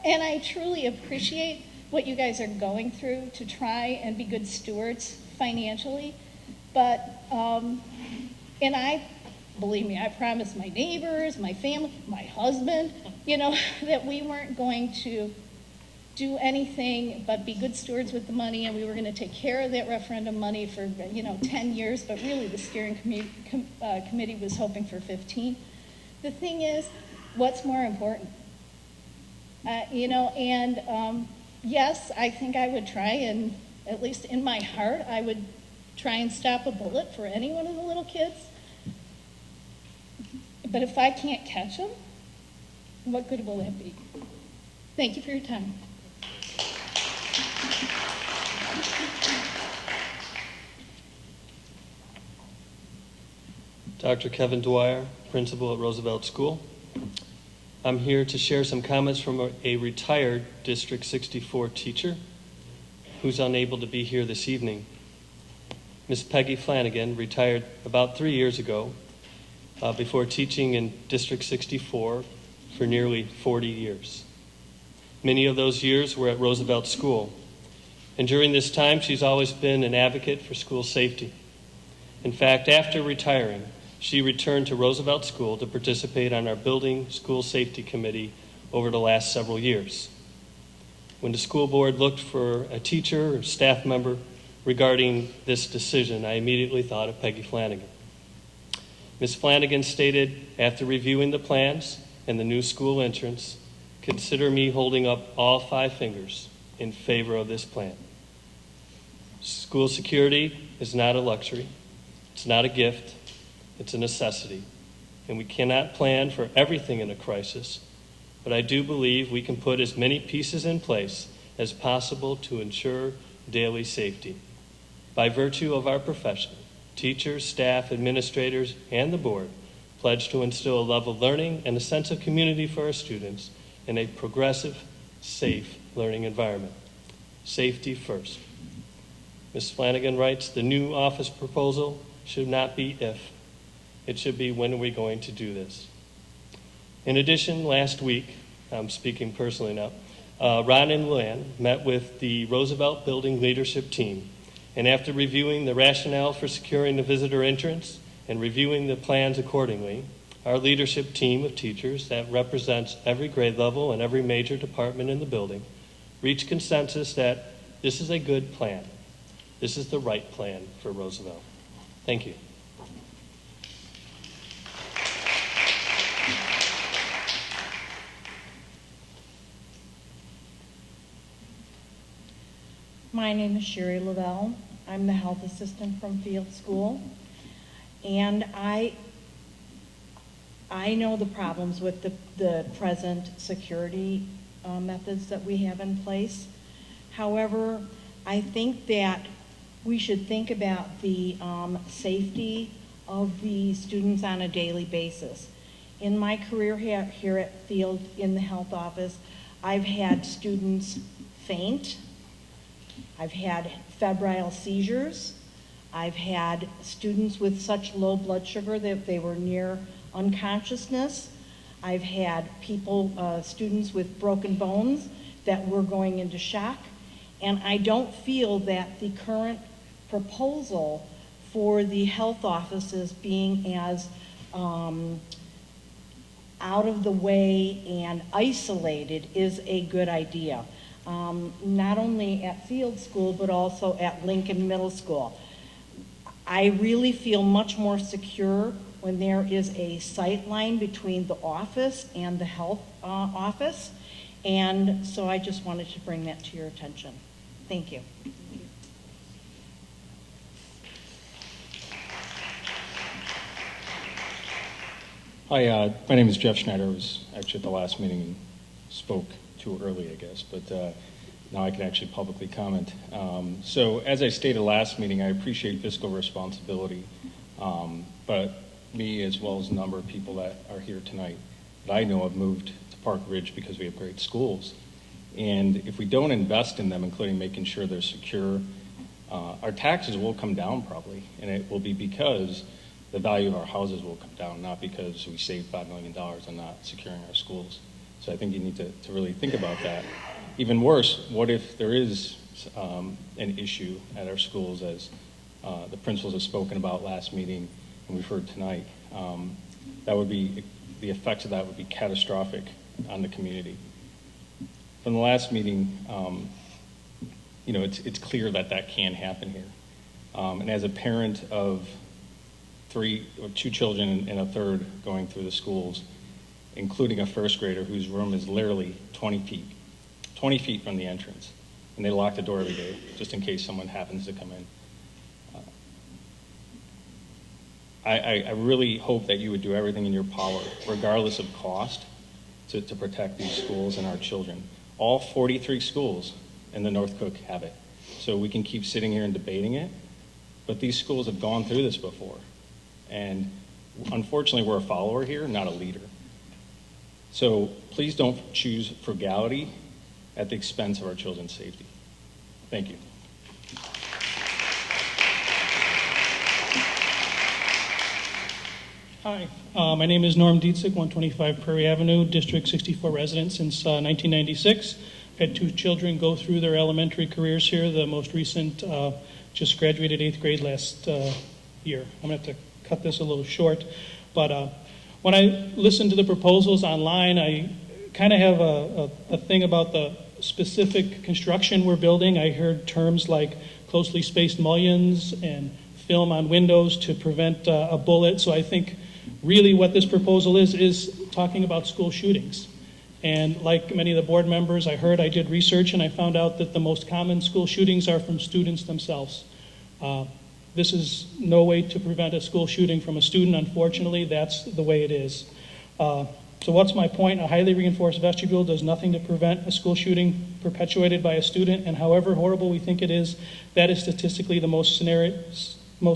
And I truly appreciate what you guys are going through to try and be good stewards financially. But, and believe me, I promised my neighbors, my family, my husband, you know, that we weren't going to do anything but be good stewards with the money, and we were going to take care of that referendum money for, you know, 10 years, but really the steering committee was hoping for 15. The thing is, what's more important? You know, and yes, I think I would try, and at least in my heart, I would try and stop a bullet for any one of the little kids. But if I can't catch them, what good will that be? Thank you for your time. Dr. Kevin Dwyer, principal at Roosevelt School. I'm here to share some comments from a retired District 64 teacher who's unable to be here this evening. Miss Peggy Flanagan retired about 3 years ago before teaching in District 64 for nearly 40 years. Many of those years were at Roosevelt School, and during this time she's always been an advocate for school safety. In fact, after retiring, she returned to Roosevelt School to participate on our building school safety committee over the last several years. When the school board looked for a teacher or staff member regarding this decision, I immediately thought of Peggy Flanagan. Ms. Flanagan stated, after reviewing the plans and the new school entrance, consider me holding up all 5 fingers in favor of this plan. School security is not a luxury. It's not a gift. It's a necessity. And we cannot plan for everything in a crisis, but I do believe we can put as many pieces in place as possible to ensure daily safety. By virtue of our profession, teachers, staff, administrators, and the board pledge to instill a love of learning and a sense of community for our students in a progressive, safe learning environment. Safety first. Ms. Flanagan writes, the new office proposal should not be if. It should be, when are we going to do this? In addition, last week, I'm speaking personally now, Ron and Luann met with the Roosevelt Building leadership team, and after reviewing the rationale for securing the visitor entrance and reviewing the plans accordingly, our leadership team of teachers that represents every grade level and every major department in the building reached consensus that this is a good plan. This is the right plan for Roosevelt. Thank you. My name is Sherry Lavelle. I'm the health assistant from Field School. And I know the problems with the present security methods that we have in place. However, I think that we should think about the safety of the students on a daily basis. In my career here at Field in the health office, I've had students faint. I've had febrile seizures. I've had students with such low blood sugar that they were near unconsciousness. I've had students with broken bones that were going into shock. And I don't feel that the current proposal for the health offices being as out of the way and isolated is a good idea. Not only at Field School, but also at Lincoln Middle School. I really feel much more secure when there is a sight line between the office and the health office. And so I just wanted to bring that to your attention. Thank you. Hi, my name is Jeff Schneider. I was actually at the last meeting and spoke too early, I guess, but now I can actually publicly comment. So as I stated last meeting, I appreciate fiscal responsibility, but me as well as a number of people that are here tonight that I know have moved to Park Ridge because we have great schools. And if we don't invest in them, including making sure they're secure, our taxes will come down probably, and it will be because the value of our houses will come down, not because we saved $5 million on not securing our schools. So I think you need to really think about that. Even worse, what if there is an issue at our schools, as the principals have spoken about last meeting and we've heard tonight? That would be, the effects of that would be catastrophic on the community. From the last meeting, it's clear that that can happen here. And as a parent of 2 children and a third going through the schools, including a first grader whose room is literally 20 feet 20 feet from the entrance, and they lock the door every day, just in case someone happens to come in. I really hope that you would do everything in your power, regardless of cost, to protect these schools and our children. All 43 schools in the North Cook have it. So we can keep sitting here and debating it, but these schools have gone through this before. And unfortunately, we're a follower here, not a leader. So please don't choose frugality at the expense of our children's safety. Thank you. Hi, my name is Norm Dietzick, 125 Prairie Avenue, District 64 resident since 1996. I've had 2 children go through their elementary careers here. The most recent just graduated 8th grade last year. I'm going to have to cut this a little short, but when I listen to the proposals online, I kind of have a thing about the specific construction we're building. I heard terms like closely spaced mullions and film on windows to prevent a bullet. So I think really what this proposal is talking about school shootings. And like many of the board members, I did research and I found out that the most common school shootings are from students themselves. This is no way to prevent a school shooting from a student. Unfortunately, that's the way it is. So what's my point? A highly reinforced vestibule does nothing to prevent a school shooting perpetuated by a student, and however horrible we think it is, that is statistically the most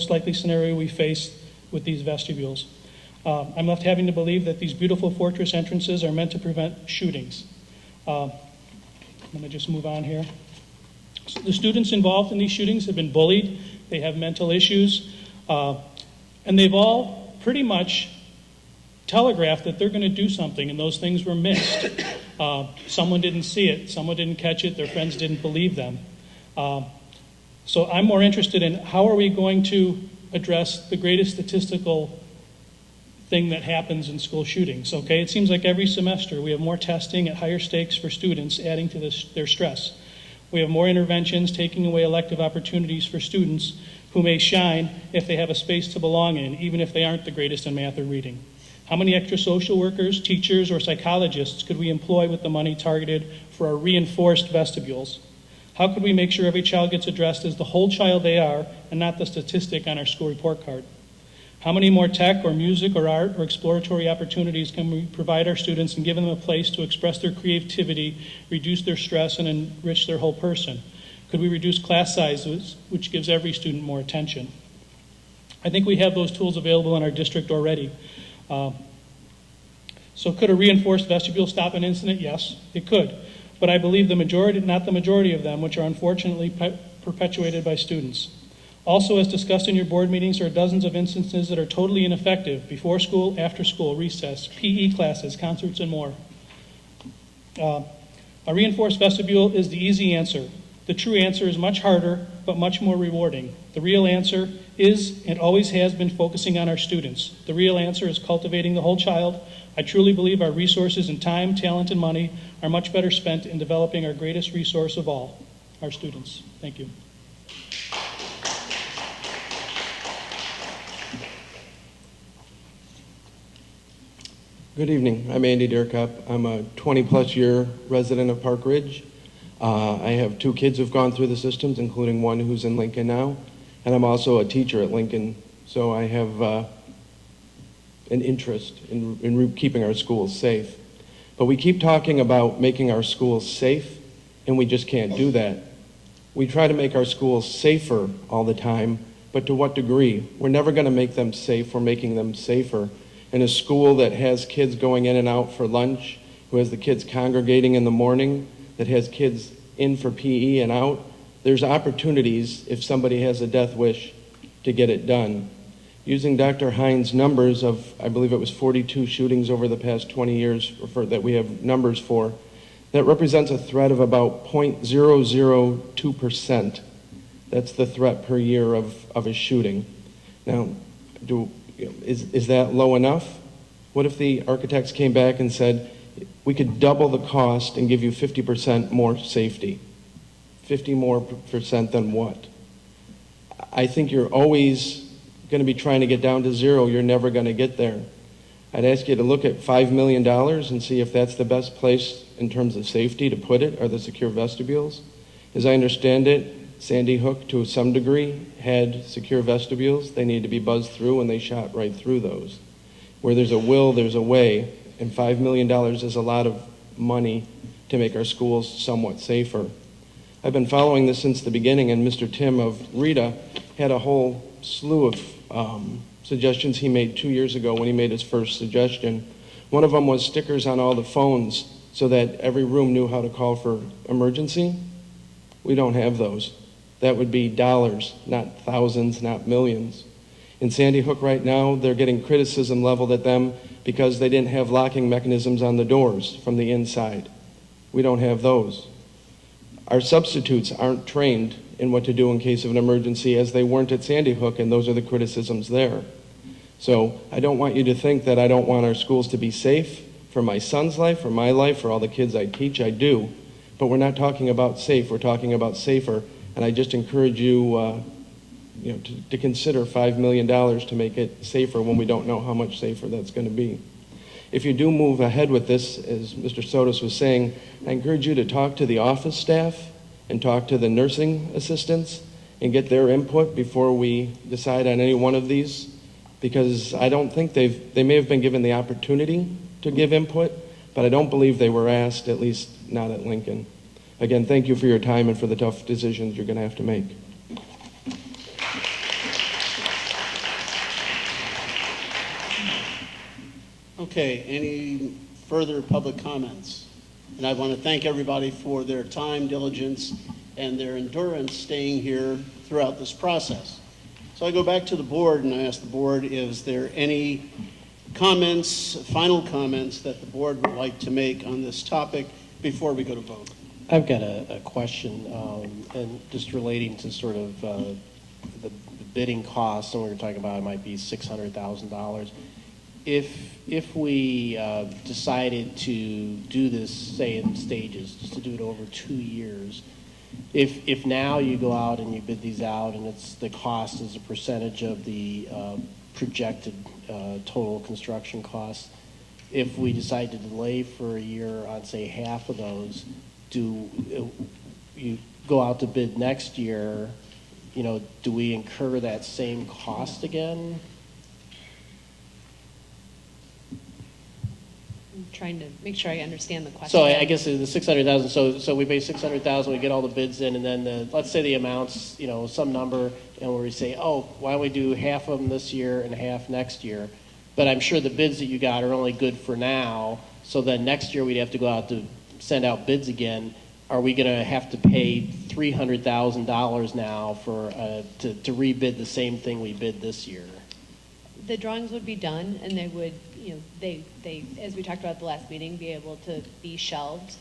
likely scenario we face with these vestibules. I'm left having to believe that these beautiful fortress entrances are meant to prevent shootings. I'm going to just move on here. So the students involved in these shootings have been bullied, they have mental issues, and they've all pretty much telegraphed that they're going to do something, and those things were missed. Someone didn't see it, someone didn't catch it, their friends didn't believe them. So I'm more interested in how are we going to address the greatest statistical thing that happens in school shootings, okay? It seems like every semester we have more testing at higher stakes for students, adding to their stress. We have more interventions, taking away elective opportunities for students who may shine if they have a space to belong in, even if they aren't the greatest in math or reading. How many extra social workers, teachers, or psychologists could we employ with the money targeted for our reinforced vestibules? How could we make sure every child gets addressed as the whole child they are and not the statistic on our school report card? How many more tech or music or art or exploratory opportunities can we provide our students and give them a place to express their creativity, reduce their stress, and enrich their whole person? Could we reduce class sizes, which gives every student more attention? I think we have those tools available in our district already. So could a reinforced vestibule stop an incident? Yes, it could. But I believe the majority, not the majority of them, which are unfortunately perpetuated by students. Also, as discussed in your board meetings, there are dozens of instances that are totally ineffective: before school, after school, recess, PE classes, concerts, and more. A reinforced vestibule is the easy answer. The true answer is much harder, but much more rewarding. The real answer is, and always has been, focusing on our students. The real answer is cultivating the whole child. I truly believe our resources in time, talent, and money are much better spent in developing our greatest resource of all, our students. Thank you. Good evening. I'm Andy Deerkup. I'm a 20-plus year resident of Park Ridge. I have 2 kids who've gone through the systems, including one who's in Lincoln now, and I'm also a teacher at Lincoln, so I have an interest in keeping our schools safe. But we keep talking about making our schools safe, and we just can't do that. We try to make our schools safer all the time, but to what degree? We're never going to make them safe. We're making them safer. In a school that has kids going in and out for lunch, who has the kids congregating in the morning, that has kids in for PE and out, there's opportunities, if somebody has a death wish, to get it done. Using Dr. Hines' numbers of, I believe it was 42 shootings over the past 20 years that we have numbers for, that represents a threat of about 0.002%. That's the threat per year of a shooting. Now, is that low enough? What if the architects came back and said, we could double the cost and give you 50% more safety? 50% more than what? I think you're always going to be trying to get down to zero. You're never going to get there. I'd ask you to look at $5 million and see if that's the best place in terms of safety to put it, are the secure vestibules. As I understand it, Sandy Hook, to some degree, had secure vestibules. They needed to be buzzed through, and they shot right through those. Where there's a will, there's a way, and $5 million is a lot of money to make our schools somewhat safer. I've been following this since the beginning, and Mr. Tim of Rita had a whole slew of suggestions he made 2 years ago when he made his first suggestion. One of them was stickers on all the phones so that every room knew how to call for emergency. We don't have those. That would be dollars, not thousands, not millions. In Sandy Hook right now, they're getting criticism leveled at them because they didn't have locking mechanisms on the doors from the inside. We don't have those. Our substitutes aren't trained in what to do in case of an emergency, as they weren't at Sandy Hook, and those are the criticisms there. So I don't want you to think that I don't want our schools to be safe for my son's life, for my life, for all the kids I teach. I do. But we're not talking about safe, we're talking about safer. And I just encourage you, to consider $5 million to make it safer when we don't know how much safer that's going to be. If you do move ahead with this, as Mr. Sotos was saying, I encourage you to talk to the office staff and talk to the nursing assistants and get their input before we decide on any one of these, because I don't think they may have been given the opportunity to give input, but I don't believe they were asked, at least not at Lincoln. Again, thank you for your time and for the tough decisions you're going to have to make. Okay, any further public comments? And I want to thank everybody for their time, diligence, and their endurance staying here throughout this process. So I go back to the board and I ask the board, is there any comments, final comments that the board would like to make on this topic before we go to vote? I've got a question, and just relating to sort of the bidding costs, and we were talking about it might be $600,000. If we decided to do this, say, in stages, just to do it over 2 years, if now you go out and you bid these out and it's the cost is a percentage of the projected total construction costs, if we decide to delay for a year on, say, half of those, do you go out to bid next year, do we incur that same cost again? I'm trying to make sure I understand the question. So I guess the 600,000, so we pay 600,000, we get all the bids in, and then let's say the amounts, some number, and where we say, oh, why don't we do half of them this year and half next year? But I'm sure the bids that you got are only good for now, so then next year we'd have to go out to send out bids again. Are we going to have to pay $300,000 now for to rebid the same thing we bid this year? The drawings would be done, and they would, they, as we talked about at the last meeting, be able to be shelved.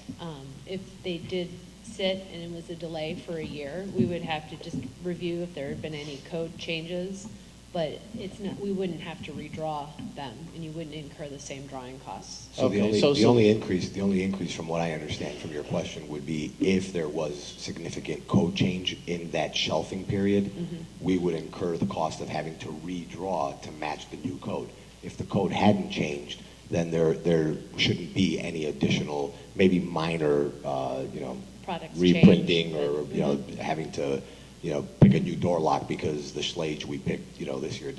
If they did sit and it was a delay for a year, we would have to just review if there had been any code changes, but it's not, we wouldn't have to redraw them, and you wouldn't incur the same drawing costs. So the only increase from what I understand from your question would be if there was significant code change in that shelving period, we would incur the cost of having to redraw to match the new code. If the code hadn't changed, then there shouldn't be any additional, maybe minor, products reprinting change, or having to pick a new door lock because the Schlage we picked this year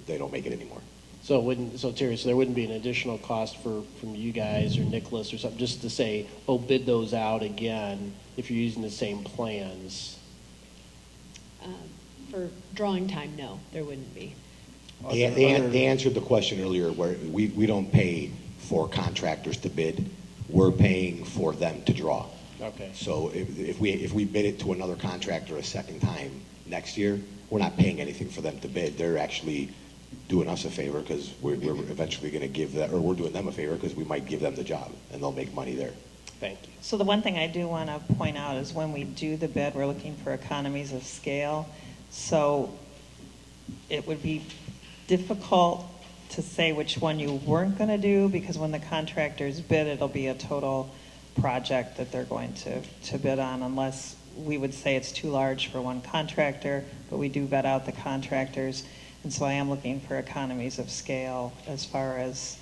they don't make it anymore. So Terry, so there wouldn't be an additional cost from you guys or Nicholas or something, just to say, oh, bid those out again if you're using the same plans? For drawing time, no, there wouldn't be. They answered the question earlier where we don't pay for contractors to bid, we're paying for them to draw. Okay. So if we bid it to another contractor a second time next year, we're not paying anything for them to bid. They're actually doing us a favor because we're eventually going to give that, or we're doing them a favor because we might give them the job and they'll make money there. Thank you. So the one thing I do want to point out is when we do the bid, we're looking for economies of scale. So it would be difficult to say which one you weren't going to do, because when the contractors bid, it'll be a total project that they're going to bid on, unless we would say it's too large for one contractor, but we do vet out the contractors. And so I am looking for economies of scale as far as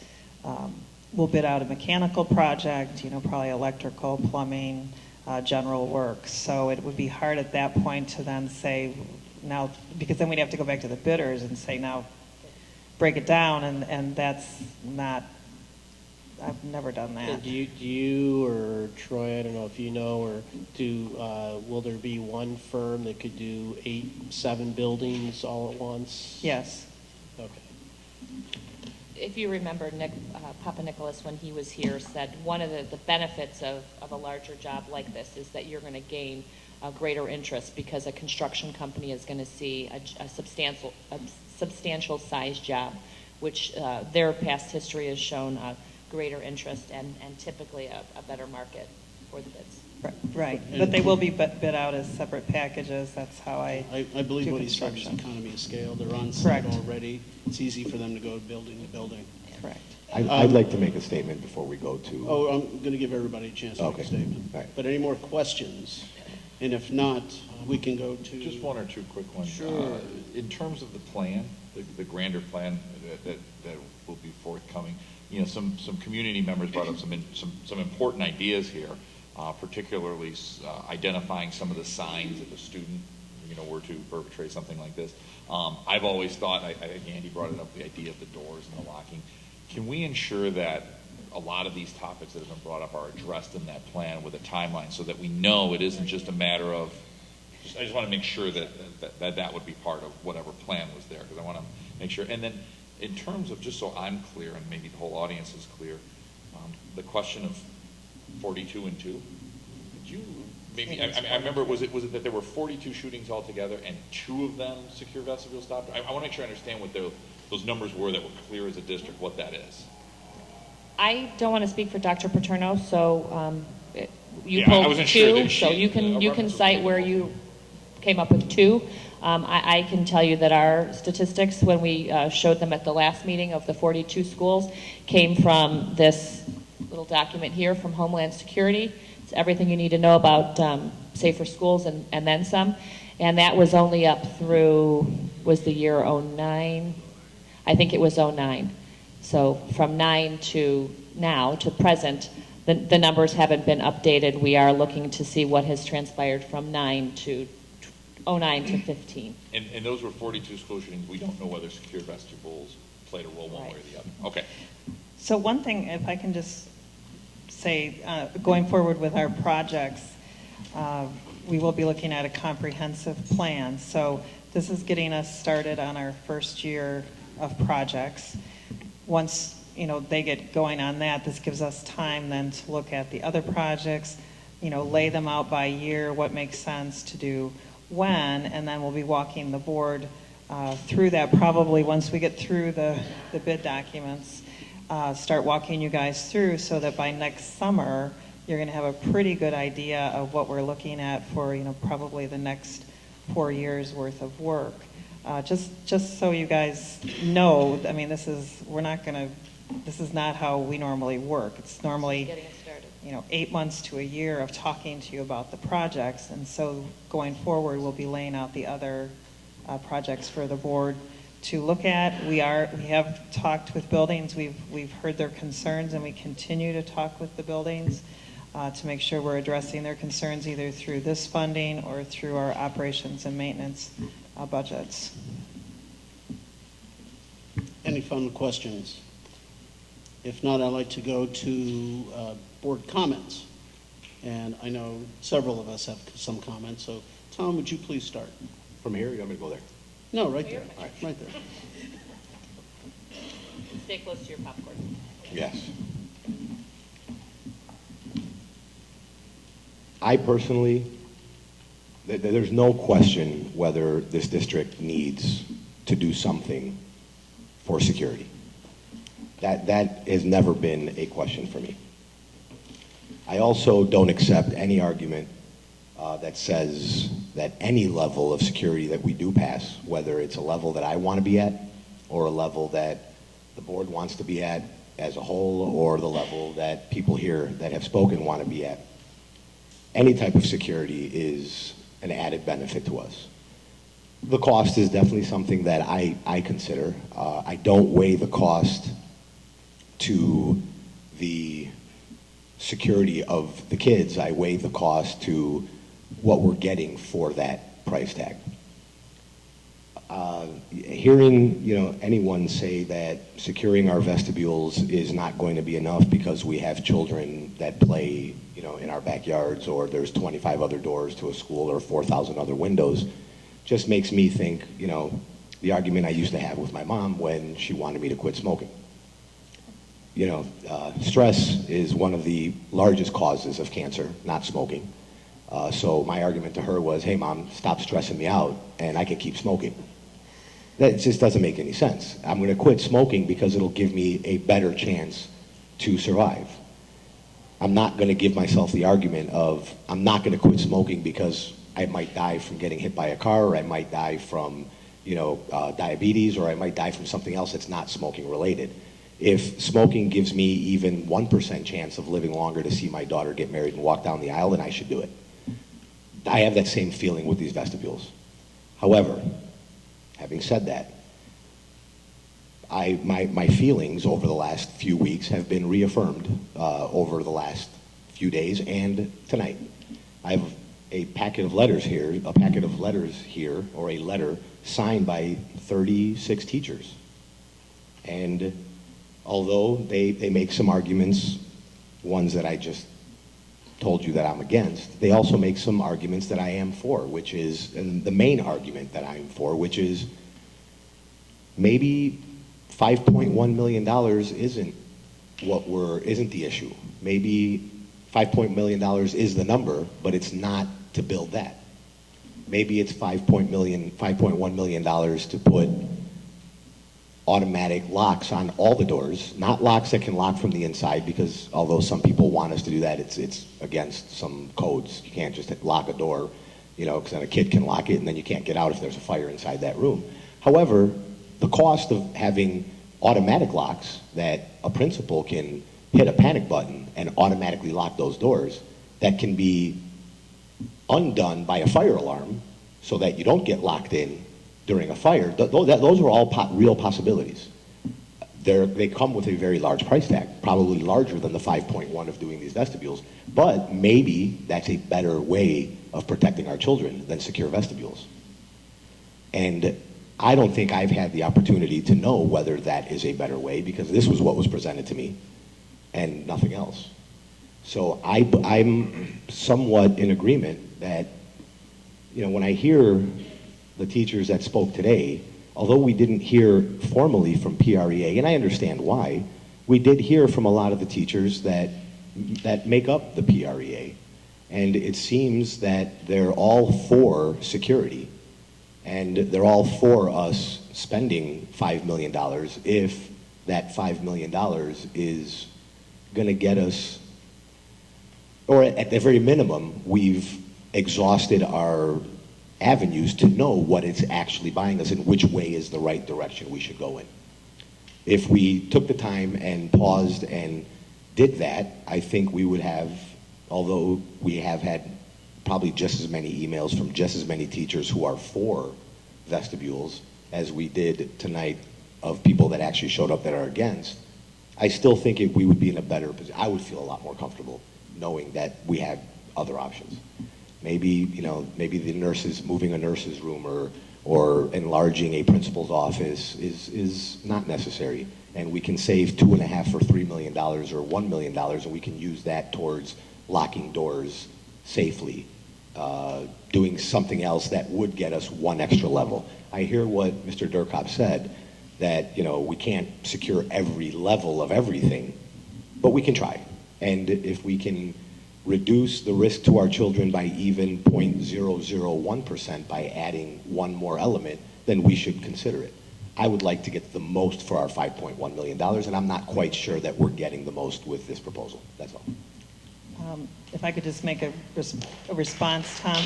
we'll bid out a mechanical project, probably electrical, plumbing, general works. So it would be hard at that point to then say, now, because then we'd have to go back to the bidders and say, now, break it down, and that's not, I've never done that. And do you or Troy, I don't know if you know, or will there be one firm that could do 7 buildings all at once? Yes. Okay. If you remember, Papa Nicholas, when he was here, said one of the benefits of a larger job like this is that you're going to gain a greater interest because a construction company is going to see a substantial size job, which their past history has shown a greater interest and typically a better market for the bids. Right, but they will be bid out as separate packages. That's how I believe do what he said is construction. economy of scale. They're on site Correct. already. It's easy for them to go building to building. Correct. I'd like to make a statement before we go to. Oh, I'm going to give everybody a chance to make a Okay. statement. All right. But any more questions? And if not, we can go to. Just one or two quick ones. Sure. In terms of the plan, the grander plan that will be forthcoming, some community members brought up some important ideas here, particularly identifying some of the signs if a student, were to perpetrate something like this. I've always thought, I think Andy brought it up, the idea of the doors and the locking. Can we ensure that a lot of these topics that have been brought up are addressed in that plan with a timeline so that we know it isn't just a matter of, I just want to make sure that would be part of whatever plan was there, because I want to make sure. And then in terms of, just so I'm clear and maybe the whole audience is clear, the question of 42 and 2, could you maybe, I remember, was it that there were 42 shootings altogether and 2 of them secure vestibule stopped? I want to make sure I understand what those numbers were that were clear as a district, what that is. I don't want to speak for Dr. Paterno, so you Yeah, I pulled wasn't sure 2, that so you can reference cite was where you came up with 2. I can tell you that our statistics, when we showed them at the last meeting of the 42 schools, came from this little document here from Homeland Security. It's everything you need to know about safer schools and then some. And that was only up through, was the year 09? I think it was 09. So from 9 to now, to present, the numbers haven't been updated. We are looking to see what has transpired from 09 to 15. And those were 42 school shootings. We don't know whether secure vestibules played a role one way or the other. Okay. So one thing, if I can just say, going forward with our projects, we will be looking at a comprehensive plan. So this is getting us started on our first year of projects. Once they get going on that, this gives us time then to look at the other projects, lay them out by year, what makes sense to do when, and then we'll be walking the board through that probably once we get through the bid documents, start walking you guys through so that by next summer, you're going to have a pretty good idea of what we're looking at for, probably the next 4 years worth of work. Just so you guys know, I mean, this is not how we normally work. It's normally, 8 months to a year of talking to you about the projects. And so going forward, we'll be laying out the other projects for the board to look at. We have talked with buildings. We've heard their concerns, and we continue to talk with the buildings to make sure we're addressing their concerns either through this funding or through our operations and maintenance budgets. Any final questions? If not, I'd like to go to board comments. And I know several of us have some comments. So, Tom, would you please start? From here, you want me to go there? No, right there. Right there. Stay close to your popcorn. Yes. I personally, there's no question whether this district needs to do something for security. That has never been a question for me. I also don't accept any argument that says that any level of security that we do pass, whether it's a level that I want to be at or a level that the board wants to be at as a whole or the level that people here that have spoken want to be at, any type of security is an added benefit to us. The cost is definitely something that I consider. I don't weigh the cost to the security of the kids. I weigh the cost to what we're getting for that price tag. Hearing, anyone say that securing our vestibules is not going to be enough because we have children that play, in our backyards, or there's 25 other doors to a school or 4,000 other windows, just makes me think, the argument I used to have with my mom when she wanted me to quit smoking. Stress is one of the largest causes of cancer, not smoking. So my argument to her was, hey mom, stop stressing me out and I can keep smoking. That just doesn't make any sense. I'm going to quit smoking because it'll give me a better chance to survive. I'm not going to give myself the argument of, I'm not going to quit smoking because I might die from getting hit by a car, or I might die from, diabetes, or I might die from something else that's not smoking related. If smoking gives me even 1% chance of living longer to see my daughter get married and walk down the aisle, then I should do it. I have that same feeling with these vestibules. However, having said that, my feelings over the last few weeks have been reaffirmed over the last few days and tonight. I have a packet of letters here, or a letter signed by 36 teachers. And although they make some arguments, ones that I just told you that I'm against, they also make some arguments that I am for, which is, and the main argument that I'm for, which is maybe $5.1 million isn't the issue. Maybe $5.1 million is the number, but it's not to build that. Maybe it's $5.1 million to put automatic locks on all the doors, not locks that can lock from the inside, because although some people want us to do that, it's against some codes. You can't just lock a door, because then a kid can lock it and then you can't get out if there's a fire inside that room. However, the cost of having automatic locks that a principal can hit a panic button and automatically lock those doors, that can be undone by a fire alarm so that you don't get locked in during a fire, those are all real possibilities. They come with a very large price tag, probably larger than the 5.1 of doing these vestibules, but maybe that's a better way of protecting our children than secure vestibules. And I don't think I've had the opportunity to know whether that is a better way, because this was what was presented to me and nothing else. So I'm somewhat in agreement that, when I hear the teachers that spoke today, although we didn't hear formally from PREA, and I understand why, we did hear from a lot of the teachers that make up the PREA. And it seems that they're all for security, and they're all for us spending $5 million if that $5 million is going to get us, or at the very minimum, we've exhausted our avenues to know what it's actually buying us and which way is the right direction we should go in. If we took the time and paused and did that, I think we would have, although we have had probably just as many emails from just as many teachers who are for vestibules as we did tonight of people that actually showed up that are against, I still think we would be in a better position. I would feel a lot more comfortable knowing that we had other options. Maybe, maybe the nurses, moving a nurse's room or enlarging a principal's office is not necessary. And we can save $2.5 or $3 million or $1 million, and we can use that towards locking doors safely, doing something else that would get us one extra level. I hear what Mr. Durkop said, that, we can't secure every level of everything, but we can try. And if we can reduce the risk to our children by even 0.001% by adding one more element, then we should consider it. I would like to get the most for our $5.1 million, and I'm not quite sure that we're getting the most with this proposal. That's all. If I could just make a response, Tom.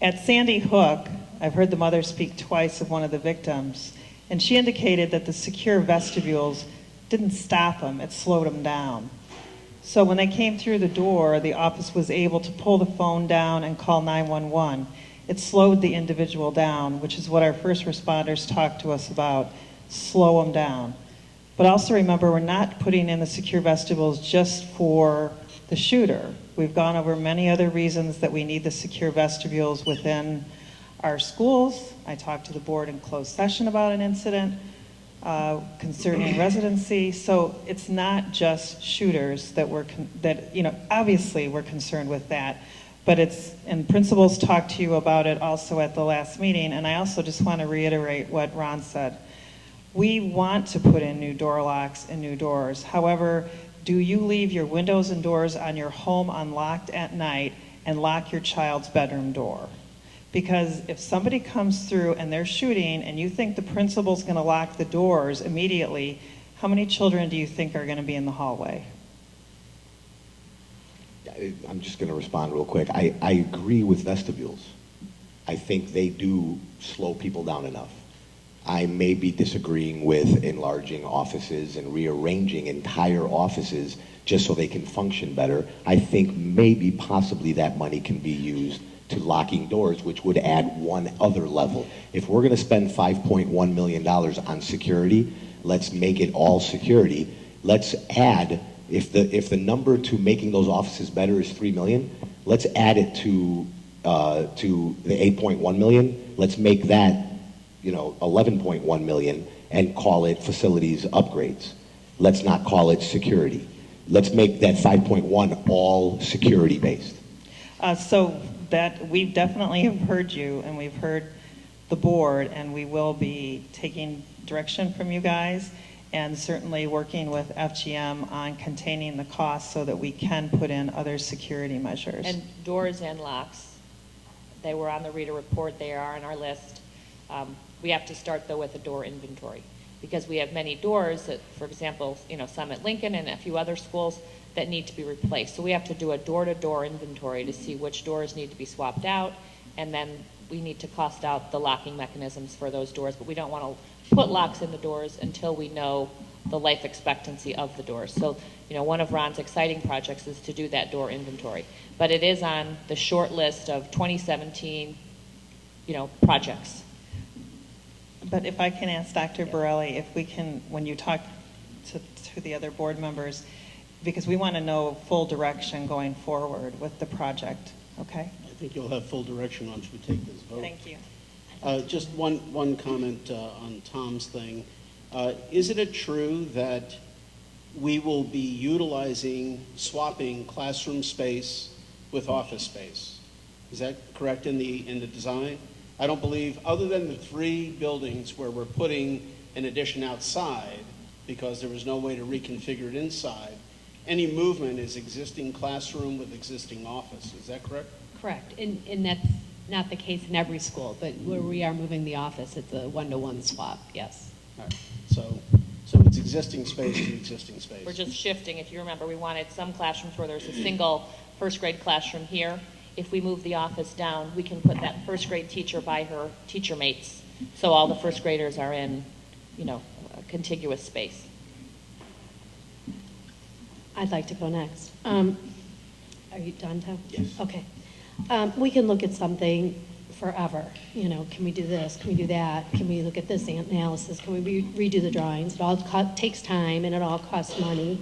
At Sandy Hook, I've heard the mother speak twice of one of the victims, and she indicated that the secure vestibules didn't stop them, it slowed them down. So when they came through the door, the office was able to pull the phone down and call 911. It slowed the individual down, which is what our first responders talked to us about slow them down. But also remember, we're not putting in the secure vestibules just for the shooter. We've gone over many other reasons that we need the secure vestibules within our schools. I talked to the board in closed session about an incident concerning residency. So it's not just shooters that obviously we're concerned with that, but and principals talked to you about it also at the last meeting. And I also just want to reiterate what Ron said. We want to put in new door locks and new doors. However, do you leave your windows and doors on your home unlocked at night and lock your child's bedroom door? Because if somebody comes through and they're shooting and you think the principal's going to lock the doors immediately, how many children do you think are going to be in the hallway? I'm just going to respond real quick. I agree with vestibules. I think they do slow people down enough. I may be disagreeing with enlarging offices and rearranging entire offices just so they can function better. I think maybe possibly that money can be used to locking doors, which would add one other level. If we're going to spend $5.1 million on security, let's make it all security. Let's add, if the number to making those offices better is $3 million, let's add it to the $8.1 million. Let's make that $11.1 million and call it facilities upgrades. Let's not call it security. Let's make that 5.1 all security based. So that we definitely have heard you, and we've heard the board, and we will be taking direction from you guys and certainly working with FGM on containing the costs so that we can put in other security measures. And doors and locks, they were on the reader report, they are on our list. We have to start though with a door inventory because we have many doors that, for example, some at Lincoln and a few other schools that need to be replaced. So we have to do a door-to-door inventory to see which doors need to be swapped out, and then we need to cost out the locking mechanisms for those doors, but we don't want to put locks in the doors until we know the life expectancy of the doors. So, one of Ron's exciting projects is to do that door inventory. But it is on the short list of 2017, projects. But if I can ask Dr. Borelli, if we can, when you talk to the other board members, because we want to know full direction going forward with the project, okay? I think you'll have full direction once we take this vote. Thank you. Just one comment on Tom's thing. Is it true that we will be swapping classroom space with office space? Is that correct in the design? I don't believe, other than the 3 buildings where we're putting an addition outside because there was no way to reconfigure it inside, any movement is existing classroom with existing office. Is that correct? Correct. And that's not the case in every school, but where we are moving the office, it's a 1-to-1 swap, yes. All right. So it's existing space to existing space. We're just shifting. If you remember, we wanted some classrooms where there's a single first grade classroom here. If we move the office down, we can put that first grade teacher by her teacher mates. So all the first graders are in, a contiguous space. I'd like to go next. Are you done, Tom? Yes. Okay. We can look at something forever. Can we do this? Can we do that? Can we look at this analysis? Can we redo the drawings? It all takes time and it all costs money.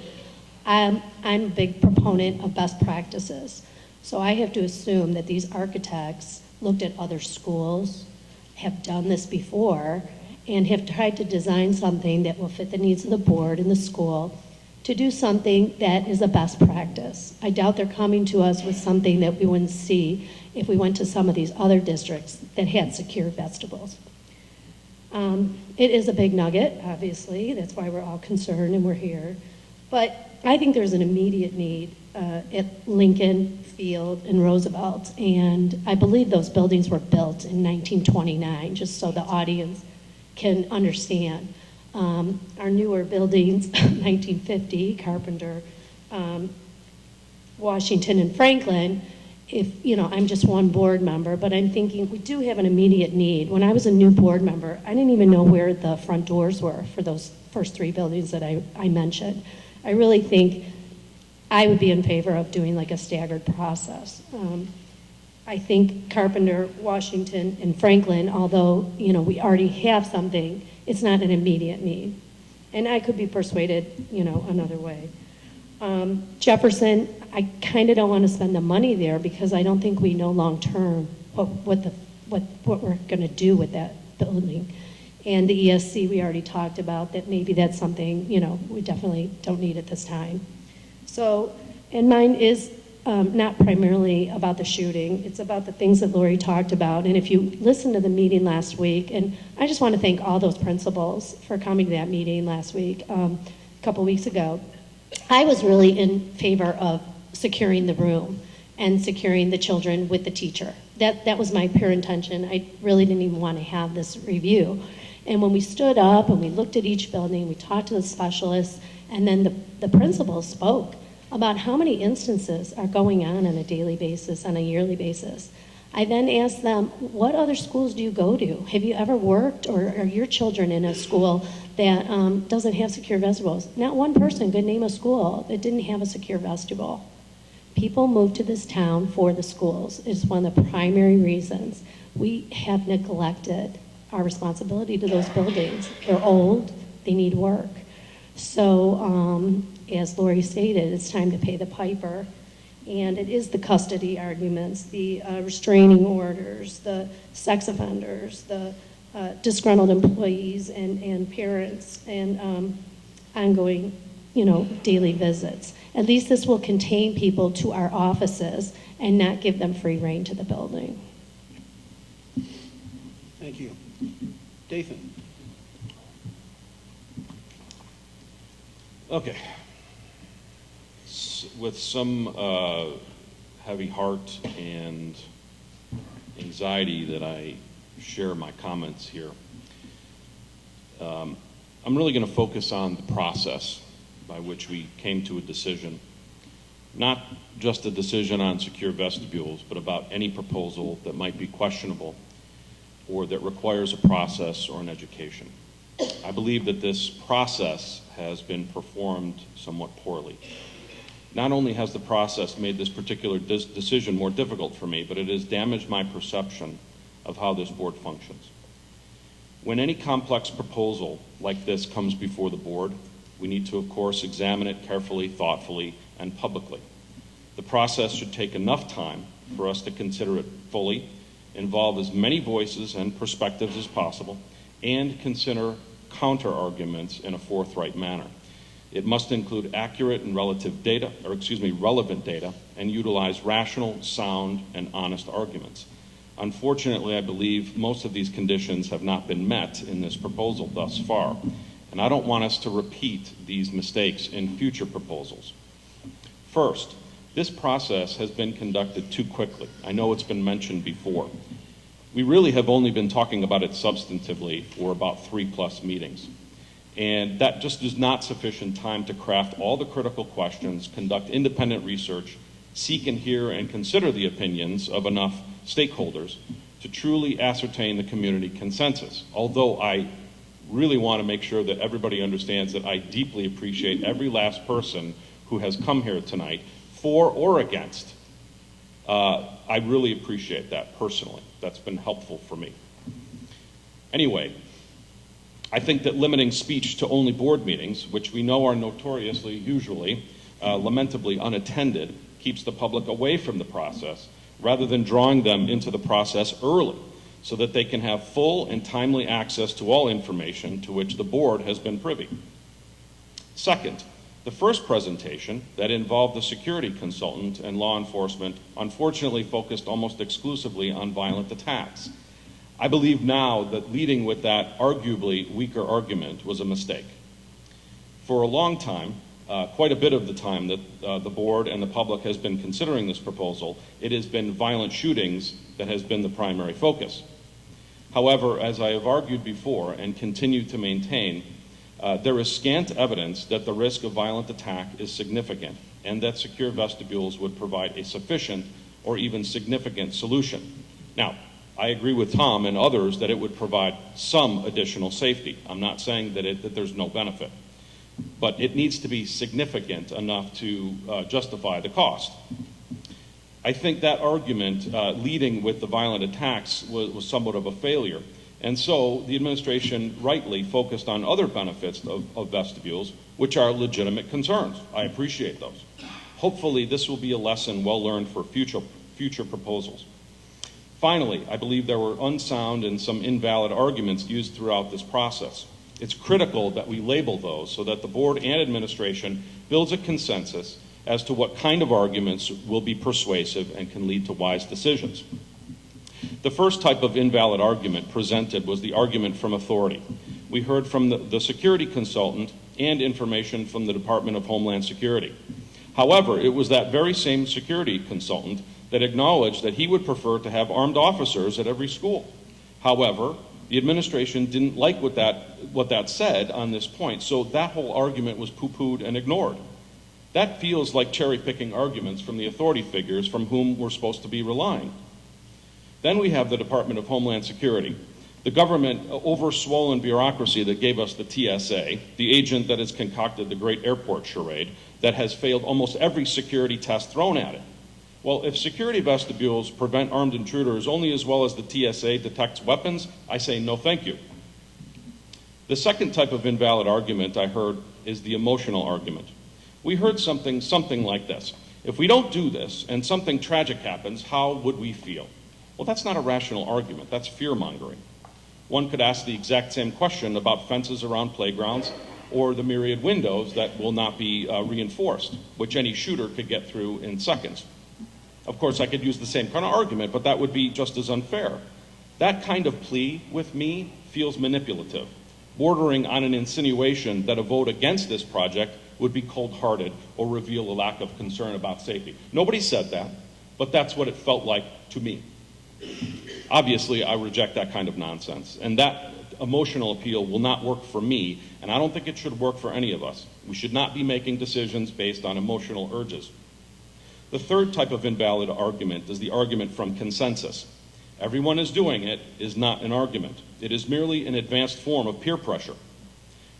I'm a big proponent of best practices. So I have to assume that these architects looked at other schools, have done this before, and have tried to design something that will fit the needs of the board and the school to do something that is a best practice. I doubt they're coming to us with something that we wouldn't see if we went to some of these other districts that had secure vestibules. It is a big nugget, obviously. That's why we're all concerned and we're here. But I think there's an immediate need at Lincoln, Field, and Roosevelt. And I believe those buildings were built in 1929, just so the audience can understand. Our newer buildings, 1950, Carpenter, Washington, and Franklin, I'm just one board member, but I'm thinking we do have an immediate need. When I was a new board member, I didn't even know where the front doors were for those first 3 buildings that I mentioned. I really think I would be in favor of doing like a staggered process. I think Carpenter, Washington, and Franklin, although, we already have something, it's not an immediate need. And I could be persuaded, another way. Jefferson, I kind of don't want to spend the money there because I don't think we know long-term what we're going to do with that building. And the ESC, we already talked about that maybe that's something, we definitely don't need at this time. So, and mine is not primarily about the shooting. It's about the things that Lori talked about. And if you listen to the meeting last week, and I just want to thank all those principals for coming to that meeting last week, a couple weeks ago. I was really in favor of securing the room and securing the children with the teacher. That was my pure intention. I really didn't even want to have this review. And when we stood up and we looked at each building, we talked to the specialists, and then the principals spoke about how many instances are going on a daily basis, on a yearly basis. I then asked them, what other schools do you go to? Have you ever worked or are your children in a school that doesn't have secure vestibules? Not one person could name a school that didn't have a secure vestibule. People move to this town for the schools. It's one of the primary reasons. We have neglected our responsibility to those buildings. They're old, they need work. So, as Lori stated, it's time to pay the piper. And it is the custody arguments, the restraining orders, the sex offenders, the disgruntled employees and parents, and ongoing, daily visits. At least this will contain people to our offices and not give them free rein to the building. Thank you. Dathan. Okay. With some heavy heart and anxiety that I share my comments here, I'm really going to focus on the process by which we came to a decision, not just a decision on secure vestibules, but about any proposal that might be questionable or that requires a process or an education. I believe that this process has been performed somewhat poorly. Not only has the process made this particular decision more difficult for me, but it has damaged my perception of how this board functions. When any complex proposal like this comes before the board, we need to, of course, examine it carefully, thoughtfully, and publicly. The process should take enough time for us to consider it fully, involve as many voices and perspectives as possible, and consider counter-arguments in a forthright manner. It must include accurate and relevant data, and utilize rational, sound, and honest arguments. Unfortunately, I believe most of these conditions have not been met in this proposal thus far, and I don't want us to repeat these mistakes in future proposals. First, this process has been conducted too quickly. I know it's been mentioned before. We really have only been talking about it substantively for about 3+ meetings. And that just is not sufficient time to craft all the critical questions, conduct independent research, seek and hear and consider the opinions of enough stakeholders to truly ascertain the community consensus. Although I really want to make sure that everybody understands that I deeply appreciate every last person who has come here tonight, for or against. I really appreciate that personally. That's been helpful for me. Anyway, I think that limiting speech to only board meetings, which we know are notoriously, usually, lamentably unattended, keeps the public away from the process, rather than drawing them into the process early, so that they can have full and timely access to all information to which the board has been privy. Second, the first presentation that involved the security consultant and law enforcement unfortunately focused almost exclusively on violent attacks. I believe now that leading with that arguably weaker argument was a mistake. For a long time, quite a bit of the time that the board and the public has been considering this proposal, it has been violent shootings that has been the primary focus. However, as I have argued before and continue to maintain, there is scant evidence that the risk of violent attack is significant and that secure vestibules would provide a sufficient or even significant solution. Now, I agree with Tom and others that it would provide some additional safety. I'm not saying that there's no benefit, but it needs to be significant enough to justify the cost. I think that argument, leading with the violent attacks, was somewhat of a failure. And so the administration rightly focused on other benefits of vestibules, which are legitimate concerns. I appreciate those. Hopefully, this will be a lesson well learned for future proposals. Finally, I believe there were unsound and some invalid arguments used throughout this process. It's critical that we label those so that the board and administration builds a consensus as to what kind of arguments will be persuasive and can lead to wise decisions. The first type of invalid argument presented was the argument from authority. We heard from the security consultant and information from the Department of Homeland Security. However, it was that very same security consultant that acknowledged that he would prefer to have armed officers at every school. However, the administration didn't like what that said on this point, so that whole argument was poo-pooed and ignored. That feels like cherry-picking arguments from the authority figures from whom we're supposed to be relying. Then we have the Department of Homeland Security, the government over-swollen bureaucracy that gave us the TSA, the agent that has concocted the great airport charade that has failed almost every security test thrown at it. Well, if security vestibules prevent armed intruders only as well as the TSA detects weapons, I say no thank you. The second type of invalid argument I heard is the emotional argument. We heard something like this. If we don't do this and something tragic happens, how would we feel? Well, that's not a rational argument. That's fear-mongering. One could ask the exact same question about fences around playgrounds or the myriad windows that will not be reinforced, which any shooter could get through in seconds. Of course, I could use the same kind of argument, but that would be just as unfair. That kind of plea, with me, feels manipulative, bordering on an insinuation that a vote against this project would be cold-hearted or reveal a lack of concern about safety. Nobody said that, but that's what it felt like to me. Obviously, I reject that kind of nonsense, and that emotional appeal will not work for me, and I don't think it should work for any of us. We should not be making decisions based on emotional urges. The third type of invalid argument is the argument from consensus. Everyone is doing it is not an argument. It is merely an advanced form of peer pressure.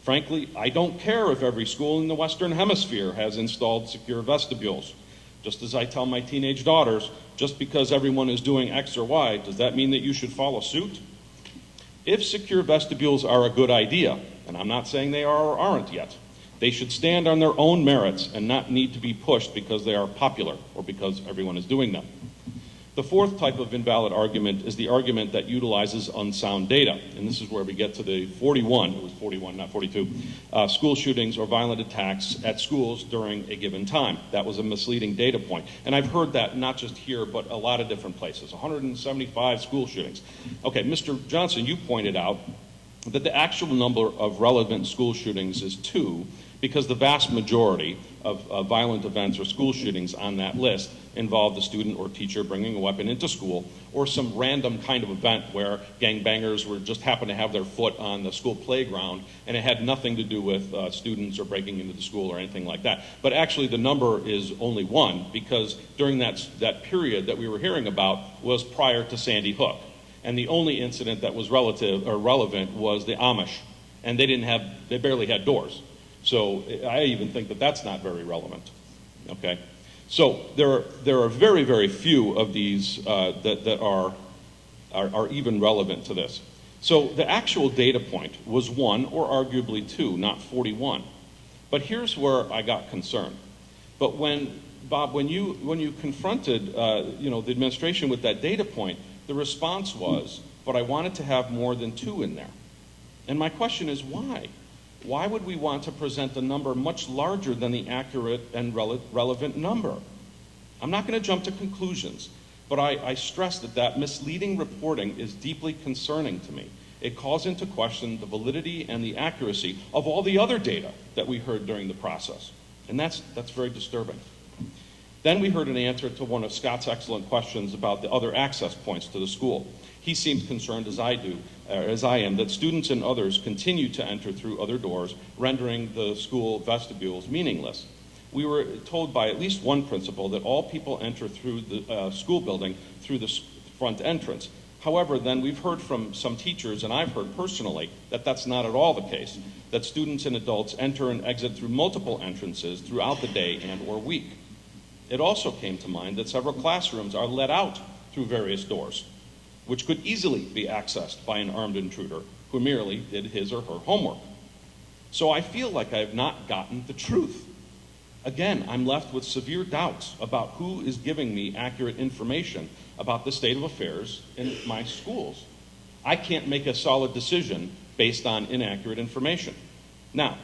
Frankly, I don't care if every school in the Western Hemisphere has installed secure vestibules. Just as I tell my teenage daughters, just because everyone is doing X or Y, does that mean that you should follow suit? If secure vestibules are a good idea, and I'm not saying they are or aren't yet, they should stand on their own merits and not need to be pushed because they are popular or because everyone is doing them. The fourth type of invalid argument is the argument that utilizes unsound data. And this is where we get to the 41, it was 41, not 42, school shootings or violent attacks at schools during a given time. That was a misleading data point. And I've heard that not just here, but a lot of different places, 175 school shootings. Okay, Mr. Johnson, you pointed out that the actual number of relevant school shootings is 2, because the vast majority of violent events or school shootings on that list involved a student or teacher bringing a weapon into school, or some random kind of event where gangbangers were just happened to have their foot on the school playground, and it had nothing to do with students or breaking into the school or anything like that. But actually the number is only 1, because during that period that we were hearing about was prior to Sandy Hook. And the only incident that was relevant was the Amish, and they barely had doors. So I even think that that's not very relevant, okay? So there are very, very few of these that are even relevant to this. So the actual data point was 1 or arguably 2, not 41. But here's where I got concerned. But Bob, when you confronted the administration with that data point, the response was, but I wanted to have more than 2 in there. And my question is why? Why would we want to present a number much larger than the accurate and relevant number? I'm not going to jump to conclusions, but I stress that misleading reporting is deeply concerning to me. It calls into question the validity and the accuracy of all the other data that we heard during the process. And that's very disturbing. Then we heard an answer to one of Scott's excellent questions about the other access points to the school. He seems concerned, as I am, that students and others continue to enter through other doors, rendering the school vestibules meaningless. We were told by at least one principal that all people enter through the school building through the front entrance. However, then we've heard from some teachers, and I've heard personally, that that's not at all the case, that students and adults enter and exit through multiple entrances throughout the day and or week. It also came to mind that several classrooms are let out through various doors, which could easily be accessed by an armed intruder who merely did his or her homework. So I feel like I have not gotten the truth. Again, I'm left with severe doubts about who is giving me accurate information about the state of affairs in my schools. I can't make a solid decision based on inaccurate information. Now,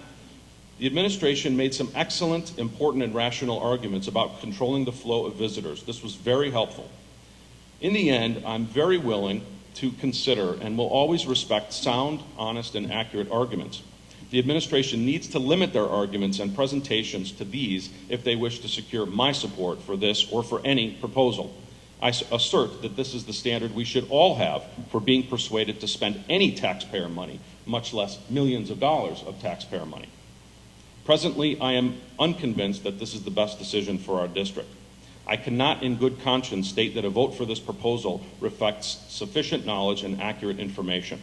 the administration made some excellent, important, and rational arguments about controlling the flow of visitors. This was very helpful. In the end, I'm very willing to consider and will always respect sound, honest, and accurate arguments. The administration needs to limit their arguments and presentations to these if they wish to secure my support for this or for any proposal. I assert that this is the standard we should all have for being persuaded to spend any taxpayer money, much less millions of dollars of taxpayer money. Presently, I am unconvinced that this is the best decision for our district. I cannot in good conscience state that a vote for this proposal reflects sufficient knowledge and accurate information.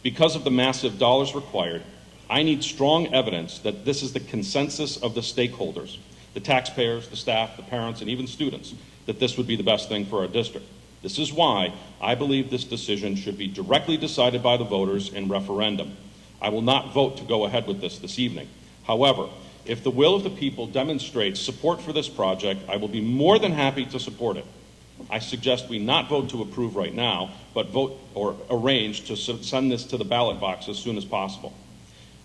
Because of the massive dollars required, I need strong evidence that this is the consensus of the stakeholders, the taxpayers, the staff, the parents, and even students, that this would be the best thing for our district. This is why I believe this decision should be directly decided by the voters in referendum. I will not vote to go ahead with this evening. However, if the will of the people demonstrates support for this project, I will be more than happy to support it. I suggest we not vote to approve right now, but vote or arrange to send this to the ballot box as soon as possible.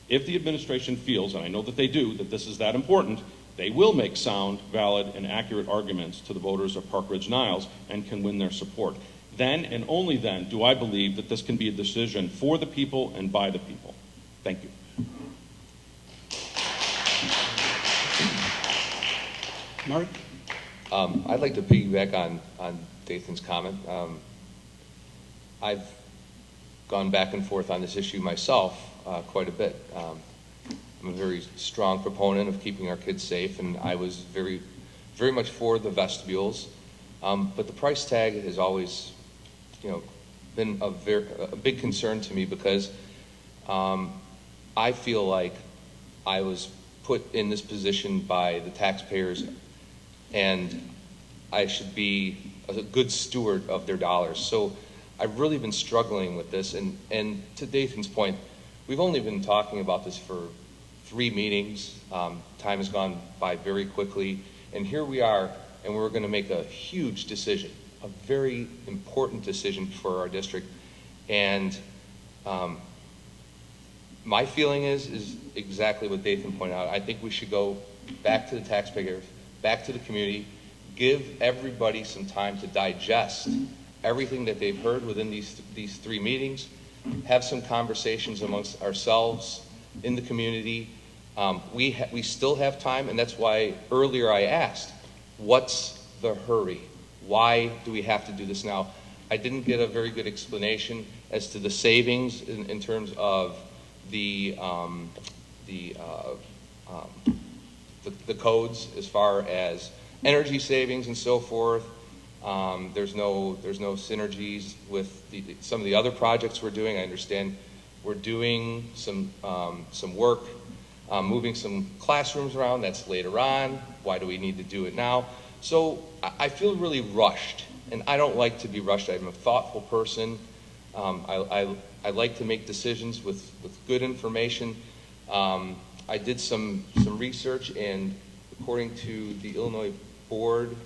If the administration feels, and I know that they do, that this is that important, they will make sound, valid, and accurate arguments to the voters of Park Ridge-Niles and can win their support. Then and only then do I believe that this can be a decision for the people and by the people. Thank you. Mark? I'd like to piggyback on Dathan's comment. I've gone back and forth on this issue myself quite a bit. I'm a very strong proponent of keeping our kids safe, and I was very much for the vestibules. But the price tag has always, been a big concern to me because I feel like I was put in this position by the taxpayers, and I should be a good steward of their dollars. So I've really been struggling with this, and to Dathan's point, we've only been talking about this for 3 meetings. Time has gone by very quickly, and here we are, and we're going to make a huge decision, a very important decision for our district. And my feeling is exactly what Dathan pointed out. I think we should go back to the taxpayers, back to the community, give everybody some time to digest everything that they've heard within these 3 meetings, have some conversations amongst ourselves in the community. We still have time, and that's why earlier I asked, what's the hurry? Why do we have to do this now? I didn't get a very good explanation as to the savings in terms of the codes as far as energy savings and so forth. There's no synergies with some of the other projects we're doing. I understand we're doing some work, moving some classrooms around. That's later on. Why do we need to do it now? So I feel really rushed, and I don't like to be rushed. I'm a thoughtful person. I like to make decisions with good information. I did some research, and according to the Illinois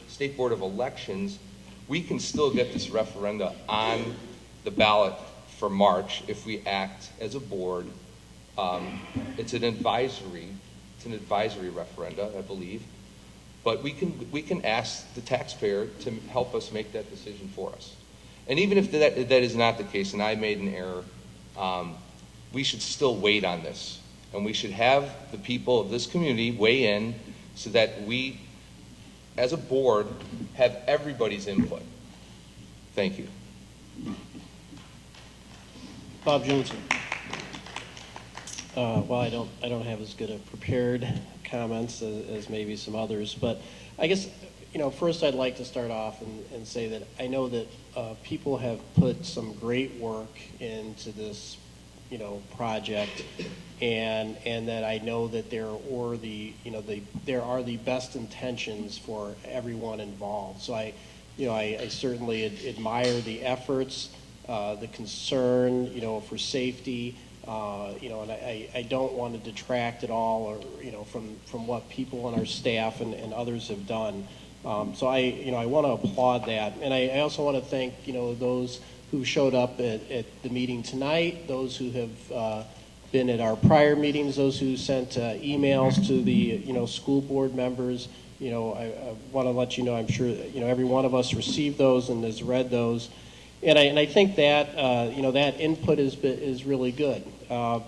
State Board of Elections, we can still get this referenda on the ballot for March if we act as a board. It's an advisory referenda, I believe, but we can ask the taxpayer to help us make that decision for us. And even if that is not the case, and I made an error, we should still wait on this, and we should have the people of this community weigh in so that we, as a board, have everybody's input. Thank you. Bob Johnson. Well, I don't have as good a prepared comments as maybe some others, but I guess, first I'd like to start off and say that I know that people have put some great work into this, project, and that I know that there are the best intentions for everyone involved. So I certainly admire the efforts, the concern, for safety, and I don't want to detract at all, or from what people on our staff and others have done. So I want to applaud that, and I also want to thank those who showed up at the meeting tonight, those who have been at our prior meetings, those who sent emails to the school board members. I want to let you know, I'm sure every one of us received those and has read those, and I think that that input is really good. I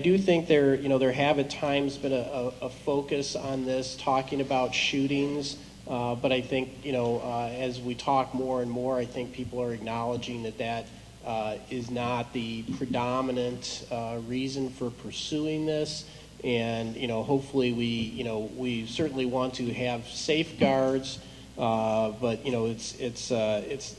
do think there have at times been a focus on this, talking about shootings, but I think as we talk more and more, I think people are acknowledging that is not the predominant reason for pursuing this. And hopefully we certainly want to have safeguards, but it's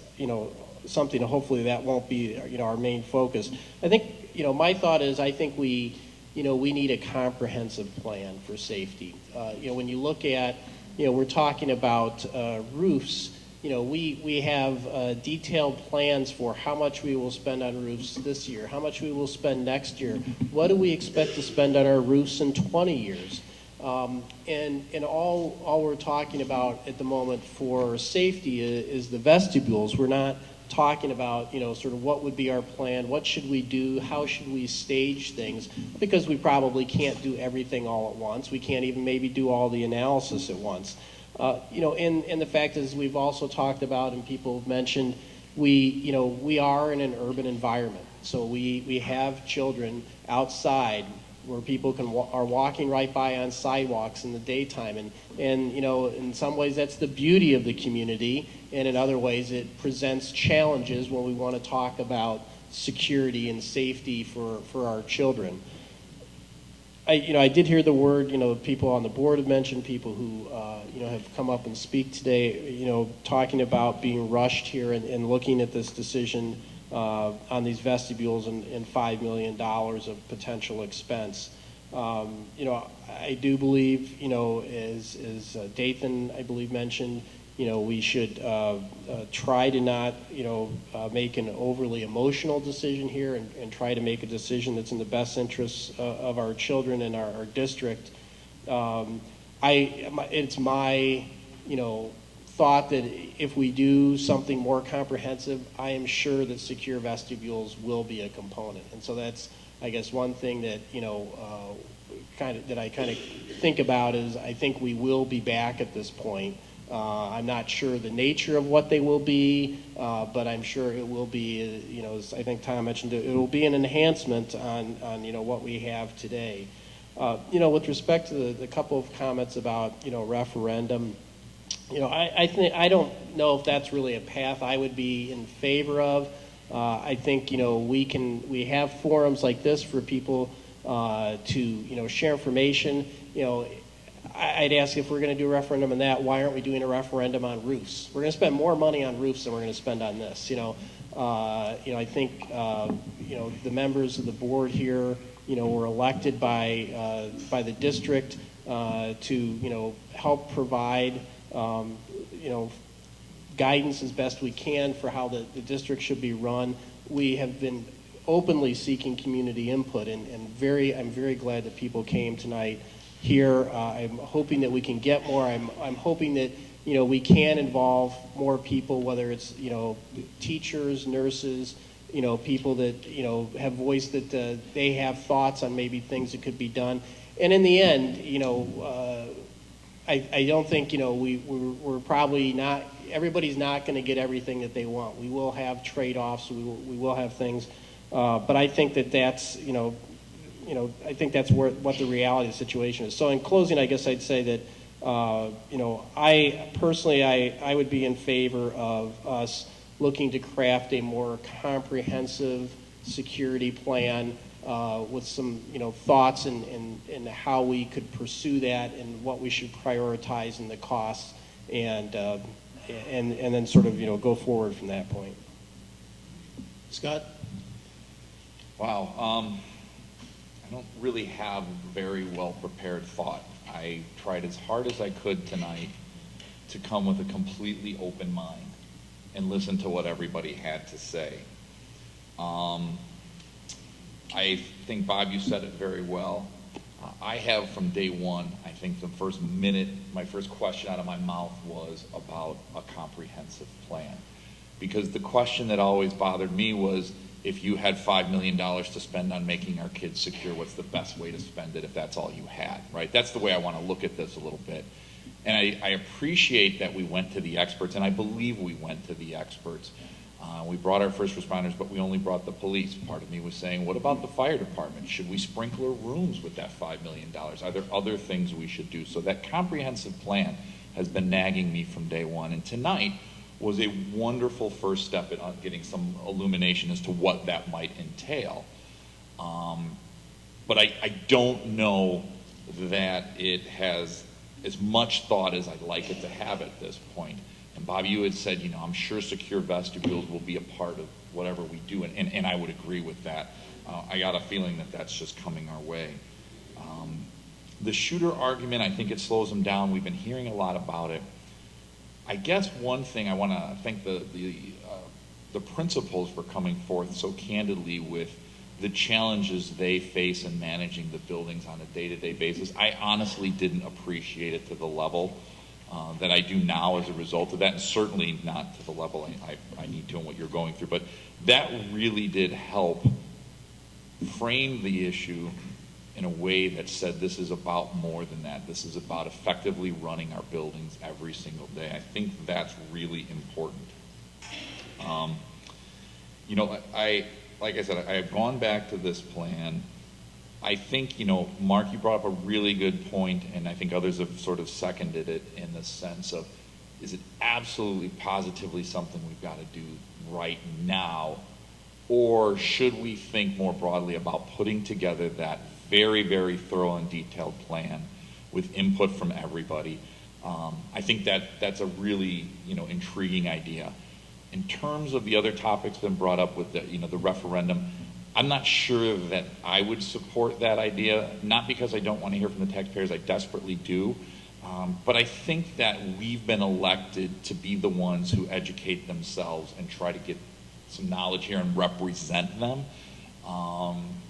something. Hopefully that won't be our main focus. I think my thought is I think we need a comprehensive plan for safety. When you look at we're talking about roofs. We have detailed plans for how much we will spend on roofs this year, how much we will spend next year. What do we expect to spend on our roofs in 20 years? And all we're talking about at the moment for safety is the vestibules. We're not talking about, sort of what would be our plan, what should we do, how should we stage things, because we probably can't do everything all at once. We can't even maybe do all the analysis at once. And the fact is, we've also talked about, and people have mentioned, we are in an urban environment. So we have children outside where people are walking right by on sidewalks in the daytime. And in some ways that's the beauty of the community, and in other ways it presents challenges when we want to talk about security and safety for our children. I did hear the word, people on the board have mentioned, people who, have come up and speak today, talking about being rushed here and looking at this decision on these vestibules and $5 million of potential expense. I do believe, as Dathan, I believe, mentioned, we should try to not, make an overly emotional decision here and try to make a decision that's in the best interests of our children and our district. It's my, thought that if we do something more comprehensive, I am sure that secure vestibules will be a component. And so that's, I guess, one thing that, I kind of think about is I think we will be back at this point. I'm not sure the nature of what they will be, but I'm sure it will be, as I think Tom mentioned, it will be an enhancement on what we have today. With respect to the couple of comments about, referendum, I don't know if that's really a path I would be in favor of. I think, we have forums like this for people to, share information. I'd ask, if we're going to do a referendum on that, why aren't we doing a referendum on roofs? We're going to spend more money on roofs than we're going to spend on this. I think, the members of the board here, were elected by the district to, help provide, guidance as best we can for how the district should be run. We have been openly seeking community input, and I'm very glad that people came tonight here. I'm hoping that we can get more. I'm hoping that we can involve more people, whether it's teachers, nurses, people that have voiced that they have thoughts on maybe things that could be done. And in the end, I don't think we're probably not. Everybody's not going to get everything that they want. We will have trade-offs. We will have things, but I think that's I think that's what the reality of the situation is. So in closing, I guess I'd say that I personally I would be in favor of us looking to craft a more comprehensive security plan with some thoughts and how we could pursue that and what we should prioritize in the costs, and then sort of go forward from that point. Scott? Wow. I don't really have very well-prepared thought. I tried as hard as I could tonight to come with a completely open mind and listen to what everybody had to say. I think, Bob, you said it very well. I have from day one, I think the first minute, my first question out of my mouth was about a comprehensive plan. Because the question that always bothered me was, if you had $5 million to spend on making our kids secure, what's the best way to spend it if that's all you had, right? That's the way I want to look at this a little bit. And I appreciate that we went to the experts, and I believe we went to the experts. We brought our first responders, but we only brought the police. Part of me was saying, what about the fire department? Should we sprinkler rooms with that $5 million? Are there other things we should do? So that comprehensive plan has been nagging me from day one. And tonight was a wonderful first step in getting some illumination as to what that might entail. But I don't know that it has as much thought as I'd like it to have at this point. And Bob, you had said, you know, I'm sure secure vestibules will be a part of whatever we do, and I would agree with that. I got a feeling that that's just coming our way. The shooter argument, I think it slows them down. We've been hearing a lot about it. I guess one thing I want to thank the principals for coming forth so candidly with the challenges they face in managing the buildings on a day-to-day basis. I honestly didn't appreciate it to the level that I do now as a result of that, and certainly not to the level I need to and what you're going through. But that really did help frame the issue in a way that said this is about more than that. This is about effectively running our buildings every single day. I think that's really important. You know, like I said, I have gone back to this plan. I think, you know, Mark, you brought up a really good point, and I think others have sort of seconded it in the sense of, is it absolutely positively something we've got to do right now? Or should we think more broadly about putting together that very, very thorough and detailed plan with input from everybody? I think that's a really, you know, intriguing idea. In terms of the other topics that have been brought up with the, you know, the referendum, I'm not sure that I would support that idea, not because I don't want to hear from the taxpayers, I desperately do, but I think that we've been elected to be the ones who educate themselves and try to get some knowledge here and represent them.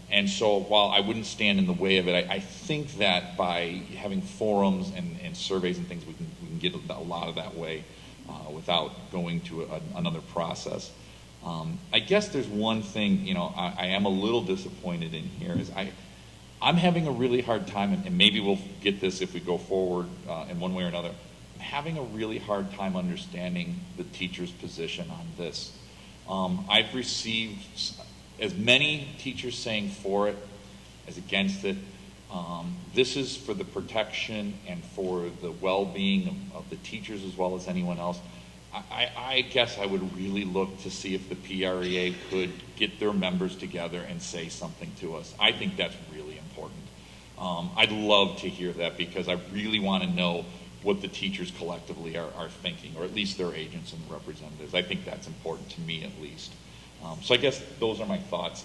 And so while I wouldn't stand in the way of it, I think that by having forums and surveys and things, we can get a lot of that way without going to another process. I guess there's one thing, you know, I am a little disappointed in here is I'm having a really hard time, and maybe we'll get this if we go forward in one way or another. I'm having a really hard time understanding the teacher's position on this. I've received as many teachers saying for it as against it. This is for the protection and for the well-being of the teachers as well as anyone else. I guess I would really look to see if the PREA could get their members together and say something to us. I think that's really important. I'd love to hear that because I really want to know what the teachers collectively are thinking, or at least their agents and representatives. I think that's important to me at least. So I guess those are my thoughts.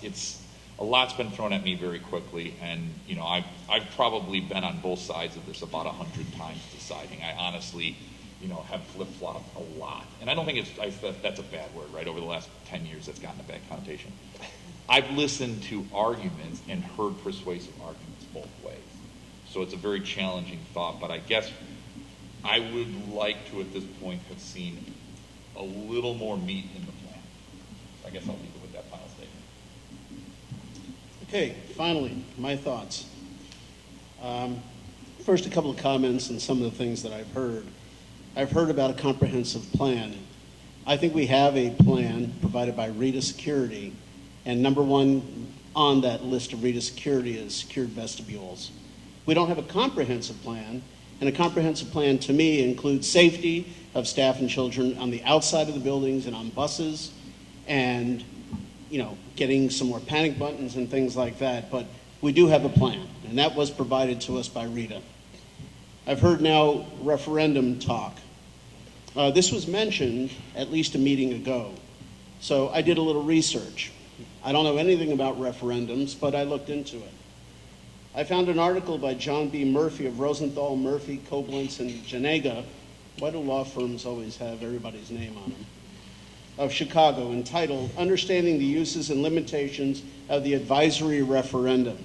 A lot's been thrown at me very quickly, and you know, I've probably been on both sides of this about 100 times deciding. I honestly, you know, have flip-flopped a lot. And I don't think that's a bad word, right? Over the last 10 years, that's gotten a bad connotation. I've listened to arguments and heard persuasive arguments both ways. So it's a very challenging thought, but I guess I would like to, at this point, have seen a little more meat in the plan. So I guess I'll leave it with that final statement. Okay, finally, my thoughts. First, a couple of comments on some of the things that I've heard. I've heard about a comprehensive plan. I think we have a plan provided by Rita Security, and number one on that list of Rita Security is secured vestibules. We don't have a comprehensive plan, and a comprehensive plan to me includes safety of staff and children on the outside of the buildings and on buses, and you know, getting some more panic buttons and things like that, but we do have a plan, and that was provided to us by Rita. I've heard now referendum talk. This was mentioned at least a meeting ago, so I did a little research. I don't know anything about referendums, but I looked into it. I found an article by John B. Murphy of Rosenthal, Murphy, Koblenz, and Janega. Why do law firms always have everybody's name on them? Of Chicago, entitled Understanding the Uses and Limitations of the Advisory Referendum.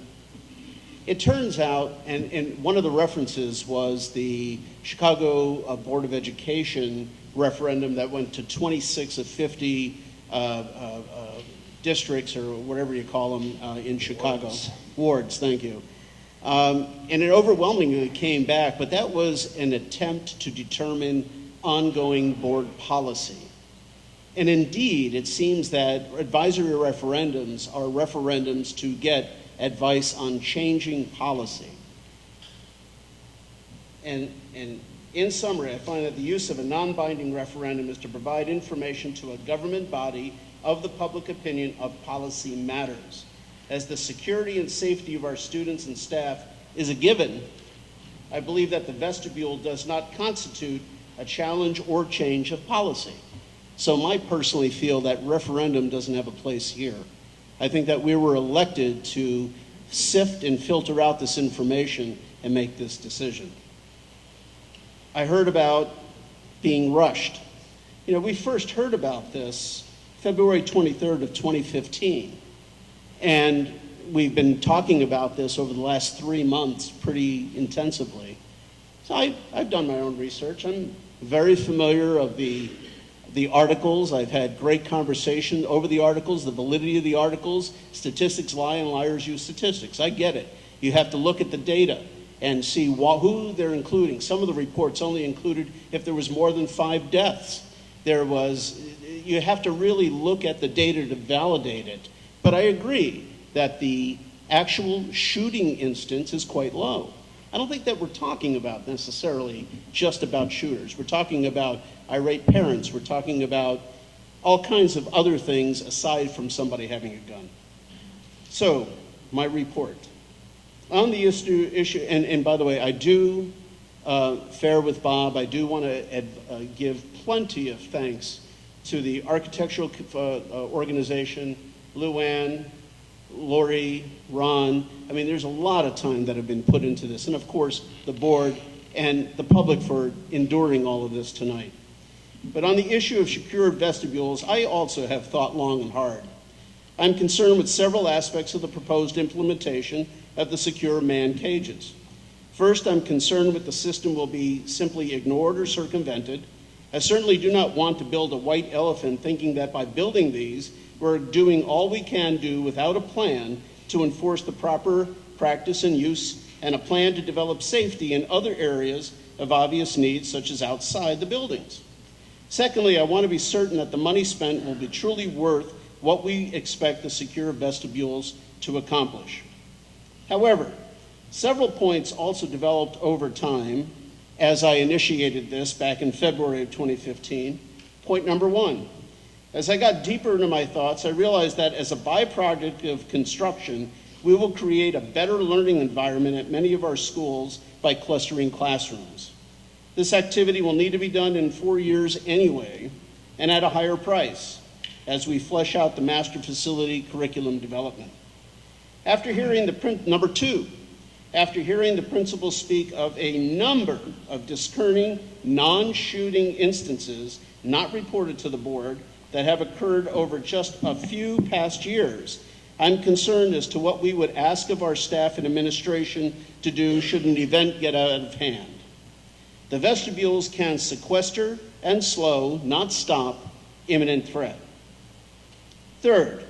It turns out, and one of the references was the Chicago Board of Education referendum that went to 26 of 50 districts, or whatever you call them, in Chicago. Wards, thank you. And it overwhelmingly came back, but that was an attempt to determine ongoing board policy. And indeed, it seems that advisory referendums are referendums to get advice on changing policy. And in summary, I find that the use of a non-binding referendum is to provide information to a government body of the public opinion of policy matters. As the security and safety of our students and staff is a given, I believe that the vestibule does not constitute a challenge or change of policy. So I personally feel that referendum doesn't have a place here. I think that we were elected to sift and filter out this information and make this decision. I heard about being rushed. You know, we first heard about this February 23rd of 2015. And we've been talking about this over the last 3 months pretty intensively. So I've done my own research. I'm very familiar of the articles. I've had great conversation over the articles, the validity of the articles. Statistics lie and liars use statistics. I get it. You have to look at the data and see who they're including. Some of the reports only included if there was more than 5 deaths. You have to really look at the data to validate it. But I agree that the actual shooting instance is quite low. I don't think that we're talking about necessarily just about shooters. We're talking about irate parents. We're talking about all kinds of other things aside from somebody having a gun. So, my report. On the issue, and by the way, I do fare with Bob. I do want to give plenty of thanks to the architectural organization, Luann, Lori, Ron. I mean, there's a lot of time that have been put into this. And of course, the board and the public for enduring all of this tonight. But on the issue of secured vestibules, I also have thought long and hard. I'm concerned with several aspects of the proposed implementation of the secure man cages. First, I'm concerned that the system will be simply ignored or circumvented. I certainly do not want to build a white elephant thinking that by building these, we're doing all we can do without a plan to enforce the proper practice and use and a plan to develop safety in other areas of obvious needs, such as outside the buildings. Secondly, I want to be certain that the money spent will be truly worth what we expect the secure vestibules to accomplish. However, several points also developed over time as I initiated this back in February of 2015. Point number one, as I got deeper into my thoughts, I realized that as a byproduct of construction, we will create a better learning environment at many of our schools by clustering classrooms. This activity will need to be done in 4 years anyway, and at a higher price, as we flesh out the master facility curriculum development. After hearing number two, after hearing the principal speak of a number of discerning, non-shooting instances not reported to the board that have occurred over just a few past years, I'm concerned as to what we would ask of our staff and administration to do should an event get out of hand. The vestibules can sequester and slow, not stop, imminent threat. Third,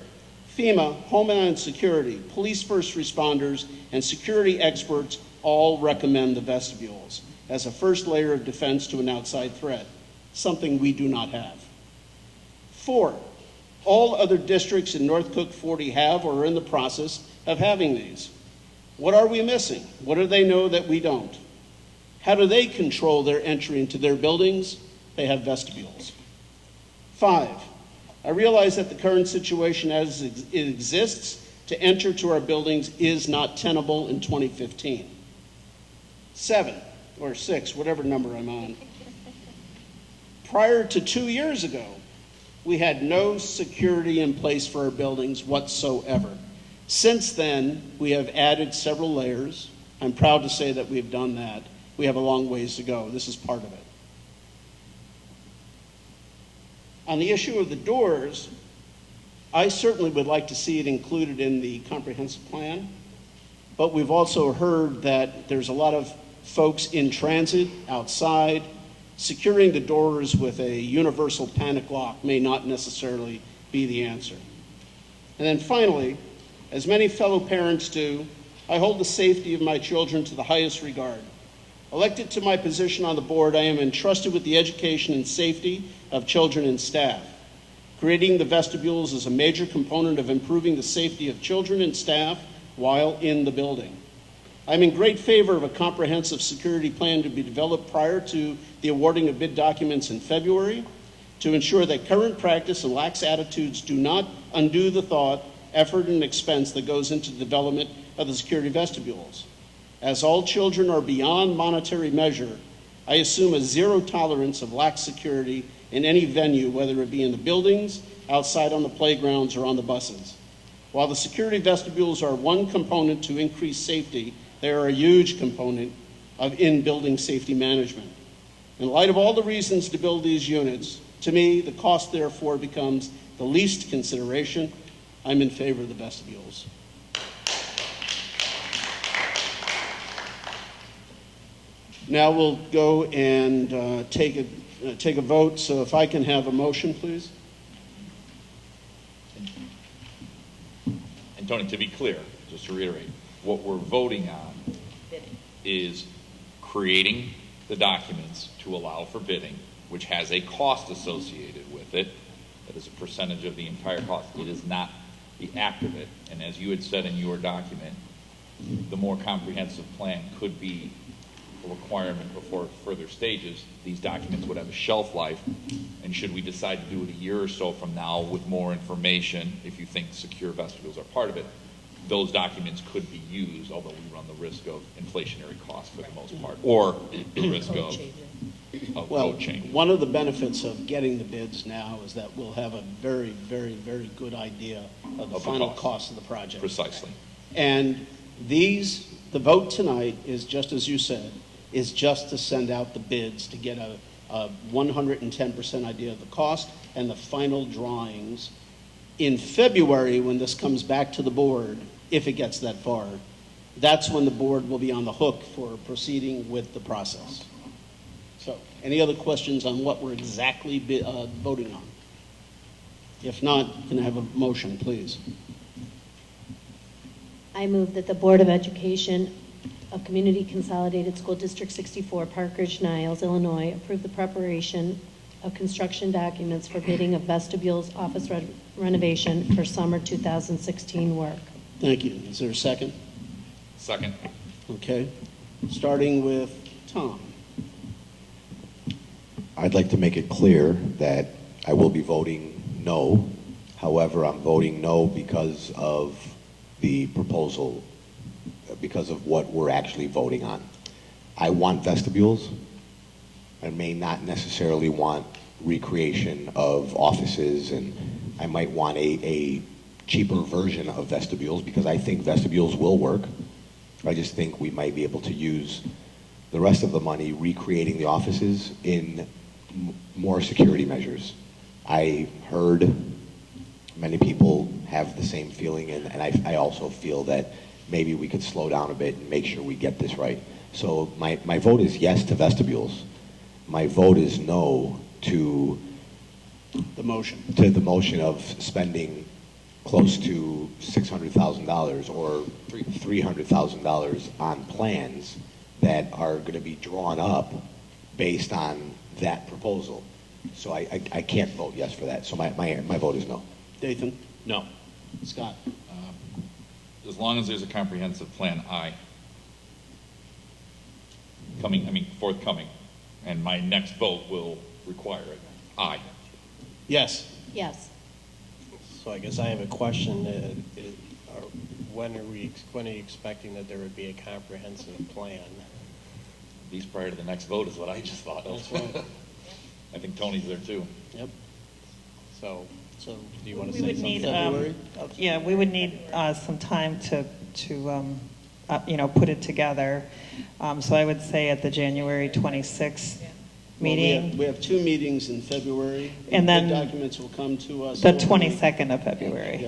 FEMA, Homeland Security, police first responders, and security experts all recommend the vestibules as a first layer of defense to an outside threat, something we do not have. 4, all other districts in North Cook 40 have or are in the process of having these. What are we missing? What do they know that we don't? How do they control their entry into their buildings? They have vestibules. 5, I realize that the current situation as it exists to enter to our buildings is not tenable in 2015. 7, or 6, whatever number I'm on. Prior to 2 years ago, we had no security in place for our buildings whatsoever. Since then, we have added several layers. I'm proud to say that we've done that. We have a long ways to go. This is part of it. On the issue of the doors, I certainly would like to see it included in the comprehensive plan, but we've also heard that there's a lot of folks in transit, outside. Securing the doors with a universal panic lock may not necessarily be the answer. And then finally, as many fellow parents do, I hold the safety of my children to the highest regard. Elected to my position on the board, I am entrusted with the education and safety of children and staff. Creating the vestibules is a major component of improving the safety of children and staff while in the building. I'm in great favor of a comprehensive security plan to be developed prior to the awarding of bid documents in February to ensure that current practice and lax attitudes do not undo the thought, effort, and expense that goes into the development of the security vestibules. As all children are beyond monetary measure, I assume a zero tolerance of lax security in any venue, whether it be in the buildings, outside on the playgrounds, or on the buses. While the security vestibules are one component to increase safety, they are a huge component of in-building safety management. In light of all the reasons to build these units, to me, the cost therefore becomes the least consideration. I'm in favor of the vestibules. Now we'll go and take a vote. So if I can have a motion, please. And Tony, to be clear, just to reiterate, what we're voting on is creating the documents to allow for bidding, which has a cost associated with it. That is a percentage of the entire cost. It is not the act of it. And as you had said in your document, the more comprehensive plan could be a requirement before further stages. These documents would have a shelf life, and should we decide to do it a year or so from now with more information, if you think secure vestibules are part of it, those documents could be used, although we run the risk of inflationary costs for the most part, or the risk of code change. One of the benefits of getting the bids now is that we'll have a very, very, very good idea of the final cost of the project. Precisely. And the vote tonight is, just as you said, is just to send out the bids to get a 110% idea of the cost and the final drawings. In February, when this comes back to the board, if it gets that far, that's when the board will be on the hook for proceeding with the process. So, any other questions on what we're exactly voting on? If not, can I have a motion, please? I move that the Board of Education of Community Consolidated School District 64, Park Ridge-Niles, Illinois, approve the preparation of construction documents for bidding of vestibules office renovation for summer 2016 work. Thank you. Is there a second? Second. Okay. Starting with Tom. I'd like to make it clear that I will be voting no. However, I'm voting no because of the proposal, because of what we're actually voting on. I want vestibules. I may not necessarily want recreation of offices, and I might want a cheaper version of vestibules because I think vestibules will work. I just think we might be able to use the rest of the money recreating the offices in more security measures. I heard many people have the same feeling, and I also feel that maybe we could slow down a bit and make sure we get this right. So my vote is yes to vestibules. My vote is no to the motion. To the motion of spending close to $600,000 or $300,000 on plans that are going to be drawn up based on that proposal. So I can't vote yes for that. So my vote is no. Dathan? No. Scott? As long as there's a comprehensive plan, aye. Forthcoming. And my next vote will require it. Aye. Yes. Yes. So I guess I have a question. When are you expecting that there would be a comprehensive plan? At least prior to the next vote is what I just thought of. That's right. I think Tony's there too. Yep. So do you want to We say would something? need, February? yeah, we would need some time to put it together. So I would say at the January 26th meeting. We have 2 meetings in February. And then the documents will come to us. The over 22nd of February.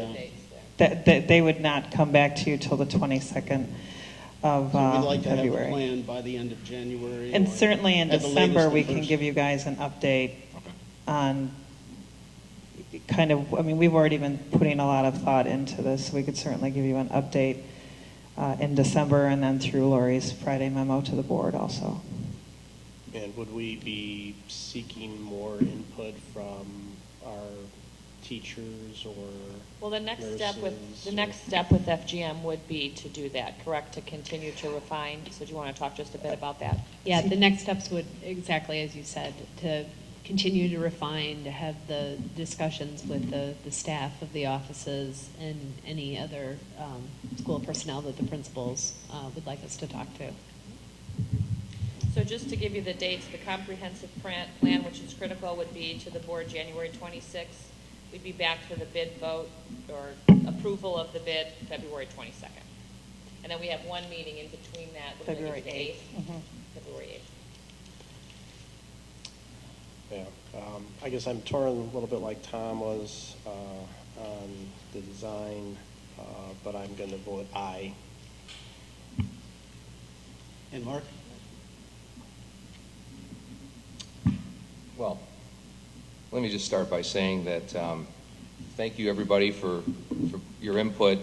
Yeah. They would not come back to you till the 22nd of So we'd like to have a February. plan by the end of January. And or certainly in at the December, latest we the can first. give you guys an update on kind of, I mean, we've already been putting a lot of thought into this, so we could certainly give you an update in December and then through Lori's Friday memo to the board also. And would we be seeking more input from our teachers or Well, the next step with nurses or- FGM would be to do that, correct? To continue to refine. So do you want to talk just a bit about that? Yeah, the next steps would, exactly as you said, to continue to refine, to have the discussions with the staff of the offices and any other school personnel that the principals would like us to talk to. So just to give you the dates, the comprehensive plan, which is critical, would be to the board January 26th. We'd be back for the bid vote or approval of the bid February 22nd. And then we have one meeting in between that. What do we February do, the 8th. February 8th. Yeah, I guess I'm torn a little bit like Tom was on the design, but I'm going to vote aye. And Mark? Well, let me just start by saying that thank you, everybody, for your input.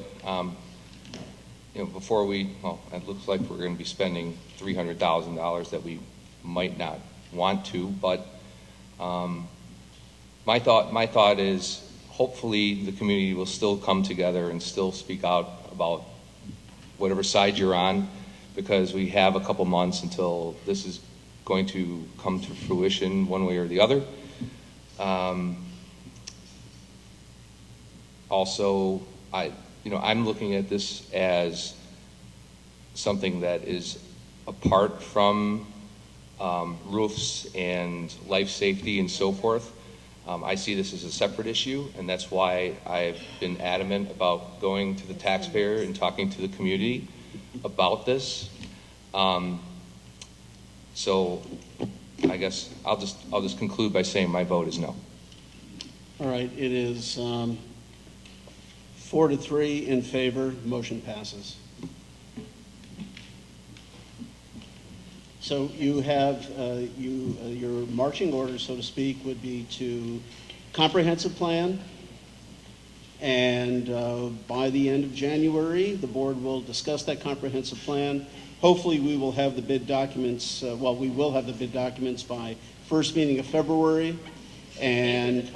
Before it looks like we're going to be spending $300,000 that we might not want to, but my thought is hopefully the community will still come together and still speak out about whatever side you're on, because we have a couple months until this is going to come to fruition one way or the other. Also, I'm looking at this as something that is apart from roofs and life safety and so forth. I see this as a separate issue, and that's why I've been adamant about going to the taxpayer and talking to the community about this. So I guess I'll just conclude by saying my vote is no. All right, it is 4-3 in favor, motion passes. So you have, your marching orders, so to speak, would be to comprehensive plan, and by the end of January, the board will discuss that comprehensive plan. Hopefully, we will have the bid documents, we will have the bid documents by first meeting of February, and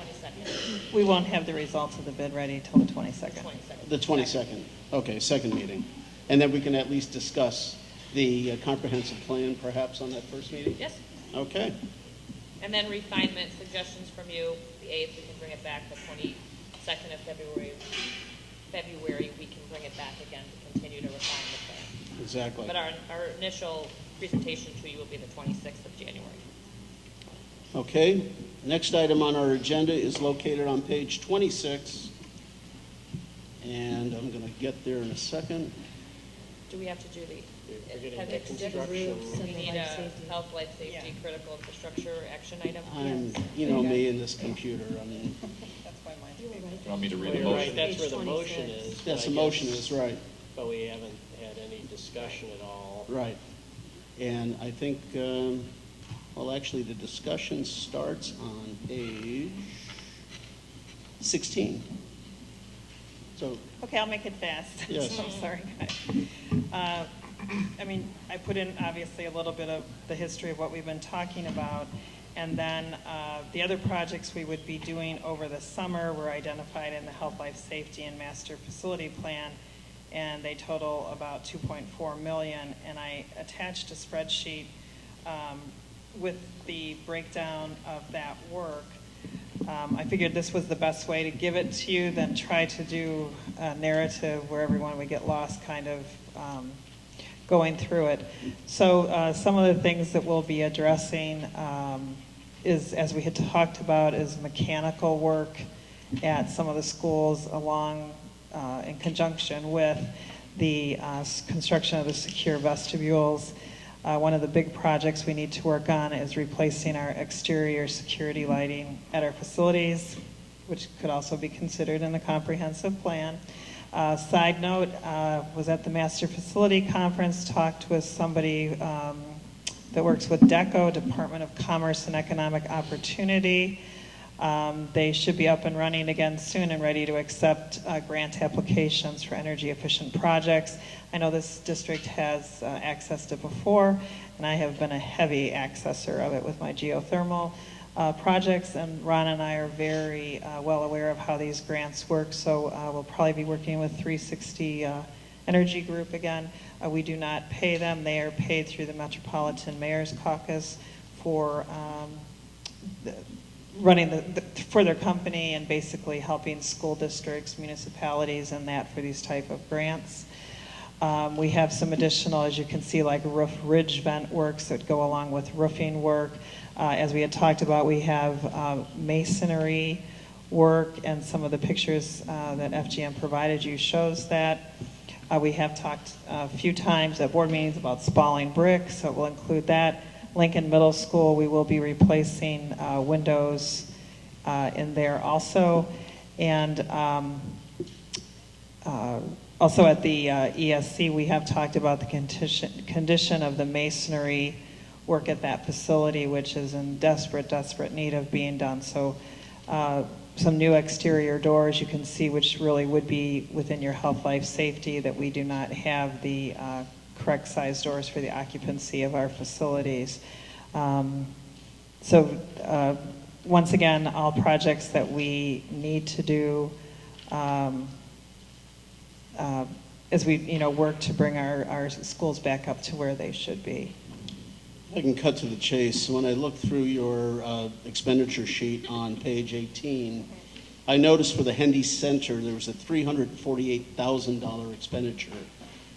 We won't have the results of the bid ready till the 22nd. the 22nd. Okay, second meeting. And then we can at least discuss the comprehensive plan perhaps on that first meeting? Yes. Okay. And then refinement suggestions from you, the 8th, we can bring it back, the 22nd of February, we can bring it back again to continue to refine the plan. Exactly. But our initial presentation to you will be the 26th of January. Okay. Next item on our agenda is located on page 26. And I'm going to get there in a second. Do we have to do the getting appendix that six? construction. We need a health, life, safety, critical infrastructure action item? You know me and this computer. I mean, You want me to read the You're motion? right, that's where the motion is. yes, I the motion guess, is right. But we haven't had any discussion at all. Right. And I think, actually, the discussion starts on page 16. So, Okay, I'll make it fast. Yes. I'm sorry, guys. I put in obviously a little bit of the history of what we've been talking about. And then the other projects we would be doing over the summer were identified in the Health, Life, Safety, and Master Facility Plan. And they total about $2.4 million. And I attached a spreadsheet with the breakdown of that work. I figured this was the best way to give it to you than try to do a narrative where everyone would get lost kind of going through it. So some of the things that we'll be addressing is, as we had talked about, is mechanical work at some of the schools along, in conjunction with the construction of the secure vestibules. One of the big projects we need to work on is replacing our exterior security lighting at our facilities, which could also be considered in the comprehensive plan. Side note, was at the Master Facility Conference, talked with somebody that works with DECO, Department of Commerce and Economic Opportunity. They should be up and running again soon and ready to accept grant applications for energy efficient projects. I know this district has accessed it before, and I have been a heavy accessor of it with my geothermal projects, and Ron and I are very well aware of how these grants work, so we'll probably be working with 360 Energy Group again. We do not pay them. They are paid through the Metropolitan Mayor's Caucus for running for their company and basically helping school districts, municipalities, and that for these type of grants. We have some additional, as you can see, like roof ridge vent works that go along with roofing work. As we had talked about, we have masonry work, and some of the pictures that FGM provided you shows that. We have talked a few times at board meetings about spalling bricks, so we'll include that. Lincoln Middle School, we will be replacing windows in there also. And also at the ESC, we have talked about the condition of the masonry work at that facility, which is in desperate need of being done. So some new exterior doors you can see, which really would be within your health, life, safety, that we do not have the correct size doors for the occupancy of our facilities. Once again, all projects that we need to do as we work to bring our schools back up to where they should be. I can cut to the chase. When I looked through your expenditure sheet on page 18, I noticed for the Hendy Center there was a $348,000 expenditure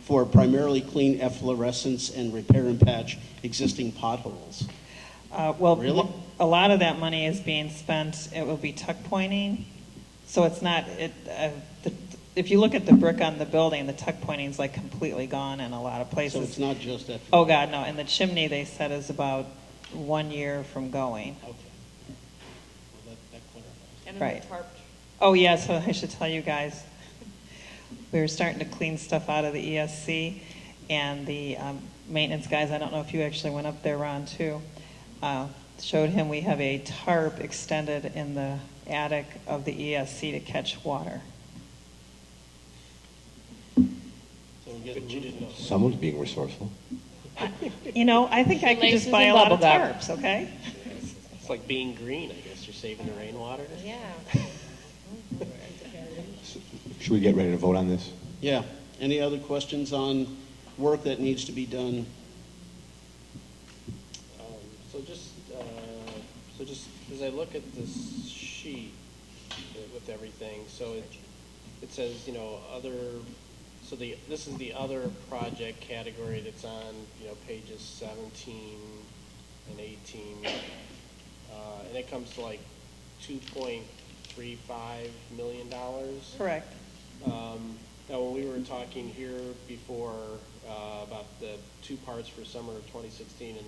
for primarily clean efflorescence and repair and patch existing potholes. Really? A lot of that money is being spent, it will be tuck pointing. So it's not, if you look at the brick on the building, the tuck pointing is like completely gone in a lot of places. So it's not just that. Oh God, no. And the chimney, they said, is about 1 year from going. Okay. Well, that clarifies. And right. Oh yeah, so I should tell you guys, we were starting to clean stuff out of the ESC, and the maintenance guys, I don't know if you actually went up there, Ron, too, showed him we have a tarp extended in the attic of the ESC to catch water. Someone's being resourceful. I think I could just Laces buy a and lot of bubble gum. tarps, okay? It's like being green, I guess. You're saving the rainwater. Yeah. Should we get ready to vote on this? Yeah. Any other questions on work that needs to be done? So just as I look at this sheet with everything, so it says, other, so this is the other project category that's on, pages 17 and 18. And it comes to like $2.35 million. Correct. Now, when we were talking here before about the two parts for summer of 2016,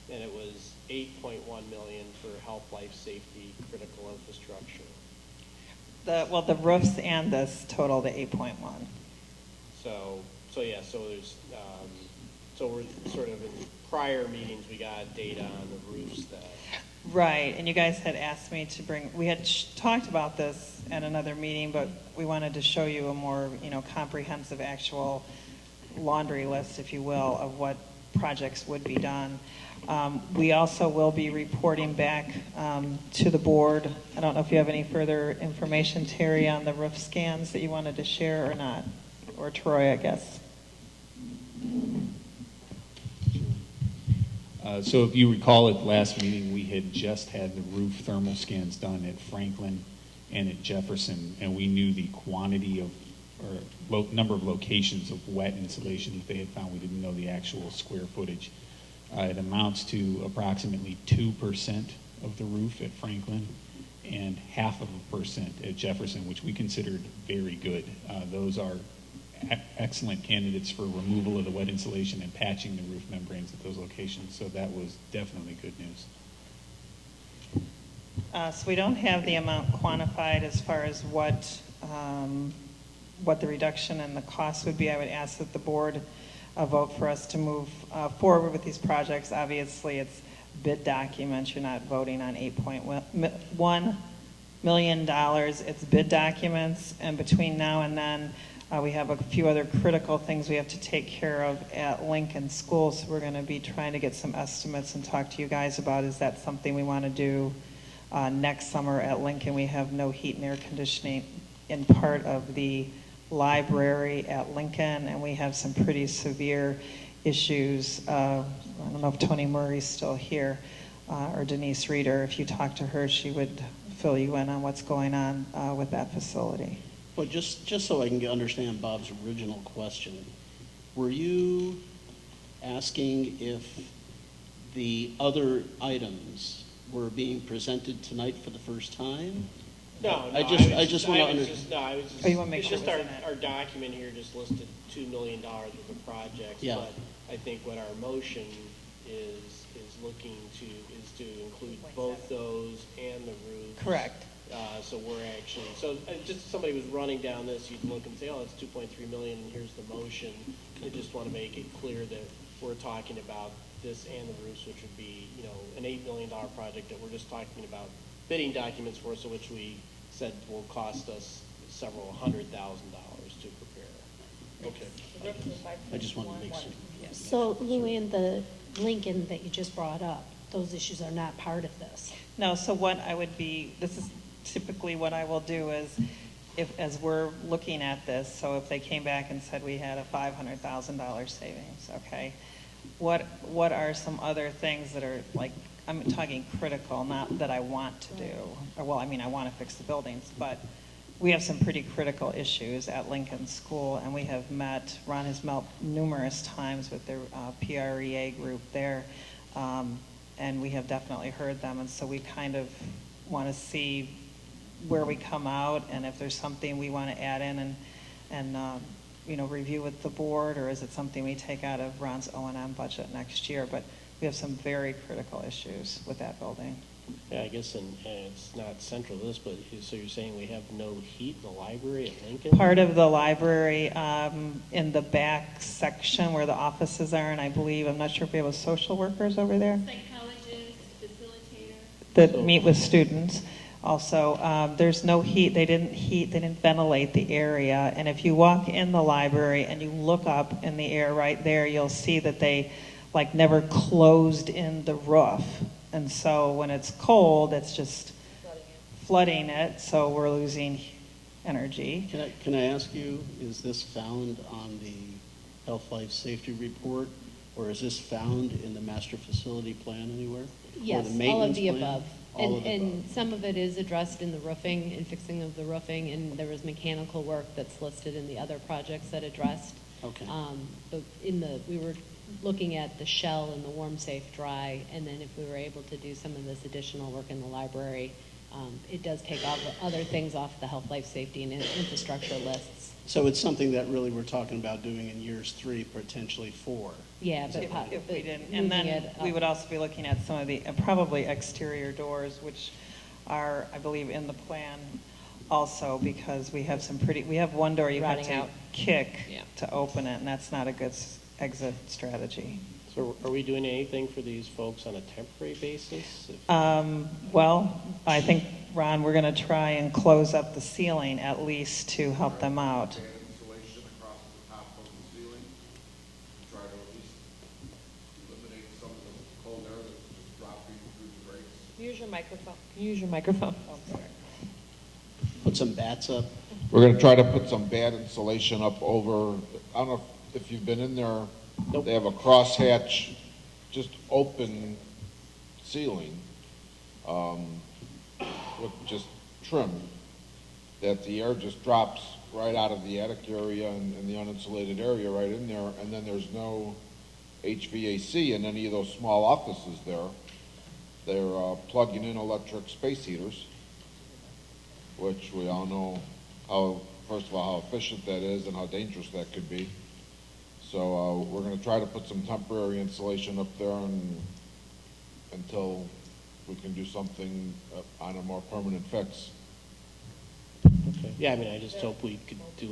and it was $8.1 million for health, life, safety, critical infrastructure. The roofs and this total to 8.1. So there's, so we're sort of in prior meetings, we got data on the roofs that. Right, and you guys had asked me to bring, we had talked about this at another meeting, but we wanted to show you a more, comprehensive actual laundry list, if you will, of what projects would be done. We also will be reporting back to the board. I don't know if you have any further information, Terry, on the roof scans that you wanted to share or not, or Troy, I guess. So if you recall at last meeting, we had just had the roof thermal scans done at Franklin and at Jefferson, and we knew the quantity of, or number of locations of wet insulation that they had found. We didn't know the actual square footage. It amounts to approximately 2% of the roof at Franklin and 0.5% at Jefferson, which we considered very good. Those are excellent candidates for removal of the wet insulation and patching the roof membranes at those locations. So that was definitely good news. So we don't have the amount quantified as far as what the reduction in the cost would be. I would ask that the board vote for us to move forward with these projects. Obviously, it's bid documents. You're not voting on $8.1 million. It's bid documents. And between now and then, we have a few other critical things we have to take care of at Lincoln School. So we're going to be trying to get some estimates and talk to you guys about, is that something we want to do next summer at Lincoln? We have no heat and air conditioning in part of the library at Lincoln, and we have some pretty severe issues. I don't know if Tony Murray's still here, or Denise Reeder. If you talk to her, she would fill you in on what's going on with that facility. Well, just so I can understand Bob's original question, were you asking if the other items were being presented tonight for the first time? No, I just want to understand. Oh, you want to make it's sure just it was in it? our document here just listed $2 million worth of projects. Yeah. But I think what our motion is looking to, is to include both those and the roofs. Correct. So we're actually, just somebody was running down this, you'd look and say, oh, it's 2.3 million, and here's the motion. I just want to make it clear that we're talking about this and the roofs, which would be, an $8 million project that we're just talking about bidding documents for, so which we said will cost us several $100,000 to prepare. Okay. I just wanted to make sure. So, Luann, the Lincoln that you just brought up, those issues are not part of this. No, so what I would be, this is typically what I will do is, as we're looking at this, so if they came back and said we had a $500,000 savings, okay, what are some other things that are, like, I'm talking critical, not that I want to do, or, well, I mean, I want to fix the buildings, but we have some pretty critical issues at Lincoln School, and we have met, Ron has met numerous times with their PREA group there, and we have definitely heard them, and so we kind of want to see where we come out, and if there's something we want to add in and review with the board, or is it something we take out of Ron's O&M budget next year? But we have some very critical issues with that building. Yeah, I guess, and it's not central to this, but so you're saying we have no heat in the library at Lincoln? Part of the library in the back section where the offices are, and I believe, I'm not sure if we have social workers over there Psychologists, facilitators. that meet with students. Also, there's no heat. They didn't ventilate the area. And if you walk in the library and you look up in the air right there, you'll see that they never closed in the roof. And so when it's cold, it's just flooding it. So we're losing energy. Can I ask you, is this found on the Health Life Safety Report, or is this found in the master facility plan anywhere? Yes, or the all of maintenance the plan? above. All of the And above. some of it is addressed in the roofing and fixing of the roofing, and there was mechanical work that's listed in the other projects that addressed. Okay. But we were looking at the shell and the warm, safe, dry, and then if we were able to do some of this additional work in the library, it does take all the other things off the health, life, safety, and infrastructure lists. So it's something that really we're talking about doing in years 3, potentially 4. Yeah, but If we didn't. moving And then it we up. would also be looking at some of the, probably exterior doors, which are, I believe, in the plan also, because we have we have one door you have Rotting to out. kick Yeah. to open it, and that's not a good exit strategy. So are we doing anything for these folks on a temporary basis? Well, I think, Ron, we're going to try and close up the ceiling at least to help them out. Insulation across the top of the ceiling, try to at least eliminate some of the cold air that's just dropping through the grates. Use your microphone. Use your microphone. Put some bats up. We're going to try to put some bad insulation up over, I don't know if you've been in there, they have a crosshatch, just open ceiling, with just trim, that the air just drops right out of the attic area and the uninsulated area right in there, and then there's no HVAC in any of those small offices there. They're plugging in electric space heaters, which we all know how, first of all, how efficient that is and how dangerous that could be. So we're going to try to put some temporary insulation up there until we can do something on a more permanent fix. Okay. Yeah, I mean, I just hope we could do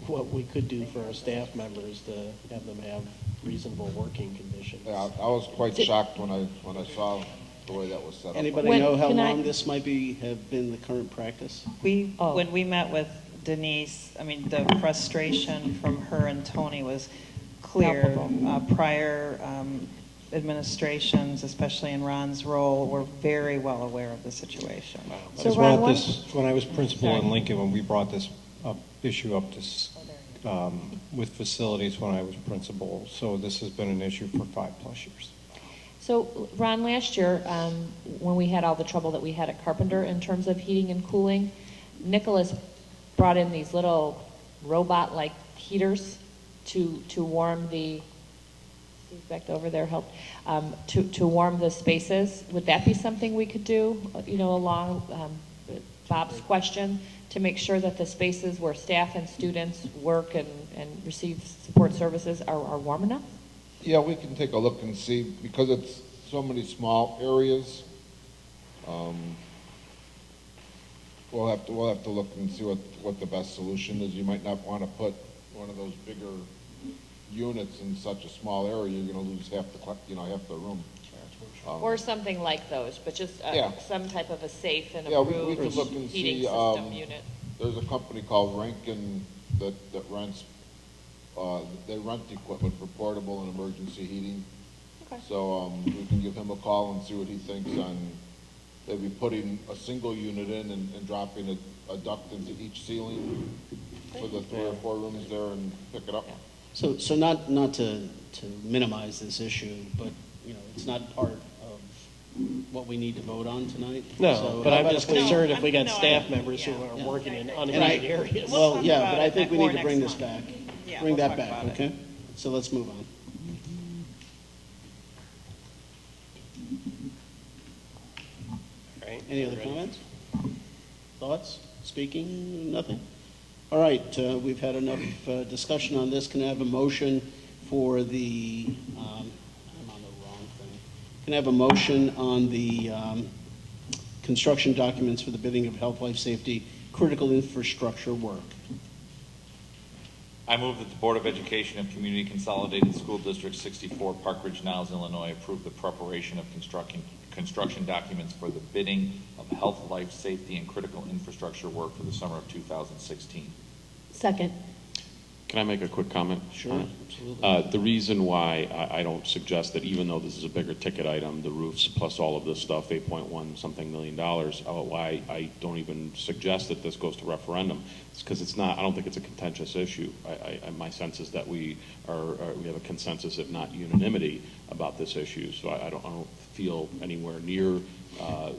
what we could do for our staff members to have them have reasonable working conditions. Yeah, I was quite shocked when I saw the way that was set up. Anybody know how long this might have been the current practice? When we met with Denise, I mean, the frustration from her and Tony was clear. Prior administrations, especially in Ron's role, were very well aware of the situation. So when I was principal in Lincoln, when we brought this issue up with facilities when I was principal, so this has been an issue for 5+ years. So, Ron, last year, when we had all the trouble that we had at Carpenter in terms of heating and cooling, Nicholas brought in these little robot-like heaters to warm the, Steve's back over there, helped, to warm the spaces. Would that be something we could do, along Bob's question, to make sure that the spaces where staff and students work and receive support services are warm enough? Yeah, we can take a look and see, because it's so many small areas. We'll have to look and see what the best solution is. You might not want to put one of those bigger units in such a small area. You're going to lose half the room. Or something like those, but just some type of a safe and Yeah, approved we could look and heating see. system unit. There's a company called Rankin that rents. They rent equipment for portable and emergency heating. Okay. So we can give him a call and see what he thinks on maybe putting a single unit in and dropping a duct into each ceiling for the 3 or 4 rooms there and pick it up. So not to minimize this issue, but it's not part of what we need to vote on tonight. No, So but how I'm about just if we- concerned if we got staff members who are working in uninvited areas. Well, yeah, but I think we more need to bring next this month. back. Yeah, Bring we'll that talk back, about it. okay? So let's move on. All right. Any other Ready? comments? Thoughts? Speaking? Nothing? All right, we've had enough discussion on this. Can I have a motion for the, I'm on the wrong thing. Can I have a motion on the construction documents for the bidding of health, life, safety, critical infrastructure work? I move that the Board of Education of Community Consolidated School District 64, Park Ridge-Niles, Illinois, approve the preparation of construction documents for the bidding of health, life, safety, and critical infrastructure work for the summer of 2016. Second. Can I make a quick comment? Sure, absolutely. The reason why I don't suggest that, even though this is a bigger ticket item, the roofs plus all of this stuff, $8.1 something million, why I don't even suggest that this goes to referendum, it's because it's not. I don't think it's a contentious issue. My sense is that we have a consensus, if not unanimity, about this issue. So I don't feel anywhere near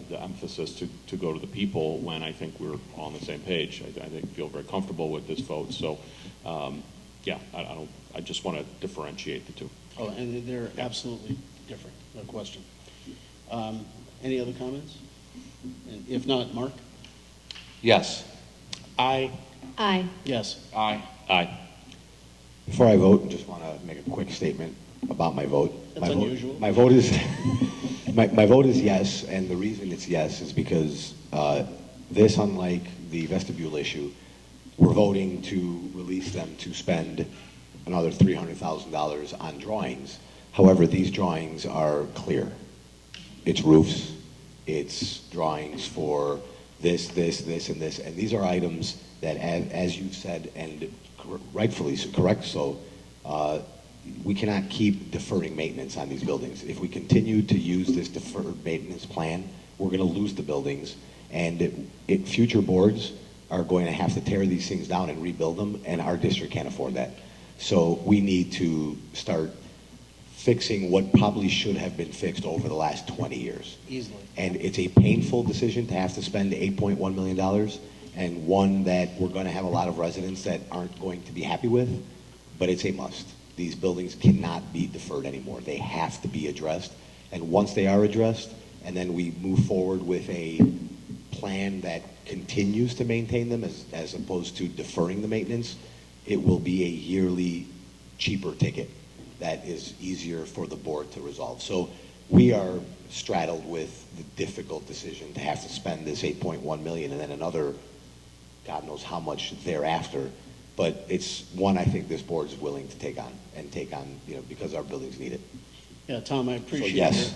the emphasis to go to the people when I think we're all on the same page. I feel very comfortable with this vote. So. I just want to differentiate the two. Oh, and they're absolutely different, no question. Any other comments? And if not, Mark? Yes. Aye. Aye. Yes. Aye. Aye. Before I vote, I just want to make a quick statement about my vote. That's unusual. My vote is my vote is yes, and the reason it's yes is because this, unlike the vestibule issue, we're voting to release them to spend another $300,000 on drawings. However, these drawings are clear. It's roofs, it's drawings for this, and this, and these are items that, as you've said, and rightfully correct so, we cannot keep deferring maintenance on these buildings. If we continue to use this deferred maintenance plan, we're going to lose the buildings, and future boards are going to have to tear these things down and rebuild them, and our district can't afford that. So we need to start fixing what probably should have been fixed over the last 20 years. Easily. And it's a painful decision to have to spend $8.1 million, and one that we're going to have a lot of residents that aren't going to be happy with, but it's a must. These buildings cannot be deferred anymore. They have to be addressed. And once they are addressed, and then we move forward with a plan that continues to maintain them as opposed to deferring the maintenance, it will be a yearly cheaper ticket that is easier for the board to resolve. So we are straddled with the difficult decision to have to spend this 8.1 million and then another God knows how much thereafter. But it's one I think this board is willing to take on, because our buildings need it. Yeah, Tom, I appreciate yes.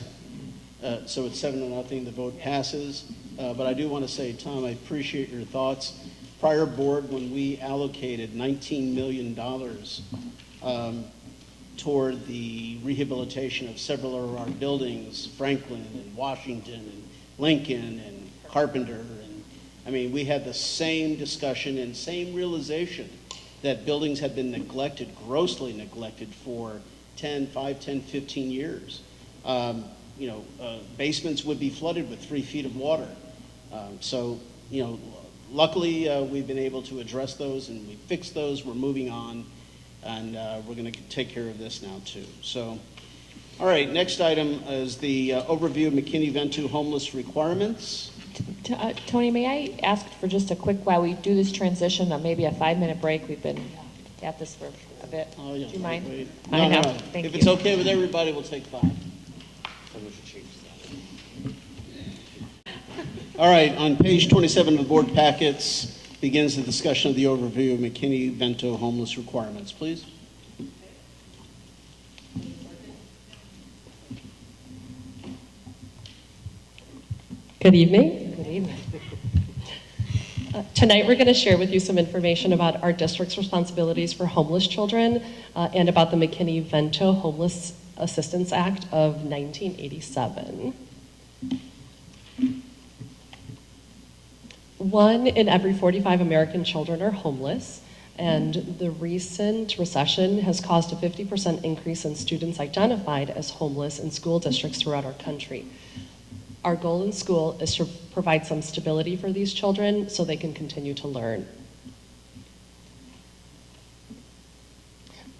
So it's 7-0, the vote passes. But I do want to say, Tom, I appreciate your thoughts. Prior board, when we allocated $19 million toward the rehabilitation of several of our buildings, Franklin and Washington and Lincoln and Carpenter, and I mean, we had the same discussion and same realization that buildings had been neglected, grossly neglected for 5, 10, 15 years. Basements would be flooded with 3 feet of water. Luckily, we've been able to address those and we fixed those. We're moving on, and we're going to take care of this now too. So, all right, next item is the overview of McKinney-Vento homeless requirements. Tony, may I ask for just a quick, while we do this transition, maybe a 5-minute break? We've been at this for a bit. Oh, yeah. Do you mind? Wait. I know. No. Thank If you. it's okay with everybody, we'll take 5. All right, on page 27 of the board packets begins the discussion of the overview of McKinney-Vento homeless requirements. Please. Good evening. Good evening. Tonight, we're going to share with you some information about our district's responsibilities for homeless children and about the McKinney-Vento Homeless Assistance Act of 1987. 1 in every 45 American children are homeless, and the recent recession has caused a 50% increase in students identified as homeless in school districts throughout our country. Our goal in school is to provide some stability for these children so they can continue to learn.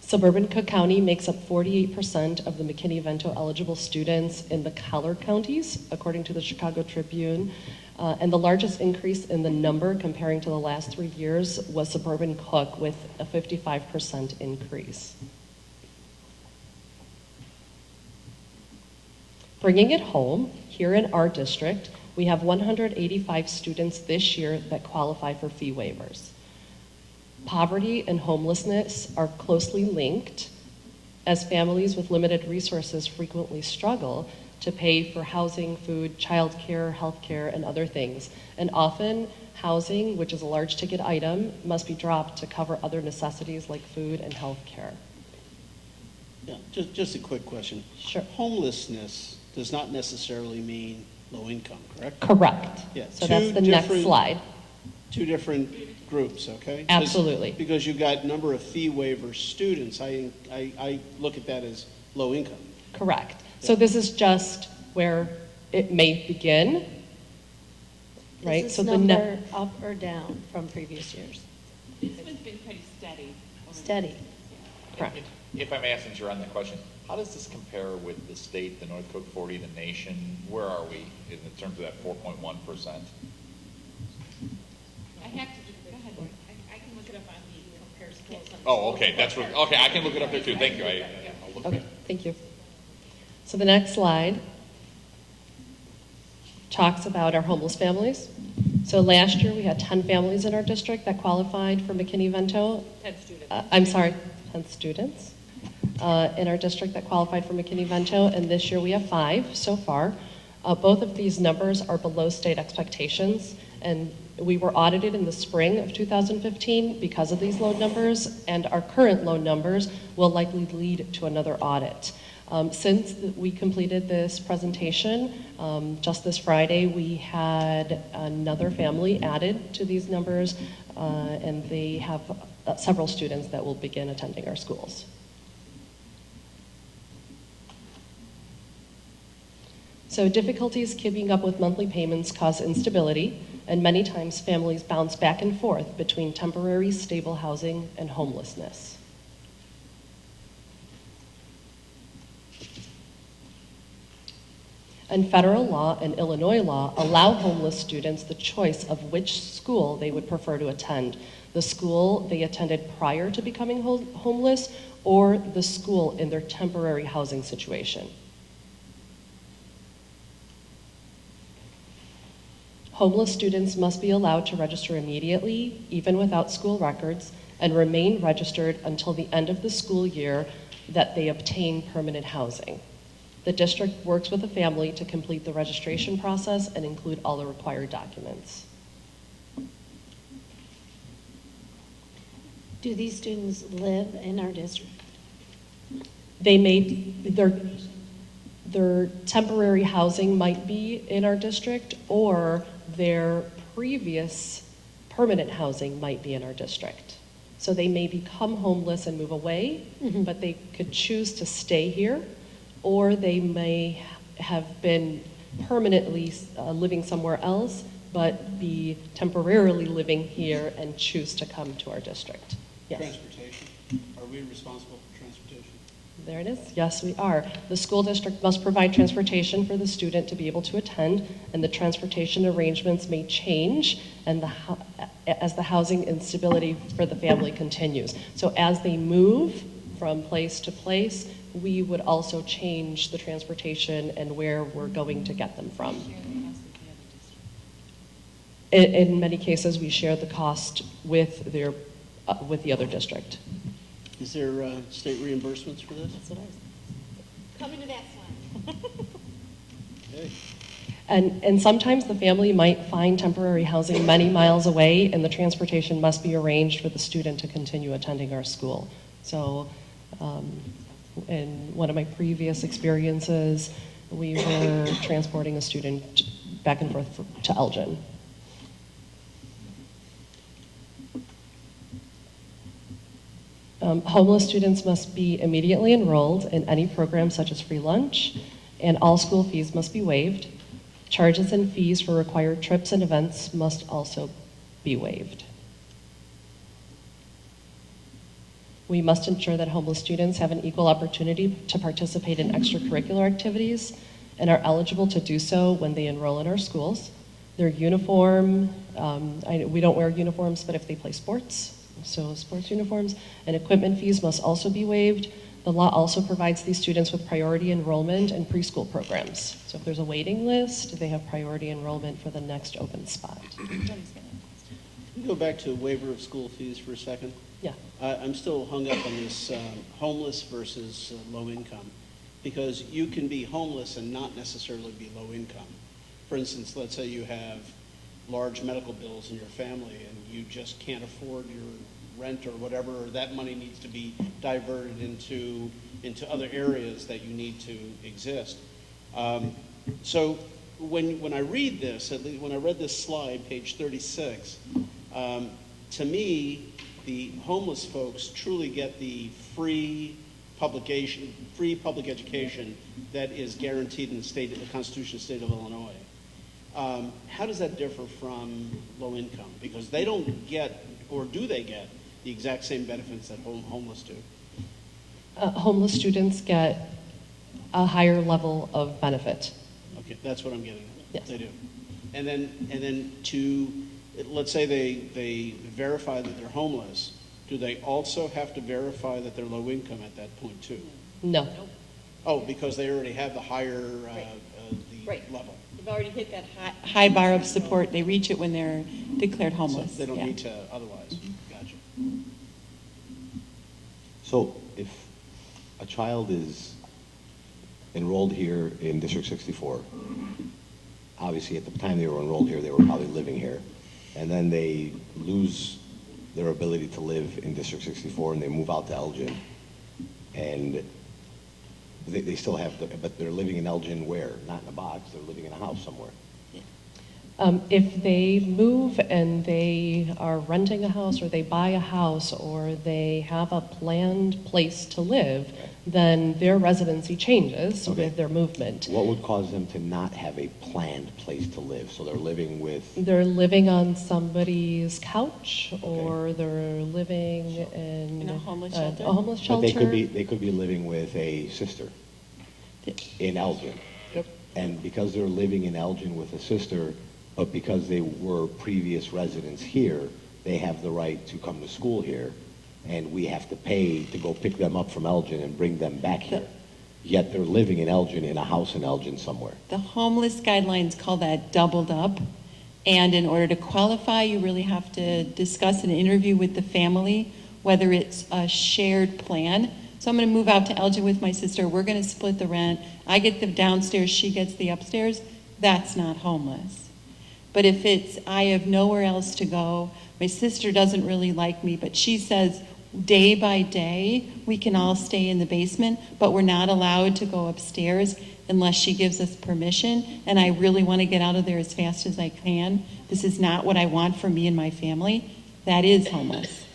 Suburban Cook County makes up 48% of the McKinney-Vento eligible students in the collar counties, according to the Chicago Tribune. And the largest increase in the number comparing to the last 3 years was Suburban Cook with a 55% increase. Bringing it home, here in our district, we have 185 students this year that qualify for fee waivers. Poverty and homelessness are closely linked, as families with limited resources frequently struggle to pay for housing, food, childcare, healthcare, and other things. And often, housing, which is a large ticket item, must be dropped to cover other necessities like food and healthcare. Yeah, just a quick question. Sure. Homelessness does not necessarily mean low income, correct? Correct. Yeah. So that's the next slide. 2 different groups, okay? Absolutely. Because you've got number of fee waiver students. I look at that as low income. Correct. So this is just where it may begin, right? Is So this the number up or down from previous years? This one's been pretty steady. Steady. Correct. If I may ask, since you're on that question, how does this compare with the state, the North Cook 40, the nation? Where are we in terms of that 4.1%? I have to, go ahead, I can look it up on the compare schools. Oh, okay, that's what, okay, I can look it up there too, thank you. I'll look Okay, at it. thank you. So the next slide talks about our homeless families. So last year, we had 10 families in our district that qualified for McKinney-Vento. 10 students. I'm sorry, 10 students in our district that qualified for McKinney-Vento, and this year we have 5 so far. Both of these numbers are below state expectations, and we were audited in the spring of 2015 because of these low numbers, and our current low numbers will likely lead to another audit. Since we completed this presentation, just this Friday, we had another family added to these numbers, and they have several students that will begin attending our schools. So difficulties keeping up with monthly payments cause instability, and many times families bounce back and forth between temporary stable housing and homelessness. And federal law and Illinois law allow homeless students the choice of which school they would prefer to attend. The school they attended prior to becoming homeless, or the school in their temporary housing situation. Homeless students must be allowed to register immediately, even without school records, and remain registered until the end of the school year that they obtain permanent housing. The district works with the family to complete the registration process and include all the required documents. Do these students live in our district? They may, their temporary housing might be in our district, or their previous permanent housing might be in our district. So they may become homeless and move away, but they could choose to stay here, or they may have been permanently living somewhere else, but be temporarily living here and choose to come to our district. Yes. Transportation, are we responsible for transportation? There it is. Yes, we are. The school district must provide transportation for the student to be able to attend, and the transportation arrangements may change and as the housing instability for the family continues. So as they move from place to place, we would also change the transportation and where we're going to get them from. In many cases, we share the cost with the other district. Is there state reimbursements for this? That's what I was. Coming to that slide. Okay. And sometimes the family might find temporary housing many miles away, and the transportation must be arranged for the student to continue attending our school. So in one of my previous experiences, we were transporting a student back and forth to Elgin. Homeless students must be immediately enrolled in any program such as free lunch, and all school fees must be waived. Charges and fees for required trips and events must also be waived. We must ensure that homeless students have an equal opportunity to participate in extracurricular activities and are eligible to do so when they enroll in our schools. Their uniform, we don't wear uniforms, but if they play sports, so sports uniforms, and equipment fees must also be waived. The law also provides these students with priority enrollment in preschool programs. So if there's a waiting list, they have priority enrollment for the next open spot. Can we go back to waiver of school fees for a second? Yeah. I'm still hung up on this homeless versus low income, because you can be homeless and not necessarily be low income. For instance, let's say you have large medical bills in your family and you just can't afford your rent or whatever, or that money needs to be diverted into other areas that you need to exist. So when I read this, at least when I read this slide, page 36, to me, the homeless folks truly get the free public education that is guaranteed in the Constitution of the state of Illinois. How does that differ from low income? Because they don't get, or do they get, the exact same benefits that homeless do? Homeless students get a higher level of benefit. Okay, that's what I'm getting at. Yes. They do. And then let's say they verify that they're homeless, do they also have to verify that they're low income at that point too? No. Oh, because they already have the higher level. They've already hit that high bar of support. They reach it when they're declared homeless. So they don't need to otherwise. Gotcha. So if a child is enrolled here in District 64, obviously at the time they were enrolled here, they were probably living here, and then they lose their ability to live in District 64 and they move out to Elgin, and they still have, but they're living in Elgin where? Not in a box, they're living in a house somewhere. If they move and they are renting a house, or they buy a house, or they have a planned place to live, then their residency changes with their movement. What would cause them to not have a planned place to live? So they're living with... They're living on somebody's couch, or they're living in a homeless shelter. A homeless shelter. But they could be living with a sister in Elgin. Yep. And because they're living in Elgin with a sister, but because they were previous residents here, they have the right to come to school here. And we have to pay to go pick them up from Elgin and bring them back here. Yet they're living in Elgin, in a house in Elgin somewhere. The homeless guidelines call that doubled up. And in order to qualify, you really have to discuss an interview with the family, whether it's a shared plan. So I'm going to move out to Elgin with my sister. We're going to split the rent. I get the downstairs, she gets the upstairs. That's not homeless. But if it's, I have nowhere else to go, my sister doesn't really like me, but she says day by day, we can all stay in the basement, but we're not allowed to go upstairs unless she gives us permission, and I really want to get out of there as fast as I can. This is not what I want for me and my family. That is homeless.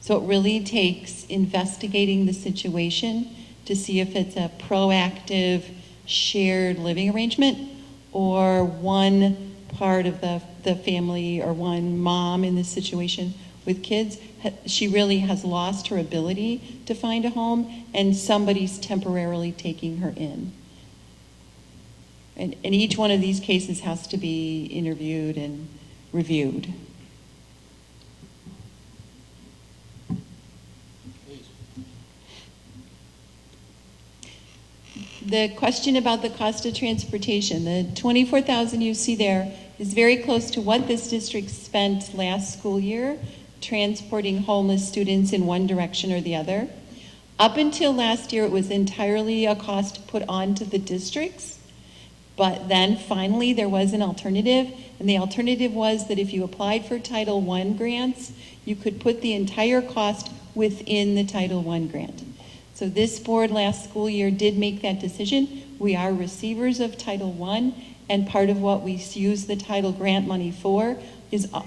So it really takes investigating the situation to see if it's a proactive shared living arrangement or one part of the family or one mom in this situation with kids. She really has lost her ability to find a home and somebody's temporarily taking her in. And each one of these cases has to be interviewed and reviewed. The question about the cost of transportation, the $24,000 you see there is very close to what this district spent last school year transporting homeless students in one direction or the other. Up until last year, it was entirely a cost put onto the districts. But then finally there was an alternative, and the alternative was that if you applied for Title I grants, you could put the entire cost within the Title I grant. So this board last school year did make that decision. We are receivers of Title I, and part of what we use the title grant money for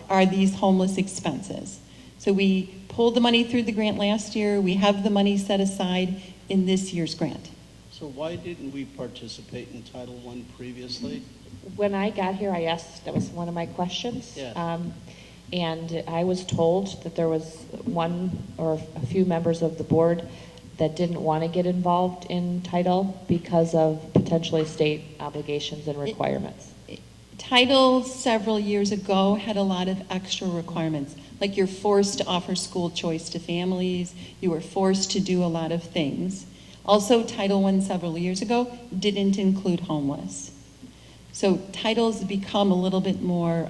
are these homeless expenses. So we pulled the money through the grant last year. We have the money set aside in this year's grant. So why didn't we participate in Title I previously? When I got here, I asked, that was one of my questions. Yeah. And I was told that there was one or a few members of the board that didn't want to get involved in title because of potentially state obligations and requirements. Title several years ago had a lot of extra requirements, like you're forced to offer school choice to families, you were forced to do a lot of things. Also, Title I several years ago didn't include homeless. So titles become a little bit more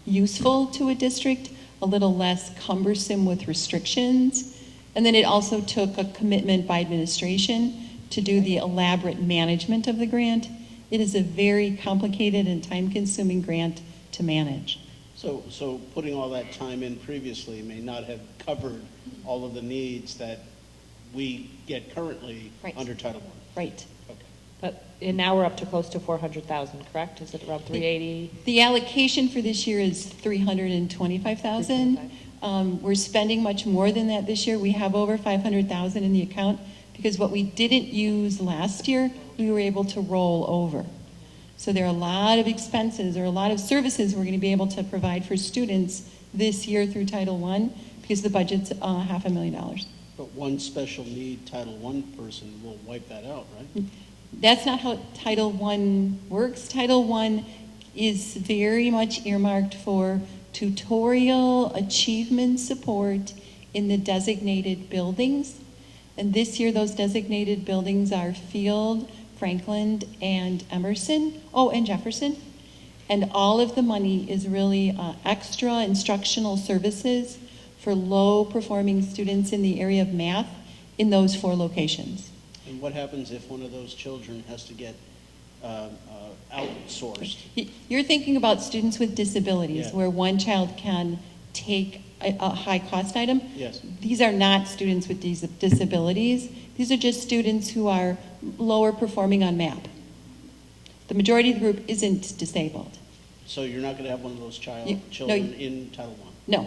useful to a district, a little less cumbersome with restrictions. And then it also took a commitment by administration to do the elaborate management of the grant. It is a very complicated and time-consuming grant to manage. So putting all that time in previously may not have covered all of the needs that we get currently under Title I. Right. But and now we're up to close to 400,000, correct? Is it around 380? The allocation for this year is 325,000. We're spending much more than that this year. We have over 500,000 in the account because what we didn't use last year, we were able to roll over. So there are a lot of expenses or a lot of services we're going to be able to provide for students this year through Title I because the budget's $500,000. But one special need Title I person will wipe that out, right? That's not how Title I works. Title I is very much earmarked for tutorial achievement support in the designated buildings. And this year, those designated buildings are Field, Franklin, and Emerson. Oh, and Jefferson. And all of the money is really extra instructional services for low-performing students in the area of math in those 4 locations. And what happens if one of those children has to get outsourced? You're thinking about students with disabilities, where one child can take a high-cost item. Yes. These are not students with these disabilities. These are just students who are lower performing on MAP. The majority of the group isn't disabled. So you're not going to have one of those children in Title I? No.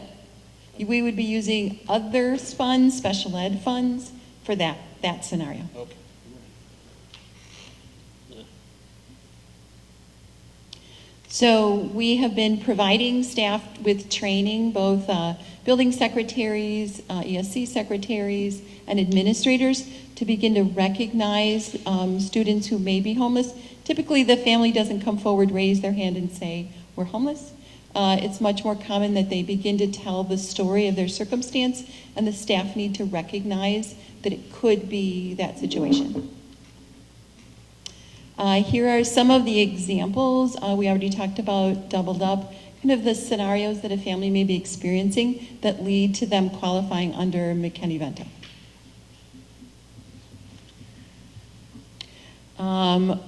We would be using other funds, special ed funds, for that scenario. Okay. So we have been providing staff with training, both building secretaries, ESC secretaries, and administrators to begin to recognize students who may be homeless. Typically, the family doesn't come forward, raise their hand, and say, we're homeless. It's much more common that they begin to tell the story of their circumstance, and the staff need to recognize that it could be that situation. Here are some of the examples. We already talked about doubled up, kind of the scenarios that a family may be experiencing that lead to them qualifying under McKinney-Vento.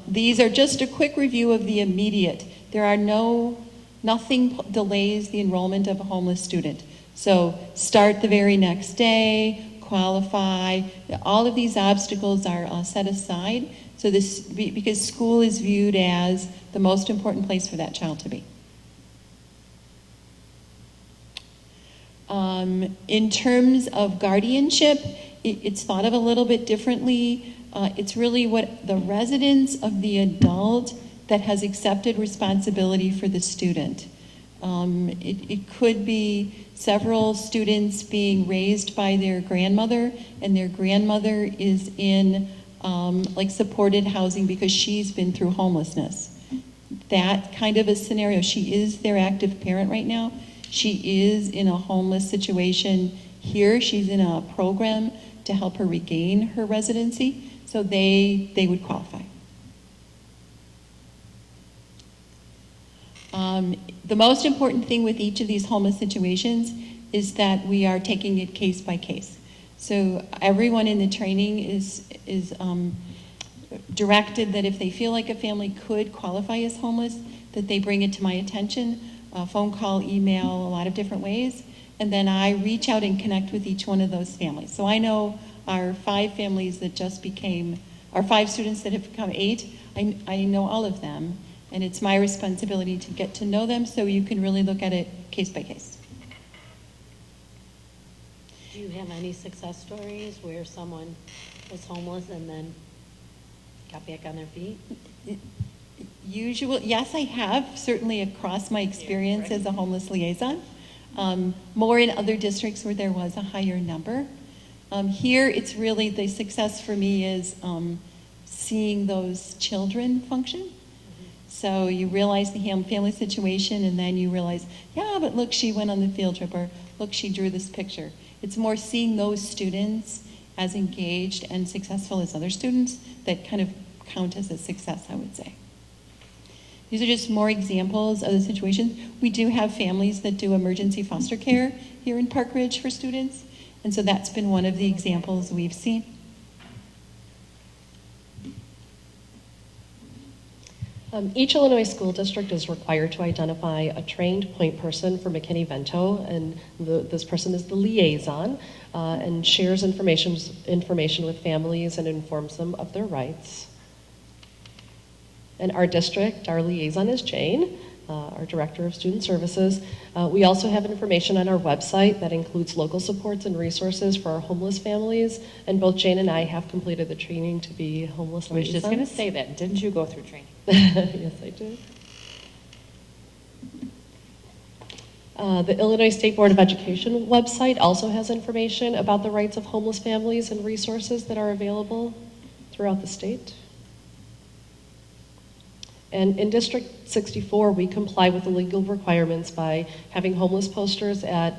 These are just a quick review of the immediate. There are nothing delays the enrollment of a homeless student. So start the very next day, qualify. All of these obstacles are set aside. So because school is viewed as the most important place for that child to be. In terms of guardianship, it's thought of a little bit differently. It's really what the residence of the adult that has accepted responsibility for the student. It could be several students being raised by their grandmother, and their grandmother is in like supported housing because she's been through homelessness. That kind of a scenario. She is their active parent right now. She is in a homeless situation here. She's in a program to help her regain her residency, so they would qualify. The most important thing with each of these homeless situations is that we are taking it case by case. So everyone in the training is directed that if they feel like a family could qualify as homeless, that they bring it to my attention, phone call, email, a lot of different ways, and then I reach out and connect with each one of those families. So I know our 5 families that just became, our 5 students that have become 8, I know all of them, and it's my responsibility to get to know them so you can really look at it case by case. Do you have any success stories where someone was homeless and then got back on their feet? Yes, I have, certainly across my experience as a homeless liaison. More in other districts where there was a higher number. Here, it's really the success for me is seeing those children function. So you realize the family situation, and then you realize, yeah, but look, she went on the field trip, or look, she drew this picture. It's more seeing those students as engaged and successful as other students that kind of count as a success, I would say. These are just more examples of the situations. We do have families that do emergency foster care here in Park Ridge for students, and so that's been one of the examples we've seen. Each Illinois school district is required to identify a trained point person for McKinney-Vento, and this person is the liaison and shares information with families and informs them of their rights. In our district, our liaison is Jane, our Director of Student Services. We also have information on our website that includes local supports and resources for our homeless families, and both Jane and I have completed the training to be homeless liaisons. I was just going to say that. Didn't you go through training? Yes, I did. The Illinois State Board of Education website also has information about the rights of homeless families and resources that are available throughout the state. And in District 64, we comply with the legal requirements by having homeless posters at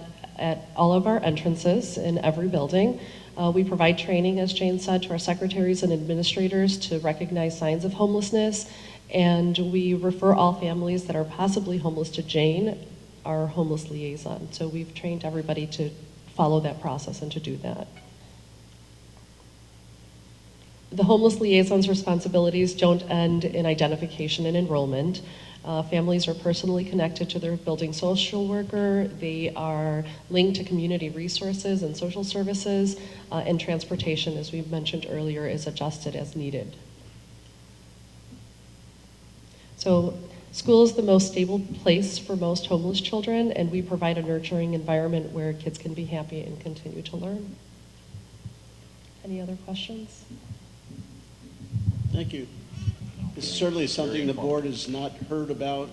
all of our entrances in every building. We provide training, as Jane said, to our secretaries and administrators to recognize signs of homelessness, and we refer all families that are possibly homeless to Jane, our homeless liaison. So we've trained everybody to follow that process and to do that. The homeless liaison's responsibilities don't end in identification and enrollment. Families are personally connected to their building social worker. They are linked to community resources and social services, and transportation, as we mentioned earlier, is adjusted as needed. So school is the most stable place for most homeless children, and we provide a nurturing environment where kids can be happy and continue to learn. Any other questions? Thank you. This is certainly something the board has not heard about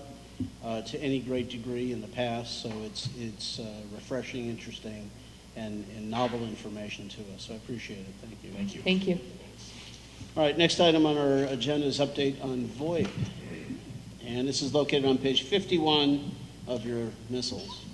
to any great degree in the past, so it's refreshing, interesting, and novel information to us. So I appreciate it. Thank you. Thank you. Thank you. All right, next item on our agenda is update on VoIP. And this is located on page 51 of your missiles.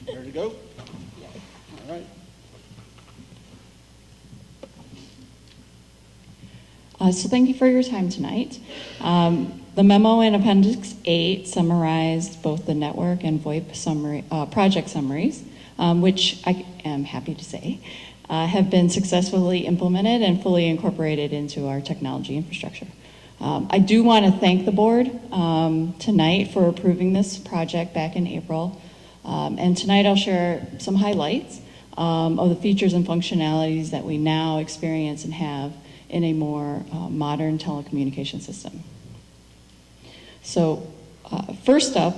Ready to go? All right. So thank you for your time tonight. The memo in Appendix 8 summarized both the network and VoIP summary, project summaries, which I am happy to say have been successfully implemented and fully incorporated into our technology infrastructure. I do want to thank the board tonight for approving this project back in April. And tonight I'll share some highlights of the features and functionalities that we now experience and have in a more modern telecommunication system. So first up,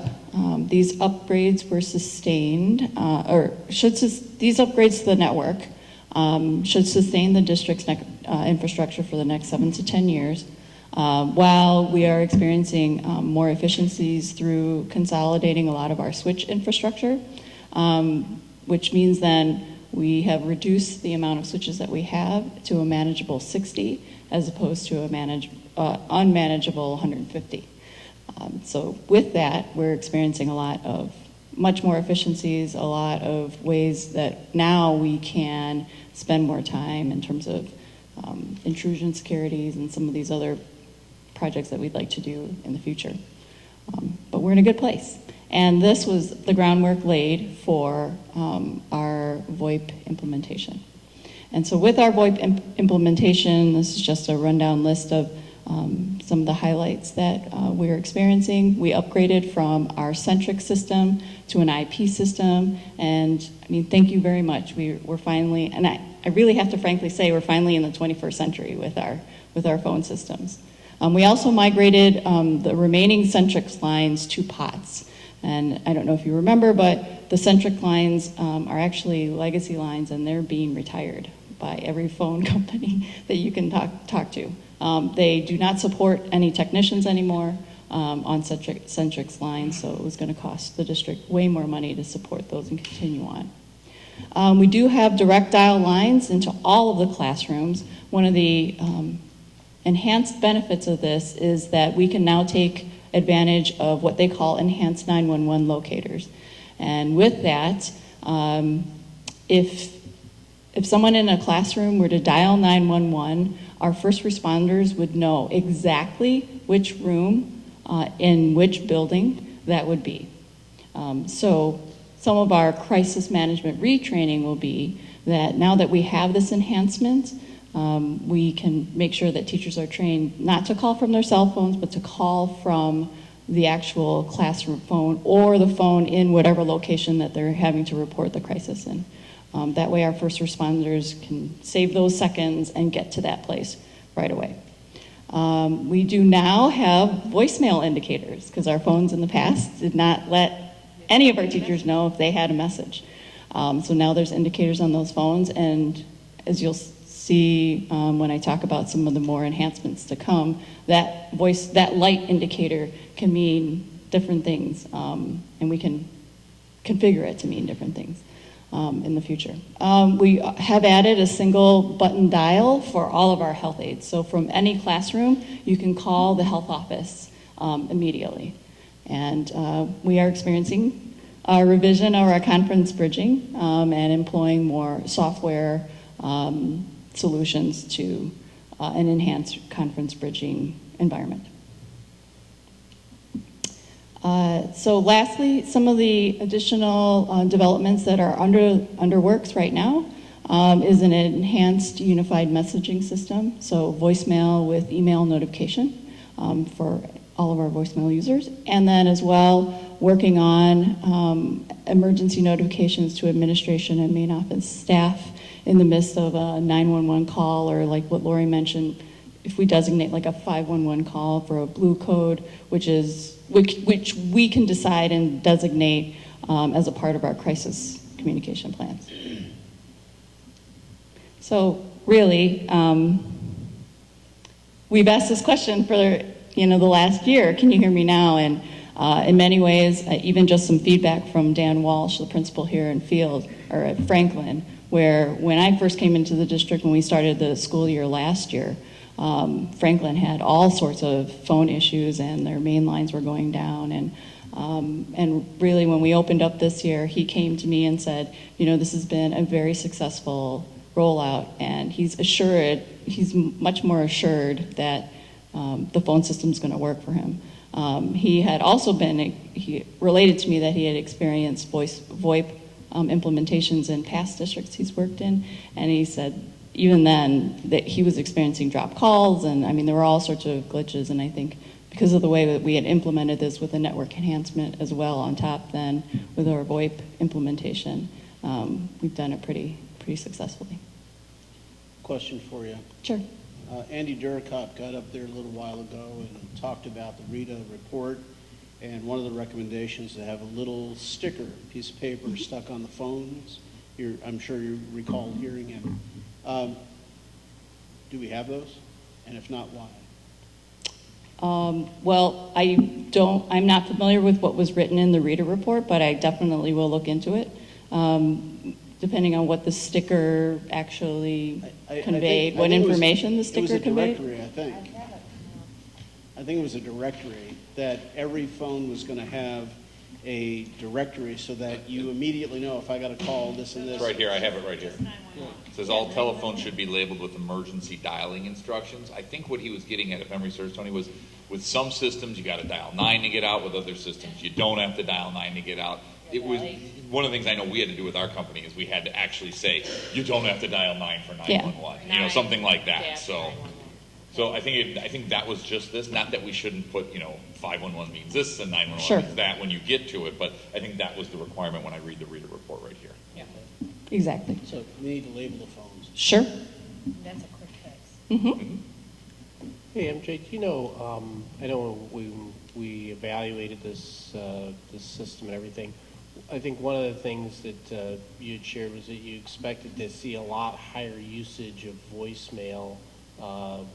these upgrades were sustained, these upgrades to the network should sustain the district's infrastructure for the next 7 to 10 years, while we are experiencing more efficiencies through consolidating a lot of our switch infrastructure, which means then we have reduced the amount of switches that we have to a manageable 60 as opposed to a unmanageable 150. So with that, we're experiencing much more efficiencies, a lot of ways that now we can spend more time in terms of intrusion securities and some of these other projects that we'd like to do in the future. But we're in a good place. And this was the groundwork laid for our VoIP implementation. And so with our VoIP implementation, this is just a rundown list of some of the highlights that we're experiencing. We upgraded from our centric system to an IP system. And I mean, thank you very much. We're finally, and I really have to frankly say, we're finally in the 21st century with our phone systems. We also migrated the remaining Centrix lines to POTS. And I don't know if you remember, but the Centric lines are actually legacy lines, and they're being retired by every phone company that you can talk to. They do not support any technicians anymore on Centrix lines, so it was going to cost the district way more money to support those and continue on. We do have direct dial lines into all of the classrooms. One of the enhanced benefits of this is that we can now take advantage of what they call enhanced 911 locators. And with that, if someone in a classroom were to dial 911, our first responders would know exactly which room in which building that would be. So some of our crisis management retraining will be that now that we have this enhancement, we can make sure that teachers are trained not to call from their cell phones, but to call from the actual classroom phone or the phone in whatever location that they're having to report the crisis in. That way our first responders can save those seconds and get to that place right away. We do now have voicemail indicators because our phones in the past did not let any of our teachers know if they had a message. So now there's indicators on those phones, and as you'll see when I talk about some of the more enhancements to come, that light indicator can mean different things, and we can configure it to mean different things in the future. We have added a single button dial for all of our health aides. So from any classroom, you can call the health office immediately. And we are experiencing a revision of our conference bridging and employing more software solutions to an enhanced conference bridging environment. So lastly, some of the additional developments that are under works right now is an enhanced unified messaging system, so voicemail with email notification for all of our voicemail users. And then as well, working on emergency notifications to administration and main office staff in the midst of a 911 call, or like what Lori mentioned, if we designate like a 511 call for a blue code, which we can decide and designate as a part of our crisis communication plans. So really, we've asked this question for the last year. Can you hear me now? And in many ways, even just some feedback from Dan Walsh, the principal here in Field or at Franklin, where when I first came into the district when we started the school year last year, Franklin had all sorts of phone issues and their main lines were going down. And really, when we opened up this year, he came to me and said, this has been a very successful rollout, and he's much more assured that the phone system's going to work for him. He had also he related to me that he had experienced VoIP implementations in past districts he's worked in, and he said even then that he was experiencing drop calls, and I mean there were all sorts of glitches, and I think because of the way that we had implemented this with a network enhancement as well on top then with our VoIP implementation, we've done it pretty successfully. Question for you. Sure. Andy Duracop got up there a little while ago and talked about the RITA report, and one of the recommendations to have a little sticker, piece of paper stuck on the phones. I'm sure you recall hearing him. Do we have those? And if not, why? Well, I'm not familiar with what was written in the RITA report, but I definitely will look into it. Depending on what the sticker actually conveyed, what information the sticker conveyed? It was a directory, I think. I think it was a directory that every phone was going to have a directory so that you immediately know if I got a call, this and this. It's right here, I have it right here. It says all telephones should be labeled with emergency dialing instructions. I think what he was getting at, if memory serves, Tony, was with some systems you got to dial 9 to get out, with other systems you don't have to dial 9 to get out. It was one of the things I know we had to do with our company is we had to actually say you don't have to dial 9 for 911, something like that. So I think that was just this. Not that we shouldn't put 511 means this and 911 means that when you get to it, but I think that was the requirement when I read the RITA report right here. Yeah. Exactly. So we need to label the phones. Sure. That's a quick fix. Mm-hmm. Hey, MJ, do you know, I know when we evaluated this system and everything, I think one of the things that you had shared was that you expected to see a lot higher usage of voicemail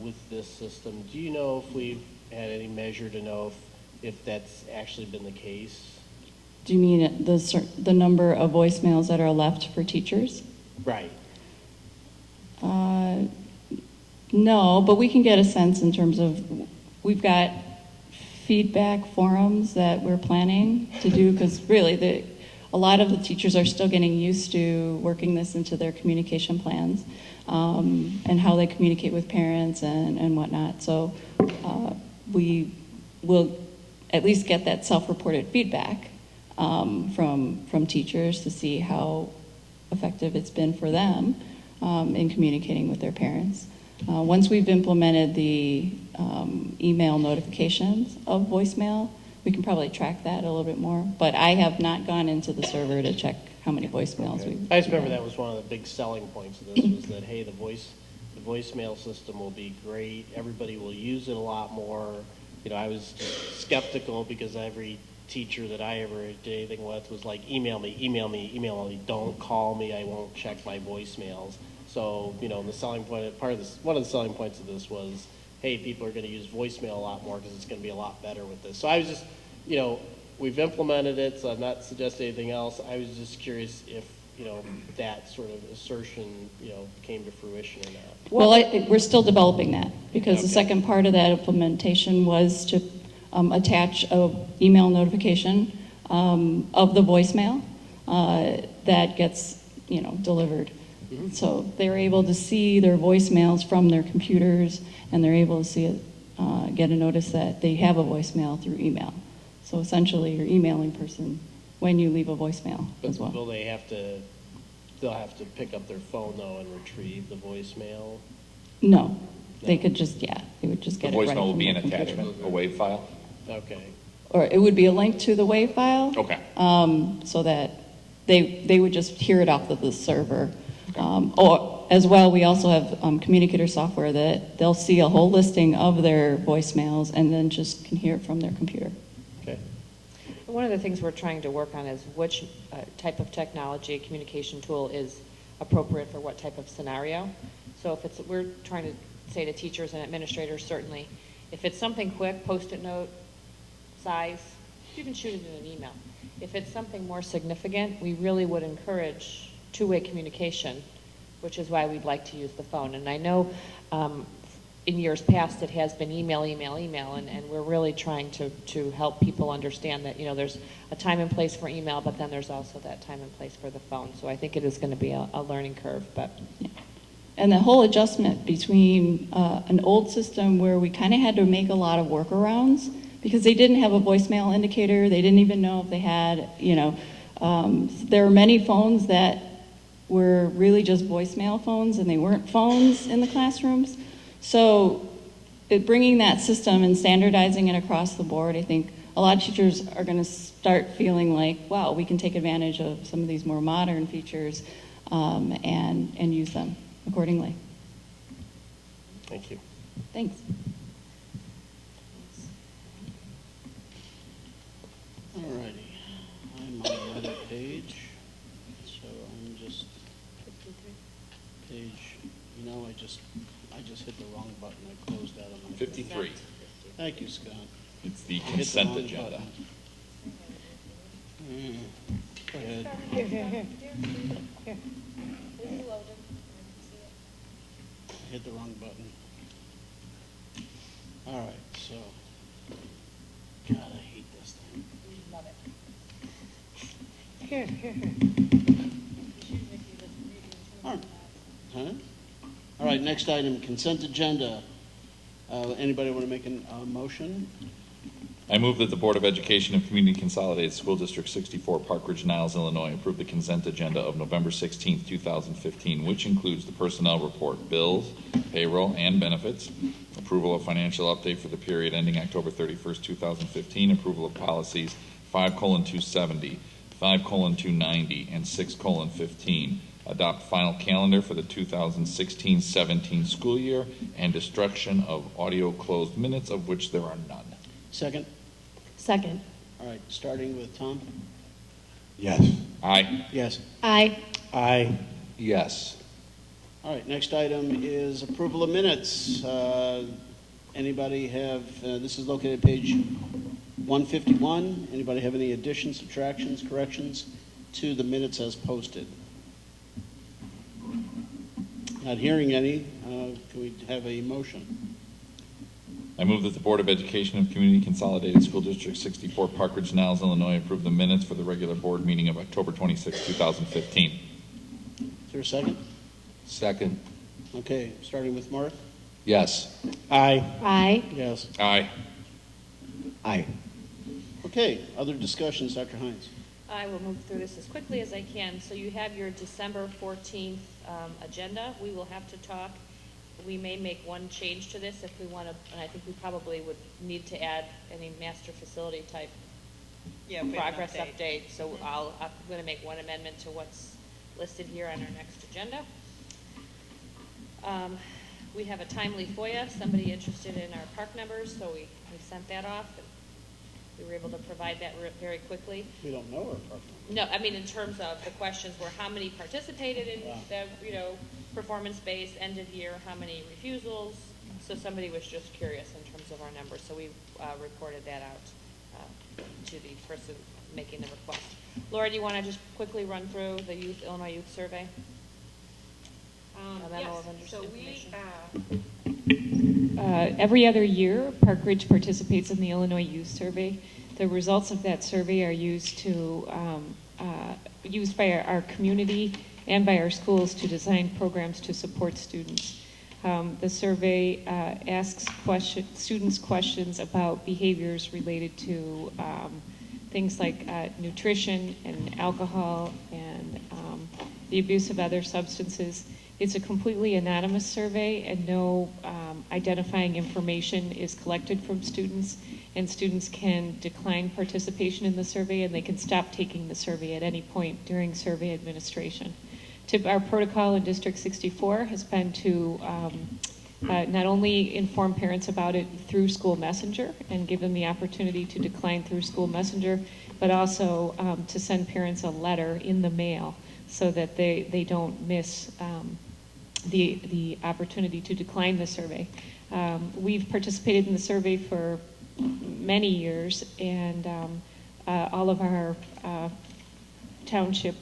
with this system. Do you know if we've had any measure to know if that's actually been the case? Do you mean the number of voicemails that are left for teachers? Right. No, but we can get a sense in terms of, we've got feedback forums that we're planning to do, because really a lot of the teachers are still getting used to working this into their communication plans and how they communicate with parents and whatnot. So we will at least get that self-reported feedback from teachers to see how effective it's been for them in communicating with their parents. Once we've implemented the email notifications of voicemail, we can probably track that a little bit more. But I have not gone into the server to check how many voicemails we've I just remember that was one of the big selling points of this was that, hey, the voicemail system will be great. Everybody will use it a lot more. I was skeptical because every teacher that I ever did anything with was like, email me, don't call me, I won't check my voicemails. So, the selling point, one of the selling points of this was, hey, people are going to use voicemail a lot more because it's going to be a lot better with this. So I was just, we've implemented it, so I'm not suggesting anything else. I was just curious if, that sort of assertion, came to fruition or not. Well, we're still developing that, because the second part of that implementation was to attach a email notification of the voicemail that gets, delivered. So they're able to see their voicemails from their computers, and they're able to see it, get a notice that they have a voicemail through email. So essentially, you're emailing person when you leave a voicemail as well. Will they'll have to pick up their phone though and retrieve the voicemail? No, they could just, they would just The get it right voicemail will from be their an computer. attachment, a WAV file. Okay. or it would be a link to the WAV file. Okay. So that they would just hear it off of the server. Or as well, we also have communicator software that they'll see a whole listing of their voicemails and then just can hear it from their computer. Okay. One of the things we're trying to work on is which type of technology, communication tool is appropriate for what type of scenario. So if we're trying to say to teachers and administrators, certainly, if it's something quick, post-it note size, you can shoot it in an email. If it's something more significant, we really would encourage two-way communication, which is why we'd like to use the phone. And I know in years past it has been email, and we're really trying to help people understand that, there's a time and place for email, but then there's also that time and place for the phone. So I think it is going to be a learning curve. But Yeah. And the whole adjustment between an old system where we kind of had to make a lot of workarounds because they didn't have a voicemail indicator. They didn't even know if they had, there were many phones that were really just voicemail phones and they weren't phones in the classrooms. So bringing that system and standardizing it across the board, I think a lot of teachers are going to start feeling like, wow, we can take advantage of some of these more modern features and use them accordingly. Thank you. Thanks. All righty. I'm on the other page, so I'm just page. I just hit the wrong button. I closed out on my 53. Thank you, Scott. It's the I hit consent wrong agenda. button. Go ahead. Here. I hit the wrong button. All right, so. God, I hate this thing. Love it. Here. All right. Huh? All right, next item, consent agenda. Anybody want to make a motion? I move that the Board of Education of Community Consolidated School District 64, Park Ridge-Niles, Illinois, approve the consent agenda of November 16, 2015, which includes the personnel report, bills, payroll, and benefits, approval of financial update for the period ending October 31st, 2015, approval of policies 5:270, 5:290, and 6:15, adopt final calendar for the 2016-17 school year, and destruction of audio closed minutes, of which there are none. Second? second. All right, starting with Tom? Yes. Aye. Yes. Aye. Aye. Yes. All right, next item is approval of minutes. Anybody have, this is located at page 151. Anybody have any additions, subtractions, corrections to the minutes as posted? Not hearing any. Can we have a motion? I move that the Board of Education of Community Consolidated School District 64, Park Ridge-Niles, Illinois, approve the minutes for the regular board meeting of October 26, 2015. Is there a second? Second. Okay, starting with Mark? Yes. Aye. Aye. Yes. Aye. Aye. Okay, other discussions, Dr. Hines? I will move through this as quickly as I can. So you have your December 14th agenda. We will have to talk. We may make one change to this if we want to, and I think we probably would need to add any master facility type Yeah, if we have an progress update. update. So I'm going to make one amendment to what's listed here on our next agenda. We have a timely FOIA, somebody interested in our park numbers, so we sent that off. And we were able to provide that very quickly. We don't know our part. No, I mean in terms of the questions were how many participated in the, performance-based end of year, how many refusals. So somebody was just curious in terms of our numbers. So we reported that out to the person making the request. Laura, do you want to just quickly run through the Illinois Youth Survey? Every other year, Park Ridge participates in the Illinois Youth Survey. The results of that survey are used by our community and by our schools to design programs to support students. The survey asks students questions about behaviors related to things like nutrition and alcohol and the abuse of other substances. It's a completely anonymous survey, and no identifying information is collected from students, and students can decline participation in the survey, and they can stop taking the survey at any point during survey administration. Our protocol in District 64 has been to not only inform parents about it through School Messenger and give them the opportunity to decline through School Messenger, but also to send parents a letter in the mail so that they don't miss the opportunity to decline the survey. We've participated in the survey for many years, and all of our township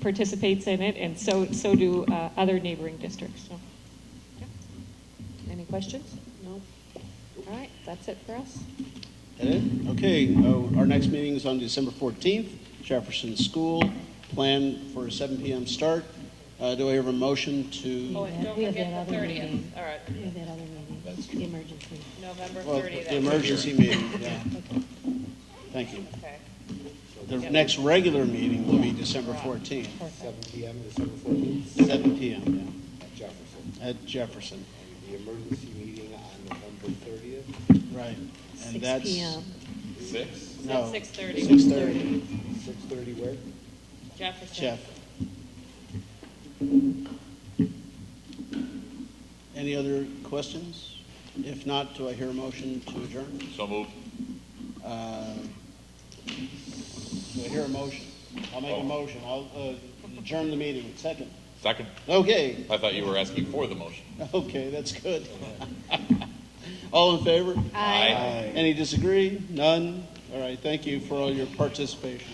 participates in it, and so do other neighboring districts. So, yeah. Any questions? No. All right, that's it for us. That it? Okay, our next meeting is on December 14th, Jefferson School, planned for a 7 p.m. start. Do I have a motion to? Oh, and don't We have forget that the other 30th. meeting. All right. We have that other meeting, the emergency. November Well, 30th. the emergency meeting, yeah. Thank you. Okay. The next regular meeting will be December 14th. 7 p.m. December 14th 7 p.m., yeah, at Jefferson. at Jefferson. The emergency meeting on November 30th. Right. And 6 that's p.m. 6? No. 6:30. 6:30. 6:30 where? Jefferson. Jeff. Any other questions? If not, do I hear a motion to adjourn? So moved. Do I hear a motion? I'll make a motion. I'll adjourn the meeting. Second. Second? Okay. I thought you were asking for the motion. Okay, that's good. All in favor? Aye. Any disagree? None? All right, thank you for all your participation.